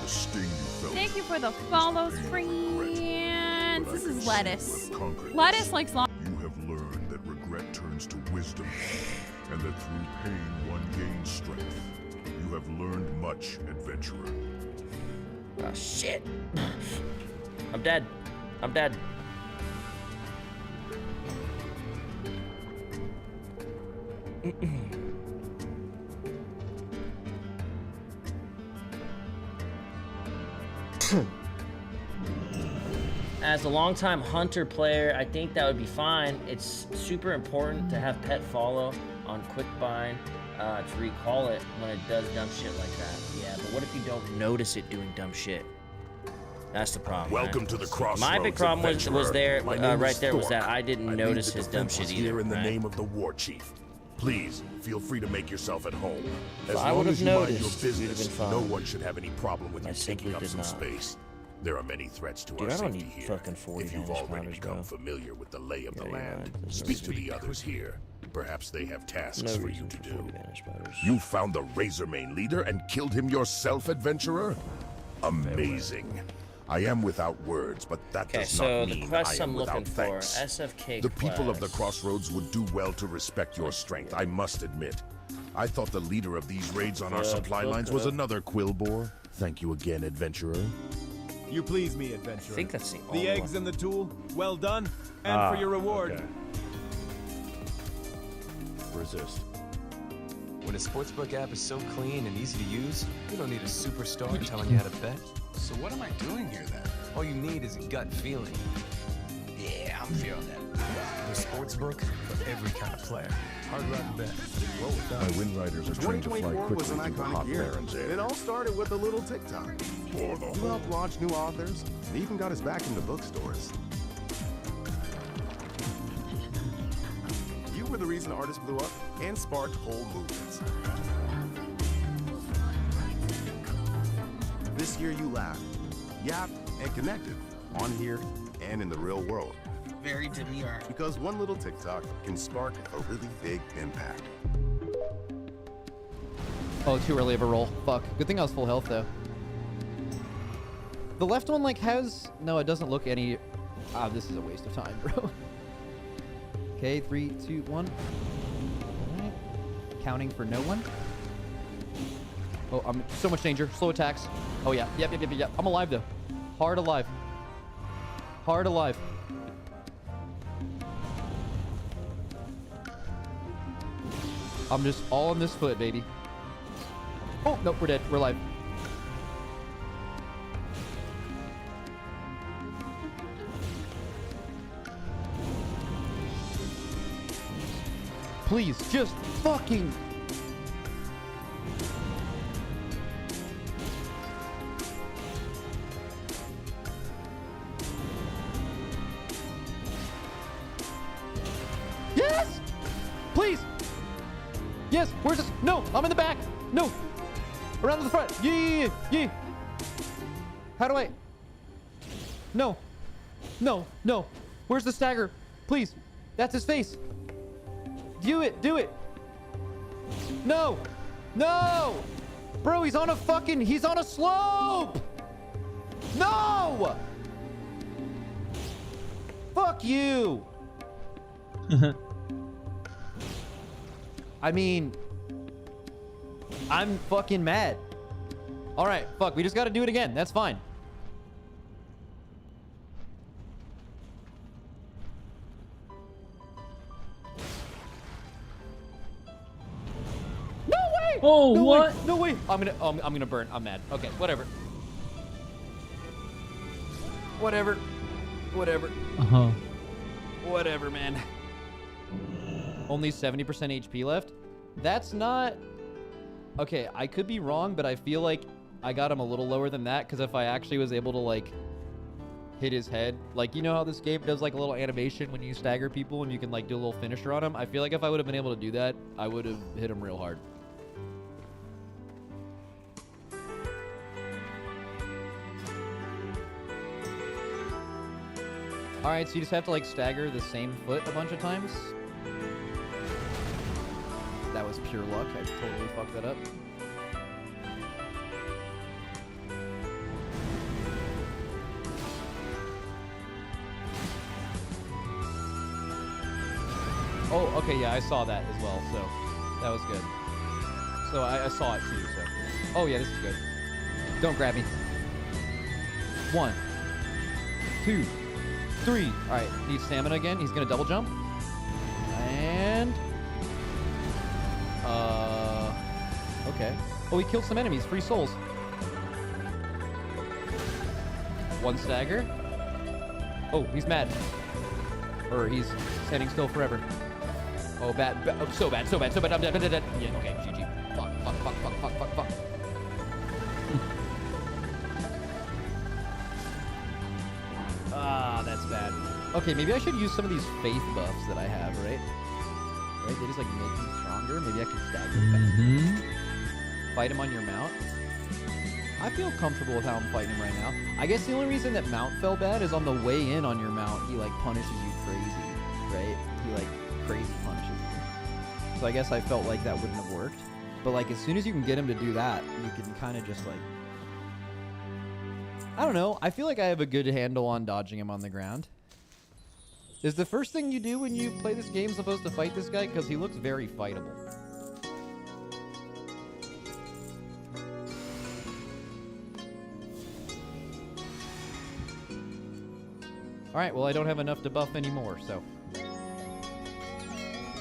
[SPEAKER 3] The sting you felt.
[SPEAKER 19] Thank you for the follows, friends. This is Lettuce. Lettuce likes long.
[SPEAKER 3] You have learned that regret turns to wisdom, and that through pain one gains strength. You have learned much, adventurer.
[SPEAKER 20] Oh, shit. I'm dead. I'm dead. As a longtime hunter player, I think that would be fine. It's super important to have pet follow on Quickbind to recall it when it does dumb shit like that. Yeah, but what if you don't notice it doing dumb shit? That's the problem.
[SPEAKER 7] Welcome
[SPEAKER 20] right?
[SPEAKER 7] to the Crossroads.
[SPEAKER 20] My big problem was there,
[SPEAKER 7] My name
[SPEAKER 20] right
[SPEAKER 7] is
[SPEAKER 20] there, was
[SPEAKER 7] Thork.
[SPEAKER 20] that I didn't
[SPEAKER 7] I
[SPEAKER 20] notice
[SPEAKER 7] lead the
[SPEAKER 20] his dumb
[SPEAKER 7] defenses
[SPEAKER 20] shit either.
[SPEAKER 7] here in the
[SPEAKER 20] right?
[SPEAKER 7] name of the war chief. Please feel free to make yourself at home. As
[SPEAKER 20] I
[SPEAKER 7] long
[SPEAKER 20] would
[SPEAKER 7] as
[SPEAKER 20] have
[SPEAKER 7] you mind your
[SPEAKER 20] noticed, we'd have
[SPEAKER 7] business,
[SPEAKER 20] been fine.
[SPEAKER 7] no one should have any problem with
[SPEAKER 20] I
[SPEAKER 7] you taking
[SPEAKER 20] simply
[SPEAKER 7] up
[SPEAKER 20] did
[SPEAKER 7] some
[SPEAKER 20] not.
[SPEAKER 7] space. There are many threats to
[SPEAKER 20] Dude,
[SPEAKER 7] our
[SPEAKER 20] I don't
[SPEAKER 7] safety
[SPEAKER 20] need
[SPEAKER 7] here.
[SPEAKER 20] fucking 40
[SPEAKER 7] If you've
[SPEAKER 20] damage
[SPEAKER 7] already
[SPEAKER 20] counters,
[SPEAKER 7] become
[SPEAKER 20] bro.
[SPEAKER 7] familiar with the lay of the
[SPEAKER 20] Yeah,
[SPEAKER 7] land,
[SPEAKER 20] there's no
[SPEAKER 7] speak to the
[SPEAKER 20] reason.
[SPEAKER 7] others here. Perhaps they have tasks
[SPEAKER 20] No
[SPEAKER 7] for you
[SPEAKER 20] reason
[SPEAKER 7] to
[SPEAKER 20] for
[SPEAKER 7] do.
[SPEAKER 20] 40 damage spiders.
[SPEAKER 7] You found the Razormane leader and killed him yourself, adventurer? Amazing. I am without words, but that
[SPEAKER 20] Okay,
[SPEAKER 7] does
[SPEAKER 20] so
[SPEAKER 7] not
[SPEAKER 20] the
[SPEAKER 7] mean
[SPEAKER 20] quests
[SPEAKER 7] I am
[SPEAKER 20] I'm
[SPEAKER 7] without
[SPEAKER 20] looking for,
[SPEAKER 7] thanks.
[SPEAKER 20] SFK
[SPEAKER 7] The people of the
[SPEAKER 20] quests.
[SPEAKER 7] Crossroads would do well to respect your strength, I must admit. I thought the leader of these raids on our supply lines was another Quillbore. Thank you again, adventurer.
[SPEAKER 5] You please me, adventurer.
[SPEAKER 20] I think that's the
[SPEAKER 5] The
[SPEAKER 20] only
[SPEAKER 5] eggs
[SPEAKER 20] one.
[SPEAKER 5] and the tool, well done. And for your reward.
[SPEAKER 7] Okay. Resist.
[SPEAKER 21] When a sportsbook app is so clean and easy to use, you don't need a superstar telling you how to bet. So what am I doing here then? All you need is a gut feeling. Yeah, I'm feeling that. The sportsbook for every kind of player. Hard rock bet. Roll with
[SPEAKER 7] My
[SPEAKER 21] us.
[SPEAKER 7] wind riders are trained to fly
[SPEAKER 22] 2024 was
[SPEAKER 7] quickly
[SPEAKER 22] an
[SPEAKER 7] through the
[SPEAKER 22] iconic
[SPEAKER 7] hot
[SPEAKER 22] year.
[SPEAKER 7] barrens
[SPEAKER 22] It
[SPEAKER 7] air.
[SPEAKER 22] all started with a little TikTok. You helped launch new authors, and even got us back into bookstores. You were the reason artists blew up and sparked whole movements. This year you laughed, yapped, and connected on here and in the real world.
[SPEAKER 21] Very demure.
[SPEAKER 22] Because one little TikTok can spark a really big impact.
[SPEAKER 23] Oh, too early of a roll. Fuck. Good thing I was full health, though. The left one, like, has... No, it doesn't look any... Ah, this is a waste of time, bro. Okay, 3, 2, 1. Alright. Counting for no one. Oh, I'm so much danger. Slow attacks. Oh, yeah. Yep. I'm alive, though. Hard alive. Hard alive. I'm just all on this foot, baby. Oh, nope, we're dead. We're alive. Please, just fucking... Yes! Please! Yes, where's this? No, I'm in the back. No. Around to the front. Yeah. How do I? No. No. Where's the stagger? Please. That's his face. Do it. No. Bro, he's on a slope. No. Fuck you. I mean, I'm fucking mad. All right, fuck, we just gotta do it again. That's fine. No way!
[SPEAKER 1] Oh,
[SPEAKER 23] no
[SPEAKER 1] what?
[SPEAKER 23] Way. No way! I'm gonna burn. I'm mad. Okay, whatever. Whatever, man. Only 70% HP left? That's not... Okay, I could be wrong, but I feel like I got him a little lower than that, because if I actually was able to, like, hit his head... Like, you know how this game does, like, a little animation when you stagger people and you can, like, do a little finisher on them? I feel like if I would have been able to do that, I would have hit him real hard. Alright, so you just have to, like, stagger the same foot a bunch of times? That was pure luck. I totally fucked that up. Oh, okay, yeah, I saw that as well, so that was good. So I saw it too, so. Oh, yeah, this is good. Don't grab me. 1, 2, 3. All right, needs stamina again. He's gonna double jump. And... okay. Oh, he killed some enemies. Free souls. 1 stagger. Oh, he's mad. Or he's standing still forever. Oh, bad. Oh, so bad. I'm dead. Yeah, okay, GG. Fuck. Ah, that's bad. Okay, maybe I should use some of these faith buffs that I have, right? Right? They just, like, make me stronger. Maybe I can stagger faster. Fight him on your mount. I feel comfortable with how I'm fighting him right now. I guess the only reason that mount felt bad is on the way in on your mount, he, like, punishes you crazy, right? He, like, crazy punishes you. So I guess I felt like that wouldn't have worked. But, like, as soon as you can get him to do that, you can kind of just, like... I don't know. I feel like I have a good handle on dodging him on the ground. Is the first thing you do when you play this game supposed to fight this guy? Because he looks very fightable. Alright, well I don't have enough to buff anymore, so...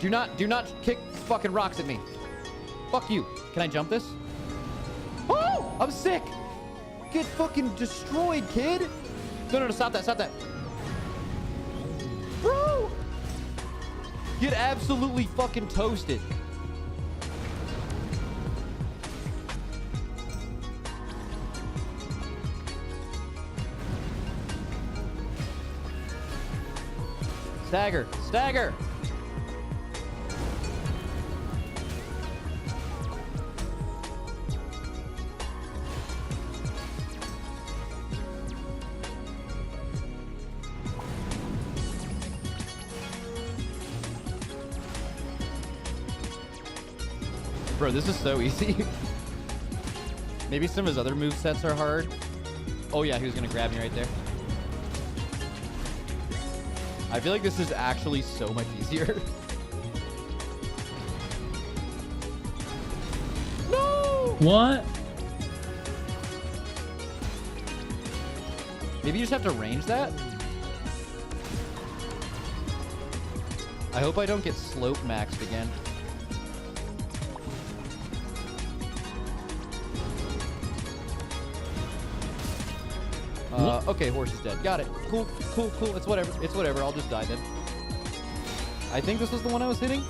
[SPEAKER 23] Do not kick fucking rocks at me. Fuck you. Can I jump this? Oh! I'm sick! Get fucking destroyed, kid! No, stop that. Bro! Get absolutely fucking toasted. Stagger! Bro, this is so easy. Maybe some of his other movesets are hard. Oh yeah, he was gonna grab me right there. I feel like this is actually so much easier. No!
[SPEAKER 1] What?
[SPEAKER 23] Maybe you just have to range that? I hope I don't get slope maxed again. Okay, horse is dead. Got it. Cool, cool, cool. It's whatever. It's whatever. I'll just die then. I think this was the one I was hitting.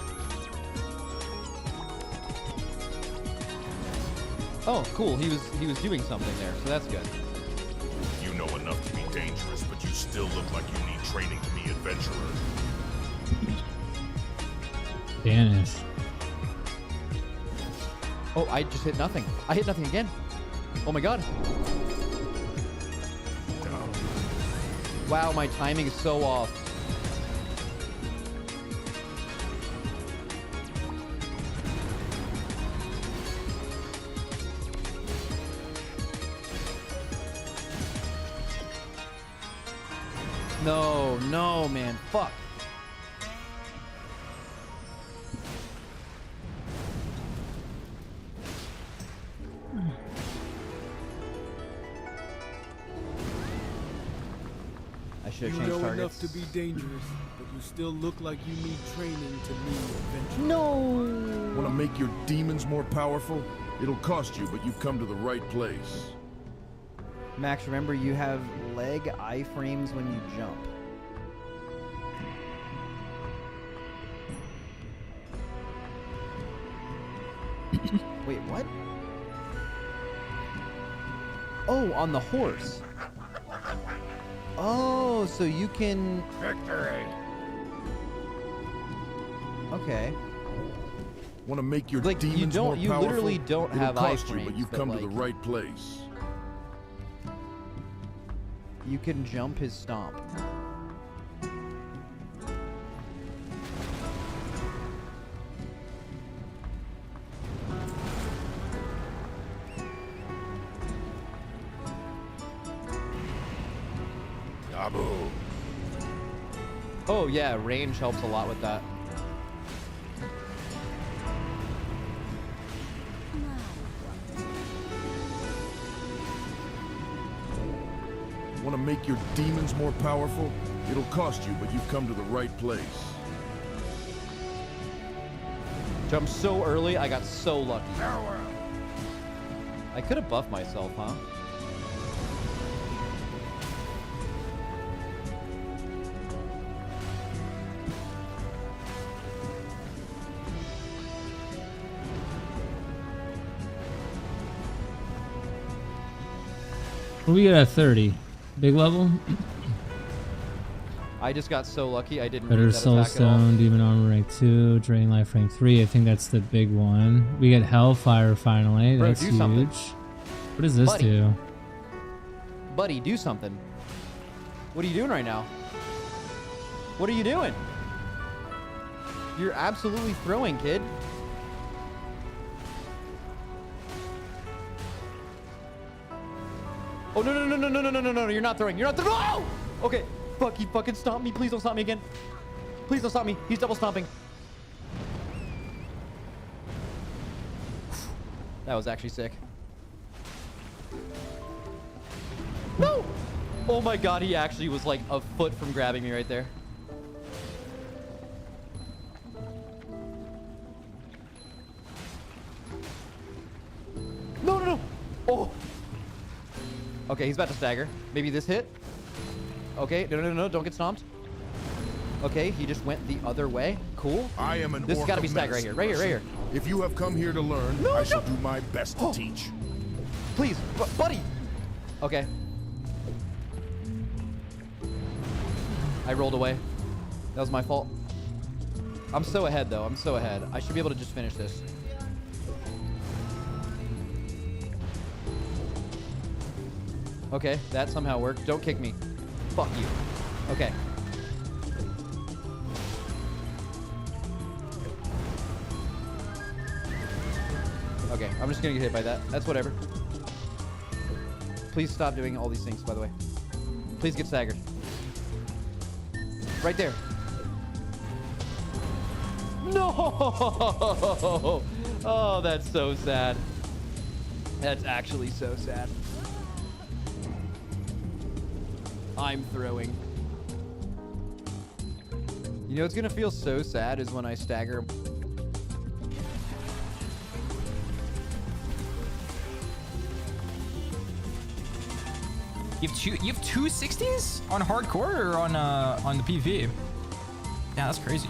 [SPEAKER 23] Oh, cool. He was doing something there, so that's good.
[SPEAKER 7] You know enough to be dangerous, but you still look like you need training to be adventurer.
[SPEAKER 1] Vanish.
[SPEAKER 23] Oh, I just hit nothing. I hit nothing again. Oh my god. Wow, my timing is so off. No, no, man. Fuck. I should have
[SPEAKER 17] You
[SPEAKER 23] changed
[SPEAKER 17] know
[SPEAKER 23] targets.
[SPEAKER 17] enough to be dangerous, but you still look like you need training to be adventurous.
[SPEAKER 23] No!
[SPEAKER 7] Want to make your demons more powerful? It'll cost you, but you've come to the right place.
[SPEAKER 23] Max, remember you have leg iframes when you jump. Wait, what? Oh, on the horse. Oh, so you can...
[SPEAKER 7] Victory!
[SPEAKER 23] Okay.
[SPEAKER 7] Want to make your
[SPEAKER 23] Like,
[SPEAKER 7] demons
[SPEAKER 23] you don't,
[SPEAKER 7] more
[SPEAKER 23] you
[SPEAKER 7] powerful?
[SPEAKER 23] literally don't
[SPEAKER 7] It'll
[SPEAKER 23] have
[SPEAKER 7] cost you,
[SPEAKER 23] iframes,
[SPEAKER 7] but you've come to the right place.
[SPEAKER 23] You can jump his stomp.
[SPEAKER 7] Yabu.
[SPEAKER 23] Oh yeah, range helps a lot with that.
[SPEAKER 7] Want to make your demons more powerful? It'll cost you, but you've come to the right place.
[SPEAKER 23] Jumped so early, I got so lucky. I could have buffed myself, huh?
[SPEAKER 1] What do we got at 30? Big level?
[SPEAKER 23] I just got so lucky I didn't
[SPEAKER 1] Better
[SPEAKER 23] need that
[SPEAKER 1] Soul
[SPEAKER 23] attack at all.
[SPEAKER 1] Stone, Demon Armor rank 2, Drain Life rank 3. I think that's the big one. We get Hellfire finally.
[SPEAKER 23] Bro,
[SPEAKER 1] That's
[SPEAKER 23] do
[SPEAKER 1] huge.
[SPEAKER 23] something.
[SPEAKER 1] What does this
[SPEAKER 23] Buddy.
[SPEAKER 1] do?
[SPEAKER 23] Buddy, do something. What are you doing right now? What are you doing? You're absolutely throwing, kid. Oh, no, no, no, no, no, no, no, no, no, you're not throwing. You're not throwing. Oh! Okay. Fuck, he fucking stomped me. Please don't stop me again. Please don't stop me. He's double stomping. That was actually sick. No! Oh my god, he actually was like a foot from grabbing me right there. No, no, no! Oh! Okay, he's about to stagger. Maybe this hit? Okay, no, no, no, no, don't get stomped. Okay, he just went the other way. Cool.
[SPEAKER 7] I am an
[SPEAKER 23] This has
[SPEAKER 7] orc
[SPEAKER 23] got to
[SPEAKER 7] of
[SPEAKER 23] be stagger right here, right here, right here.
[SPEAKER 7] medicine. If you have come here to learn,
[SPEAKER 23] No,
[SPEAKER 7] I shall
[SPEAKER 23] no.
[SPEAKER 7] do my best to teach.
[SPEAKER 23] Please, buddy! Okay. I rolled away. That was my fault. I'm so ahead, though. I'm so ahead. I should be able to just finish this. Okay, that somehow worked. Don't kick me. Fuck you. Okay. Okay, I'm just gonna get hit by that. That's whatever. Please stop doing all these things, by the way. Please get staggered. Right there. No! Oh, that's so sad. That's actually so sad. I'm throwing. You know, it's gonna feel so sad is when I stagger.
[SPEAKER 4] You have two 60s on hardcore or on the PvP? Yeah, that's crazy.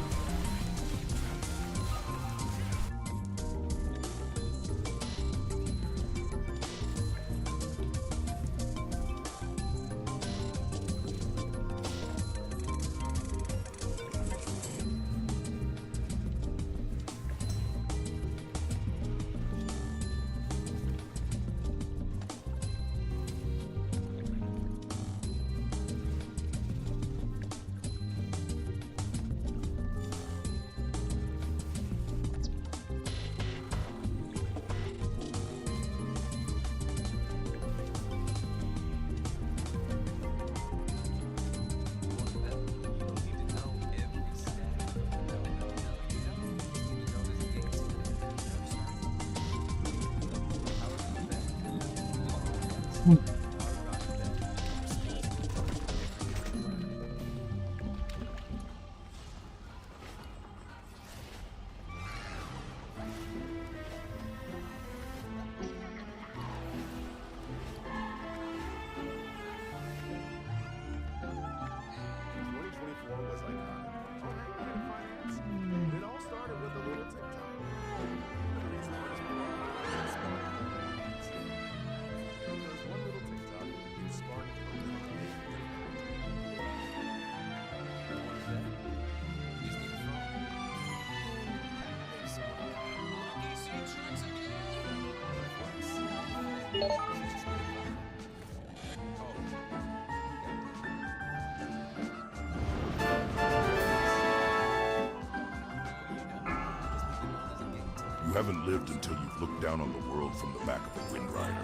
[SPEAKER 7] You haven't lived until you've looked down on the world from the back of a Wind Rider.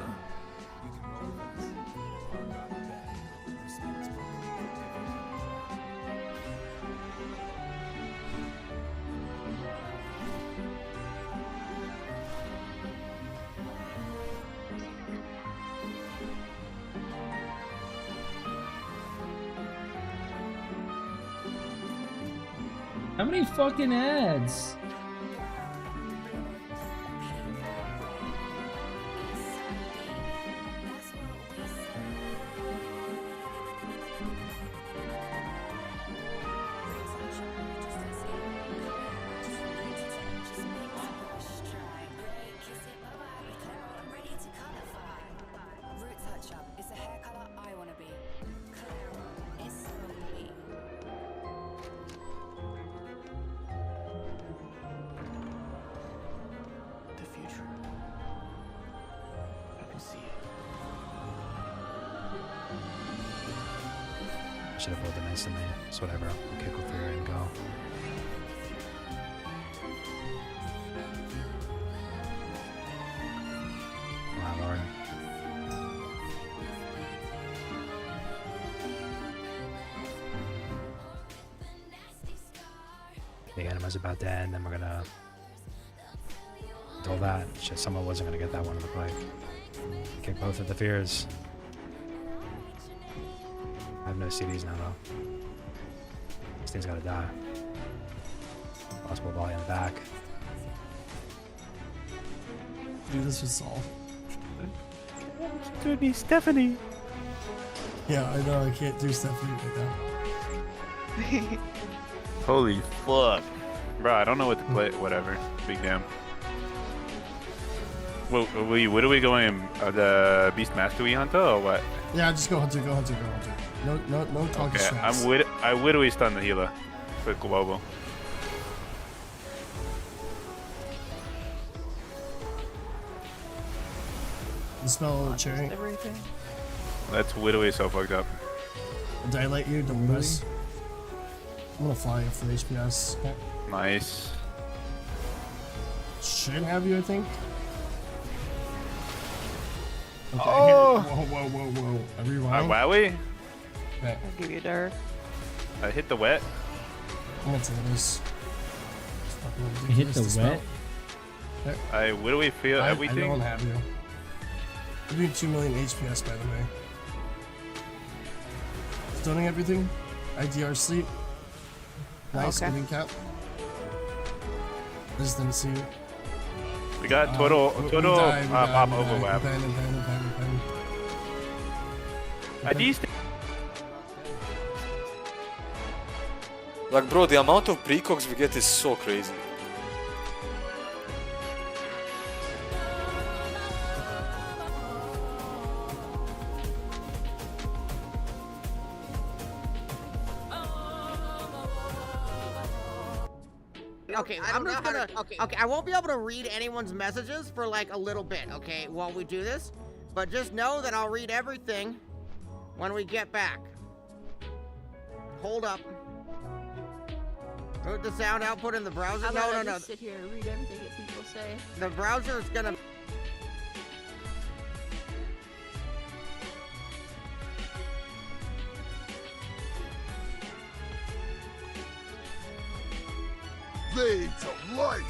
[SPEAKER 1] How many fucking ads?
[SPEAKER 8] Should have rolled them instantly. It's whatever. I'll kick with her and go. Wow, Lord. The anima's about to end, then we're gonna do all that. Shit, someone wasn't gonna get that one to look like. Kick both of the fears. I have no CDs now though. This thing's gotta die. Possible volley in the back.
[SPEAKER 9] Do this with Saul.
[SPEAKER 24] Could be Stephanie.
[SPEAKER 9] Yeah, I know I can't do Stephanie right now.
[SPEAKER 24] Holy fuck. Bro, I don't know what to play. Whatever. Big damn. What are we going? The Beast Mastery Hunter or what?
[SPEAKER 9] Yeah, just go hunter, go hunter, go hunter. No target
[SPEAKER 24] Okay,
[SPEAKER 9] shots.
[SPEAKER 24] I widowy stun the healer for global.
[SPEAKER 9] You smell cherry.
[SPEAKER 19] Everything.
[SPEAKER 24] That's widowy so fucked up.
[SPEAKER 9] Dilate you, don't press. I'm gonna fly you for HPS. Okay.
[SPEAKER 24] Nice.
[SPEAKER 9] Should have you, I think. Okay,
[SPEAKER 24] Oh!
[SPEAKER 9] Whoa. Are we wrong?
[SPEAKER 24] Wowie?
[SPEAKER 9] Okay.
[SPEAKER 19] I'll give you dark.
[SPEAKER 24] I hit the wet.
[SPEAKER 9] I'm gonna do this.
[SPEAKER 1] You hit the wet?
[SPEAKER 24] I widowy feel everything.
[SPEAKER 9] I don't have you. You're doing 2 million HPS, by the way. Stunning everything. IDR sleep. Nice,
[SPEAKER 11] Okay.
[SPEAKER 9] green cap. I just didn't see it.
[SPEAKER 24] We got total
[SPEAKER 9] we died,
[SPEAKER 24] mob
[SPEAKER 9] we died.
[SPEAKER 24] overlap.
[SPEAKER 9] Pen.
[SPEAKER 24] IDs.
[SPEAKER 12] Like, bro, the amount of precogs we get is so crazy.
[SPEAKER 11] Okay, I'm just gonna. Okay, I won't be able to read anyone's messages for like a little bit. Okay, while we do this, but just know that I'll read everything when we get back. Hold up. Put the sound output in the browser.
[SPEAKER 19] How about I
[SPEAKER 11] No.
[SPEAKER 19] just sit here and read everything that people say?
[SPEAKER 11] The browser is gonna.
[SPEAKER 3] Blades of light!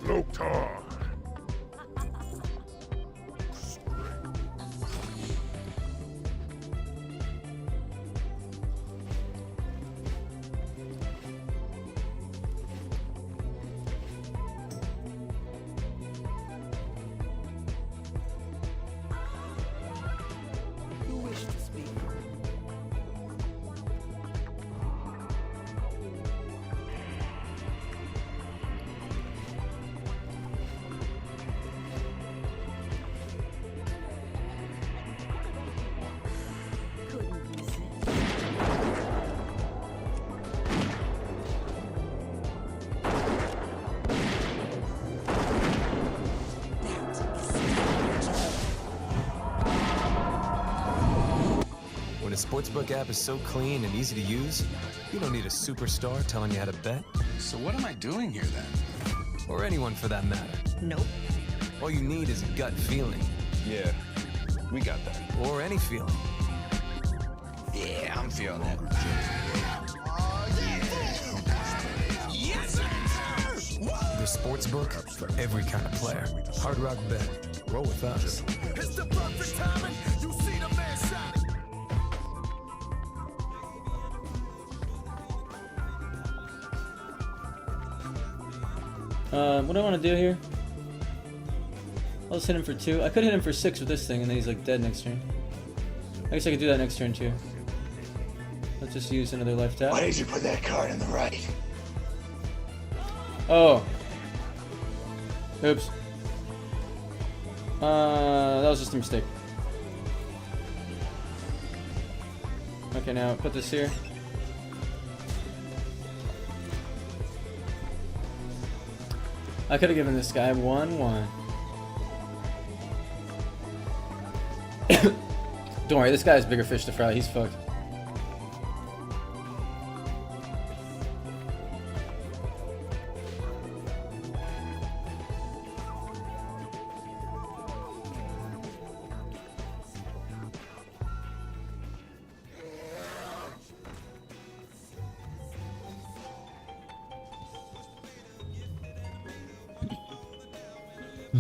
[SPEAKER 3] Loktar!
[SPEAKER 11] You wish to speak.
[SPEAKER 21] When a sportsbook app is so clean and easy to use, you don't need a superstar telling you how to bet. So what am I doing here then? Or anyone for that matter.
[SPEAKER 11] Nope.
[SPEAKER 21] All you need is a gut feeling. Yeah, we got that. Or any feeling. Yeah, I'm feeling it. The sportsbook for every kind of player. Hard Rock Bet. Roll with us.
[SPEAKER 3] It's the perfect timing. You see the man shining.
[SPEAKER 1] What do I want to do here? I'll just hit him for 2. I could hit him for 6 with this thing, and then he's like dead next turn. I guess I could do that next turn too. Let's just use another life tap.
[SPEAKER 13] Why did you put that card in the right?
[SPEAKER 1] Oh. Oops. That was just a mistake. Okay, now put this here. I could have given this guy 1-1. Don't worry, this guy has bigger fish to fry. He's fucked.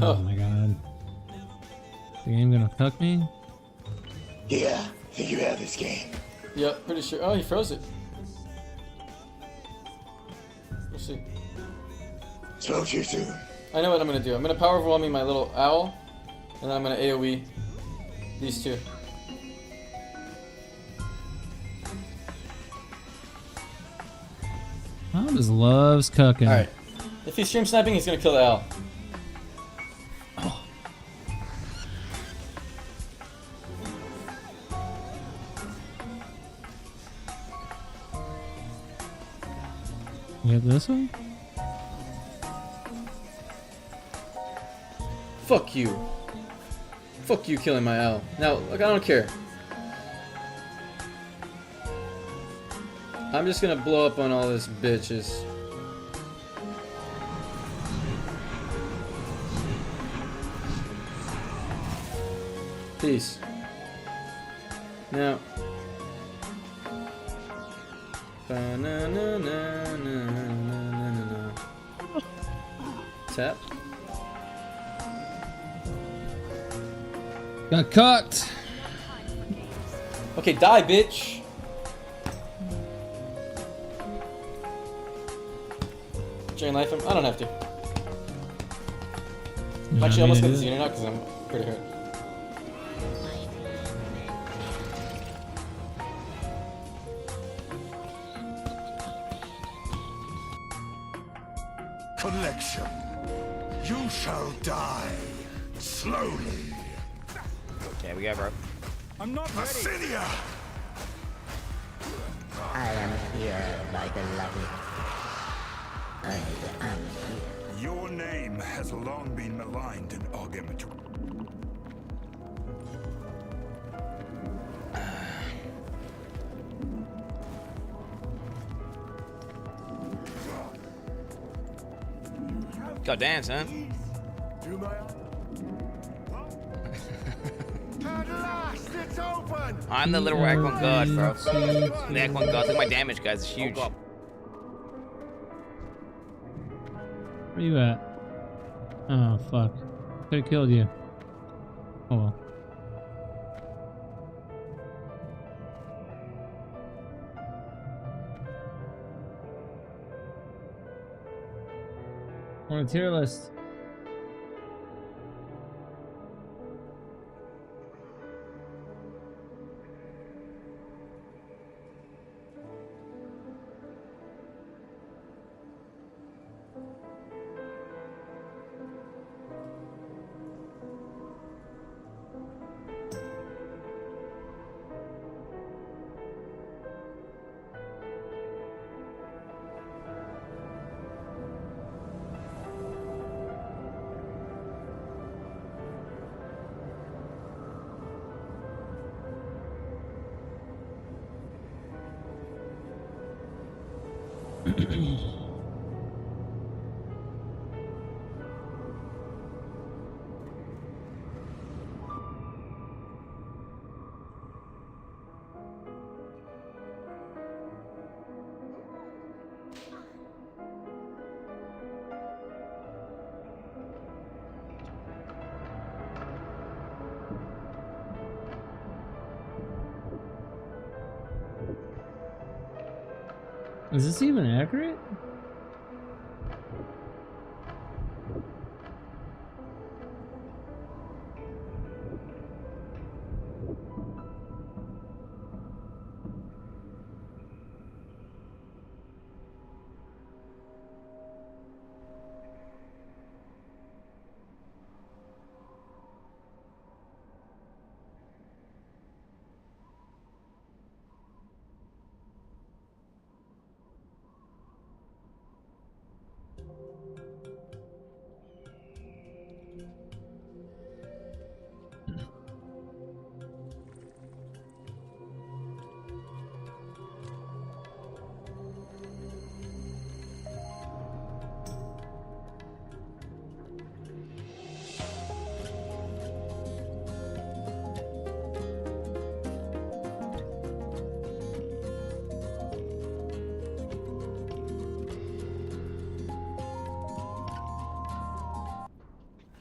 [SPEAKER 1] Oh my god. The game gonna fuck me?
[SPEAKER 13] Yeah, I think you have this game.
[SPEAKER 10] Yep, pretty sure. Oh, he froze it. Let's see.
[SPEAKER 13] Talk to you soon.
[SPEAKER 10] I know what I'm gonna do. I'm gonna power overwhelming my little owl, and then I'm gonna AoE these two.
[SPEAKER 1] Tom just loves cooking.
[SPEAKER 10] Alright. If he's stream sniping, he's gonna kill the owl.
[SPEAKER 1] You have this one?
[SPEAKER 10] Fuck you. Fuck you killing my owl. Now, look, I don't care. I'm just gonna blow up on all this bitches. Peace. Now. Tap.
[SPEAKER 1] Got cooked.
[SPEAKER 10] Okay, die, bitch. Try and knife him? I don't have to. I'm actually almost got the Xenon out because I'm pretty hurt.
[SPEAKER 3] Collection. You shall die slowly.
[SPEAKER 14] Okay, we got rope.
[SPEAKER 3] I'm not ready.
[SPEAKER 15] I am here, my beloved. I am here.
[SPEAKER 3] Your name has long been maligned in Argemetry.
[SPEAKER 14] God damn, son.
[SPEAKER 3] At last, it's open.
[SPEAKER 14] I'm the little Act 1 god, bro. The Act 1 god. Look at my damage, guys. It's huge.
[SPEAKER 1] Where you at? Oh, fuck. Could have killed you. Oh well. On a tier list. Is this even accurate?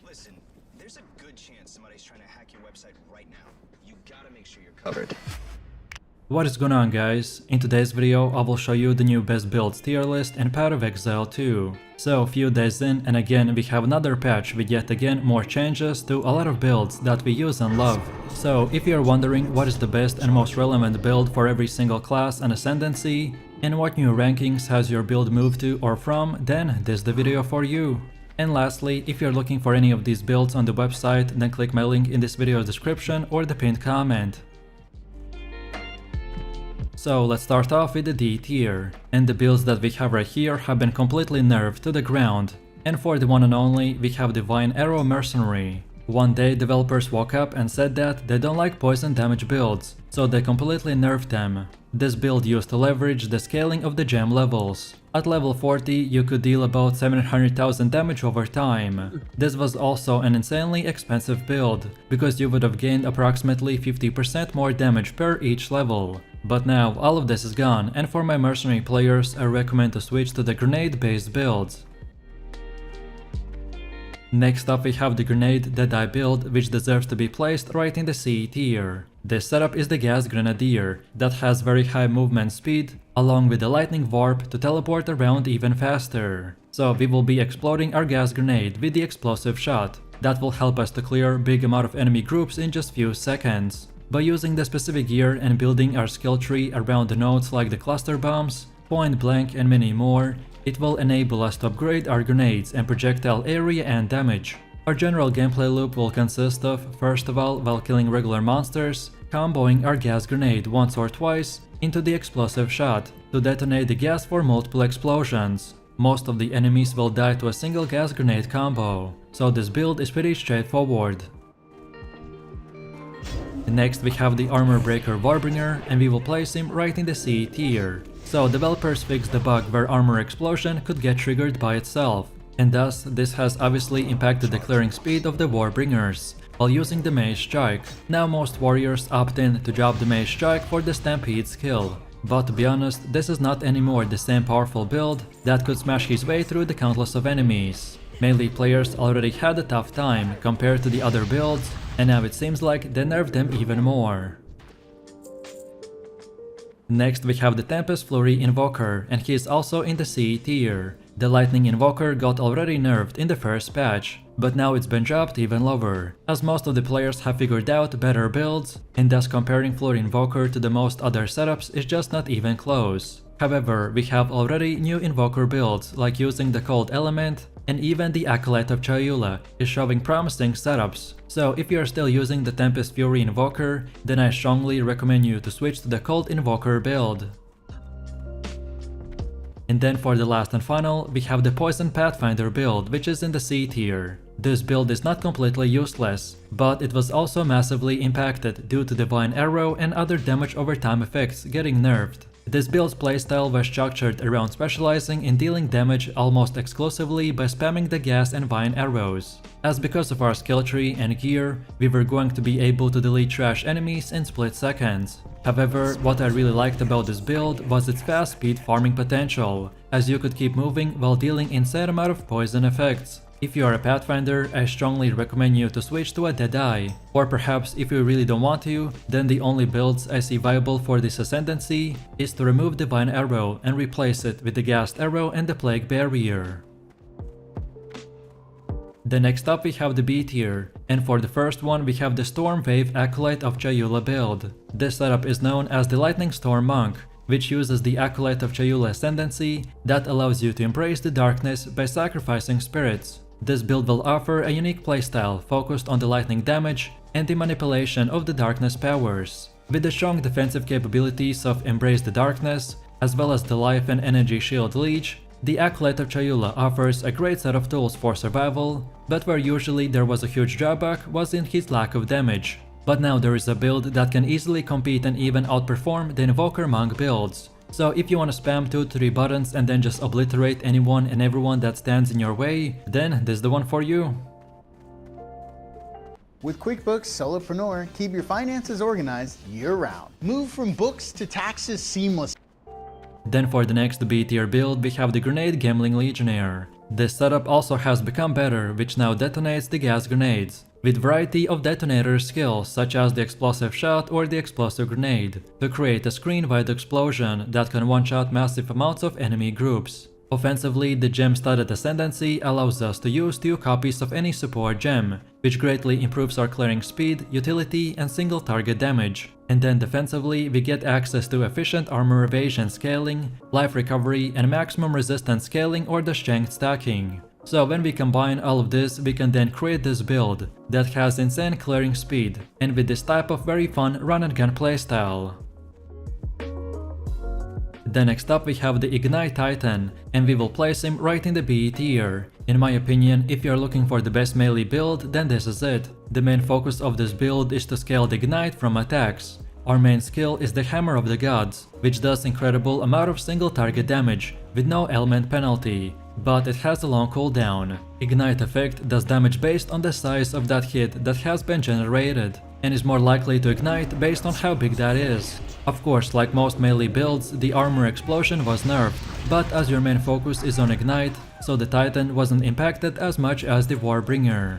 [SPEAKER 16] Listen, there's a good chance somebody's trying to hack your website right now. You gotta make sure you're covered.
[SPEAKER 2] What is going on, guys? In today's video I will show you the new best builds tier list in Path of Exile 2. So a few days in, and again we have another patch with yet again more changes to a lot of builds that we use and love. So if you're wondering what is the best and most relevant build for every single class and ascendancy, and what new rankings has your build moved to or from, then this is the video for you. And lastly, if you're looking for any of these builds on the website, then click my link in this video's description or the pinned comment. So let's start off with the D tier, and the builds that we have right here have been completely nerfed to the ground. And for the one and only, we have Divine Arrow Mercenary. One day developers woke up and said that they don't like poison damage builds, so they completely nerfed them. This build used to leverage the scaling of the gem levels. At level 40 you could deal about 700,000 damage over time. This was also an insanely expensive build, because you would have gained approximately 50% more damage per each level. But now all of this is gone, and for my mercenary players I recommend to switch to the grenade based builds. Next up we have the Grenade that I build, which deserves to be placed right in the C tier. This setup is the Gas Grenadier that has very high movement speed, along with the Lightning Warp to teleport around even faster. So we will be exploding our Gas Grenade with the Explosive Shot. That will help us to clear big amount of enemy groups in just few seconds. By using the specific gear and building our skill tree around the nodes like the cluster bombs, point blank and many more, it will enable us to upgrade our grenades and projectile area and damage. Our general gameplay loop will consist of, first of all, while killing regular monsters, comboing our gas grenade once or twice into the explosive shot to detonate the gas for multiple explosions. Most of the enemies will die to a single gas grenade combo, so this build is pretty straightforward. Next we have the Armor Breaker Warbringer, and we will place him right in the C tier. So developers fixed the bug where armor explosion could get triggered by itself, and thus this has obviously impacted the clearing speed of the Warbringers while using the Mage Strike. Now most warriors opt in to drop the Mage Strike for the Stampede skill, but to be honest, this is not anymore the same powerful build that could smash his way through the countless of enemies. Melee players already had a tough time compared to the other builds, and now it seems like they nerfed them even more. Next we have the Tempest Flurry Invoker, and he is also in the C tier. The Lightning Invoker got already nerfed in the first patch, but now it's been dropped even lower, as most of the players have figured out better builds, and thus comparing Flurry Invoker to the most other setups is just not even close. However, we have already new Invoker builds like using the Cold Element, and even the Acolyte of Chayula is showing promising setups. So if you are still using the Tempest Fury Invoker, then I strongly recommend you to switch to the Cold Invoker build. And then for the last and final, we have the Poison Pathfinder build, which is in the C tier. This build is not completely useless, but it was also massively impacted due to Divine Arrow and other damage over time effects getting nerfed. This build's playstyle was structured around specializing in dealing damage almost exclusively by spamming the gas and vine arrows, as because of our skill tree and gear, we were going to be able to delete trash enemies in split seconds. However, what I really liked about this build was its fast speed farming potential, as you could keep moving while dealing insane amount of poison effects. If you are a Pathfinder, I strongly recommend you to switch to a Deadeye, or perhaps if you really don't want to, then the only builds I see viable for this ascendancy is to remove Divine Arrow and replace it with the Ghast Arrow and the Plague Barrier. Then next up we have the B tier, and for the first one we have the Storm Wave Acolyte of Chayula build. This setup is known as the Lightning Storm Monk, which uses the Acolyte of Chayula ascendancy that allows you to embrace the darkness by sacrificing spirits. This build will offer a unique playstyle focused on the lightning damage and the manipulation of the darkness powers. With the strong defensive capabilities of Embrace the Darkness, as well as the Life and Energy Shield Leech, the Acolyte of Chayula offers a great set of tools for survival, but where usually there was a huge drawback was in his lack of damage. But now there is a build that can easily compete and even outperform the Invoker Monk builds. So if you want to spam 2-3 buttons and then just obliterate anyone and everyone that stands in your way, then this is the one for you.
[SPEAKER 6] With QuickBooks Solopreneur, keep your finances organized year-round. Move from books to taxes seamlessly.
[SPEAKER 2] Then for the next B tier build we have the Grenade Gambling Legionnaire. This setup also has become better, which now detonates the gas grenades. with variety of detonator skills such as the explosive shot or the explosive grenade, to create a screen-wide explosion that can one-shot massive amounts of enemy groups. Offensively, the gem-studded ascendancy allows us to use 2 copies of any support gem, which greatly improves our clearing speed, utility, and single target damage. And then defensively, we get access to efficient armor evasion scaling, life recovery, and maximum resistance scaling or the strength stacking. So when we combine all of this, we can then create this build that has insane clearing speed, and with this type of very fun run and gun playstyle. Then next up we have the Ignite Titan, and we will place him right in the B tier. In my opinion, if you are looking for the best melee build, then this is it. The main focus of this build is to scale the Ignite from attacks. Our main skill is the Hammer of the Gods, which does incredible amount of single target damage, with no element penalty, but it has a long cooldown. Ignite effect does damage based on the size of that hit that has been generated, and is more likely to ignite based on how big that is. Of course, like most melee builds, the armor explosion was nerfed, but as your main focus is on Ignite, so the Titan wasn't impacted as much as the Warbringer.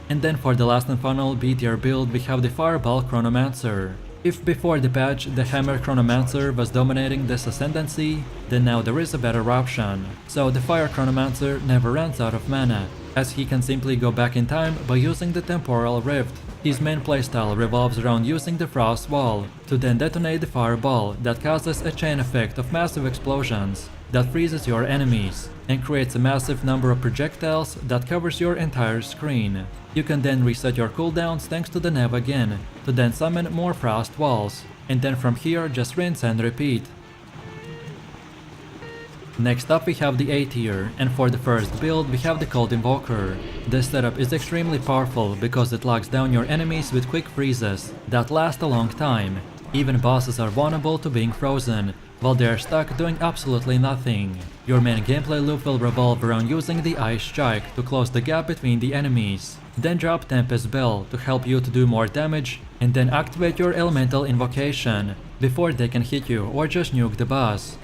[SPEAKER 2] And then for the last and final B tier build, we have the Fireball Chronomancer. If before the patch the Hammer Chronomancer was dominating this ascendancy, then now there is a better option. So the Fire Chronomancer never runs out of mana, as he can simply go back in time by using the Temporal Rift. His main playstyle revolves around using the Frost Wall to then detonate the fireball that causes a chain effect of massive explosions that freezes your enemies and creates a massive number of projectiles that covers your entire screen. You can then reset your cooldowns thanks to the Nev again to then summon more Frost Walls, and then from here just rinse and repeat. Next up we have the A tier, and for the first build we have the Cold Invoker. This setup is extremely powerful because it locks down your enemies with quick freezes that last a long time. Even bosses are vulnerable to being frozen, while they are stuck doing absolutely nothing. Your main gameplay loop will revolve around using the Ice Strike to close the gap between the enemies. Then drop Tempest Bell to help you to do more damage, and then activate your Elemental Invocation before they can hit you or just nuke the boss.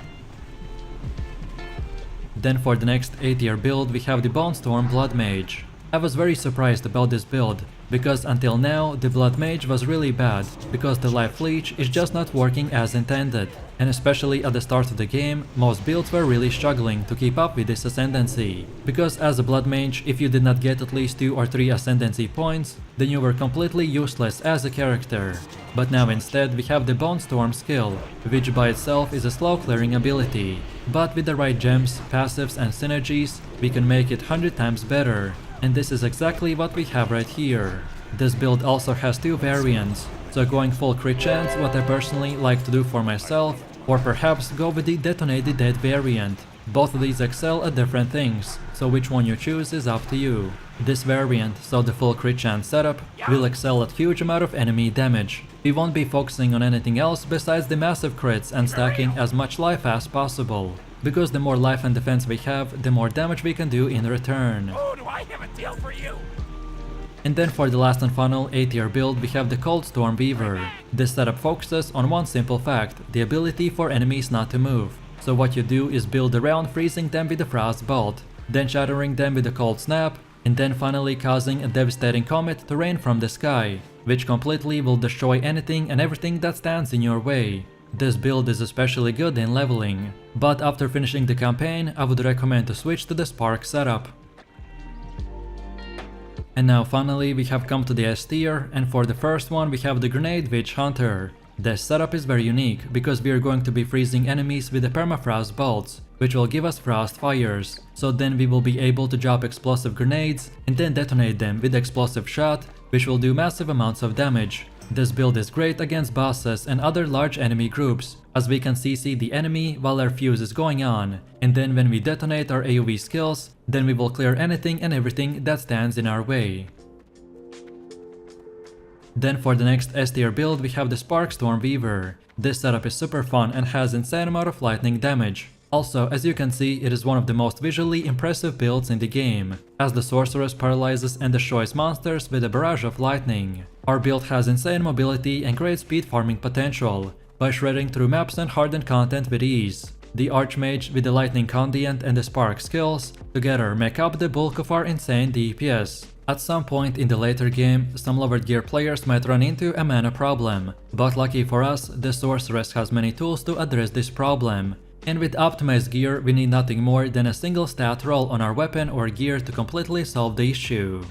[SPEAKER 2] Then for the next A tier build we have the Bone Storm Blood Mage. I was very surprised about this build, because until now the Blood Mage was really bad, because the Life Leech is just not working as intended, and especially at the start of the game, most builds were really struggling to keep up with this ascendancy, because as a Blood Mage, if you did not get at least 2 or 3 ascendancy points, then you were completely useless as a character. But now instead we have the Bone Storm skill, which by itself is a slow clearing ability, but with the right gems, passives and synergies, we can make it 100 times better. And this is exactly what we have right here. This build also has 2 variants, so going full crit chance, what I personally like to do for myself, or perhaps go with the Detonate the Dead variant. Both of these excel at different things, so which one you choose is up to you. This variant, so the full crit chance setup, will excel at huge amount of enemy damage. We won't be focusing on anything else besides the massive crits and stacking as much life as possible, because the more life and defense we have, the more damage we can do in return.
[SPEAKER 5] Oh, do I have a deal for you?
[SPEAKER 2] And then for the last and final A tier build we have the Cold Storm Weaver. This setup focuses on one simple fact, the ability for enemies not to move. So what you do is build around freezing them with the Frost Bolt, then shattering them with the Cold Snap, and then finally causing a devastating comet to rain from the sky, which completely will destroy anything and everything that stands in your way. This build is especially good in leveling, but after finishing the campaign I would recommend to switch to the Spark setup. And now finally we have come to the S tier, and for the first one we have the Grenade Witch Hunter. This setup is very unique, because we are going to be freezing enemies with the Permafrost Bolts, which will give us Frost Fires, so then we will be able to drop explosive grenades and then detonate them with Explosive Shot, which will do massive amounts of damage. This build is great against bosses and other large enemy groups, as we can CC the enemy while our fuse is going on, and then when we detonate our AoE skills, then we will clear anything and everything that stands in our way. Then for the next S tier build we have the Sparkstorm Weaver. This setup is super fun and has insane amount of lightning damage. Also, as you can see, it is one of the most visually impressive builds in the game, as the sorceress paralyzes and destroys monsters with a barrage of lightning. Our build has insane mobility and great speed farming potential, by shredding through maps and hardened content with ease. The Archmage with the Lightning Condiant and the Spark skills together make up the bulk of our insane DPS. At some point in the later game, some lowered gear players might run into a mana problem, but lucky for us, the Sorceress has many tools to address this problem. And with optimized gear, we need nothing more than a single stat roll on our weapon or gear to completely solve the issue.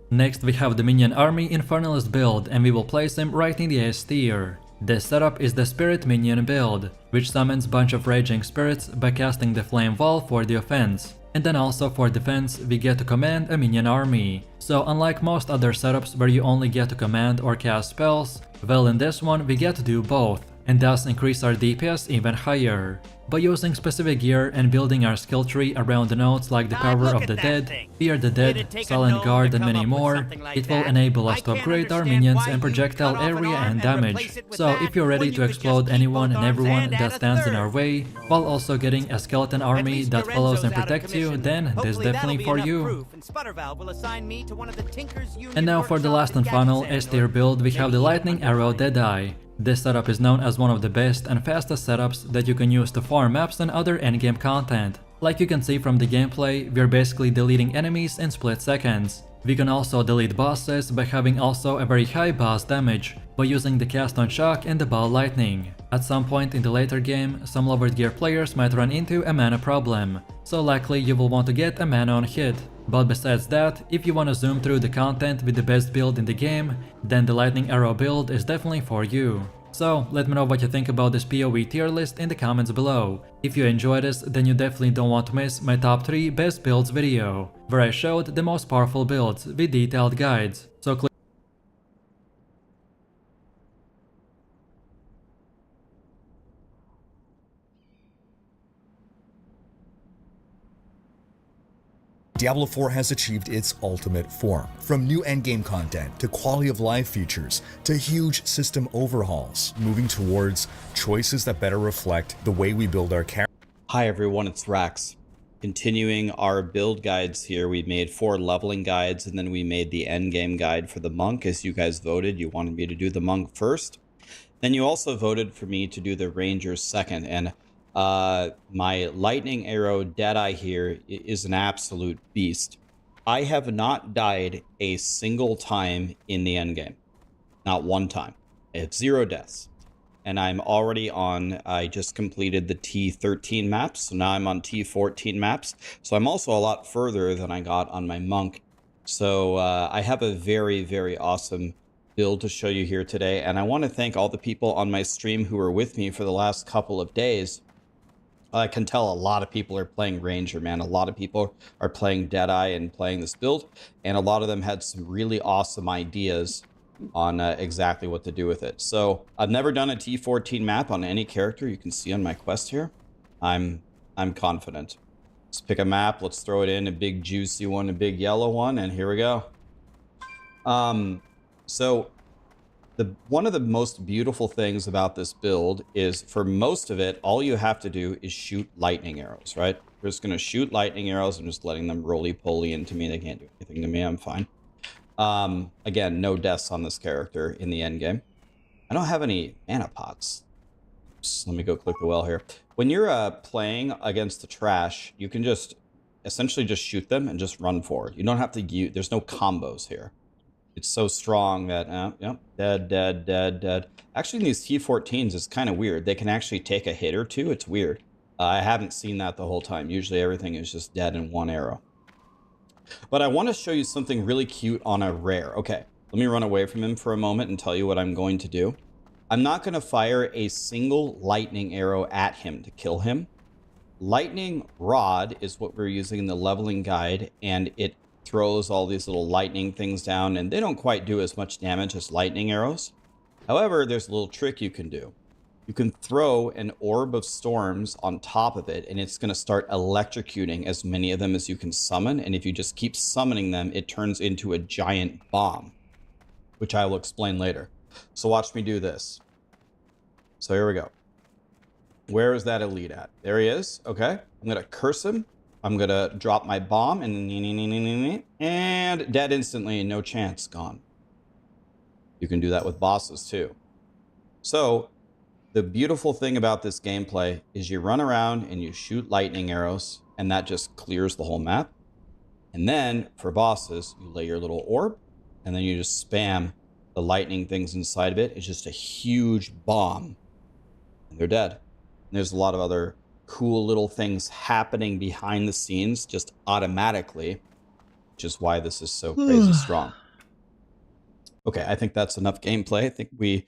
[SPEAKER 2] Next we have the Minion Army Infernalist build, and we will place him right in the S tier. This setup is the Spirit Minion build, which summons bunch of raging spirits by casting the Flame Wall for the offense. And then also for defense, we get to command a minion army. So unlike most other setups where you only get to command or cast spells, well in this one we get to do both, and thus increase our DPS even higher. By using specific gear and building our skill tree around the nodes like the Power of the Dead, Fear the Dead, Silent Guard and many more, it will enable us to upgrade our minions and projectile area and damage. So if you're ready to explode anyone and everyone that stands in our way, while also getting a skeleton army that follows and protects you, then this is definitely for you. And now for the last and final S tier build, we have the Lightning Arrow Deadeye. This setup is known as one of the best and fastest setups that you can use to farm maps and other endgame content. Like you can see from the gameplay, we are basically deleting enemies in split seconds. We can also delete bosses by having also a very high boss damage, by using the cast on shock and the ball lightning. At some point in the later game, some lowered gear players might run into a mana problem, so likely you will want to get a mana on hit. But besides that, if you want to zoom through the content with the best build in the game, then the Lightning Arrow build is definitely for you. So let me know what you think about this PoE tier list in the comments below. If you enjoyed this, then you definitely don't want to miss my top 3 best builds video, where I showed the most powerful builds with detailed guides. So click
[SPEAKER 17] Diablo 4 has achieved its ultimate form. From new endgame content, to quality of life features, to huge system overhauls, moving towards choices that better reflect the way we build our character.
[SPEAKER 18] Hi everyone, it's Rax. Continuing our build guides here, we made 4 leveling guides, and then we made the endgame guide for the monk. As you guys voted, you wanted me to do the monk first. Then you also voted for me to do the ranger second, and my Lightning Arrow Deadeye here is an absolute beast. I have not died a single time in the endgame. Not one time. It's 0 deaths. And I'm already on, I just completed the T13 maps, so now I'm on T14 maps. So I'm also a lot further than I got on my monk. So I have a very, very awesome build to show you here today. And I want to thank all the people on my stream who were with me for the last couple of days. I can tell a lot of people are playing Ranger, man. A lot of people are playing Deadeye and playing this build, and a lot of them had some really awesome ideas on exactly what to do with it. So I've never done a T14 map on any character. You can see on my quest here. I'm confident. Let's pick a map. Let's throw it in, a big juicy one, a big yellow one, and here we go. So one of the most beautiful things about this build is, for most of it, all you have to do is shoot lightning arrows, right? We're just going to shoot lightning arrows and just letting them roly-poly into me. They can't do anything to me. I'm fine. Again, no deaths on this character in the end game. I don't have any mana pots. Just let me go click the well here. When you're playing against the trash, you can just essentially just shoot them and just run forward. You don't have to use, there's no combos here. It's so strong that, yep, dead, dead, dead, dead. Actually, in these T14s, it's kind of weird. They can actually take a hit or two. It's weird. I haven't seen that the whole time. Usually everything is just dead in one arrow. But I want to show you something really cute on a rare. Okay, let me run away from him for a moment and tell you what I'm going to do. I'm not going to fire a single lightning arrow at him to kill him. Lightning rod is what we're using in the leveling guide, and it throws all these little lightning things down, and they don't quite do as much damage as lightning arrows. However, there's a little trick you can do. You can throw an orb of storms on top of it, and it's going to start electrocuting as many of them as you can summon. And if you just keep summoning them, it turns into a giant bomb, which I will explain later. So watch me do this. So here we go. Where is that elite at? There he is. Okay. I'm going to curse him. I'm going to drop my bomb and dead instantly. No chance. Gone. You can do that with bosses too. So The beautiful thing about this gameplay is you run around and you shoot lightning arrows, and that just clears the whole map. And then for bosses, you lay your little orb, and then you just spam the lightning things inside of it. It's just a huge bomb, and they're dead. And there's a lot of other cool little things happening behind the scenes just automatically, which is why this is so crazy strong. Okay, I think that's enough gameplay. I think we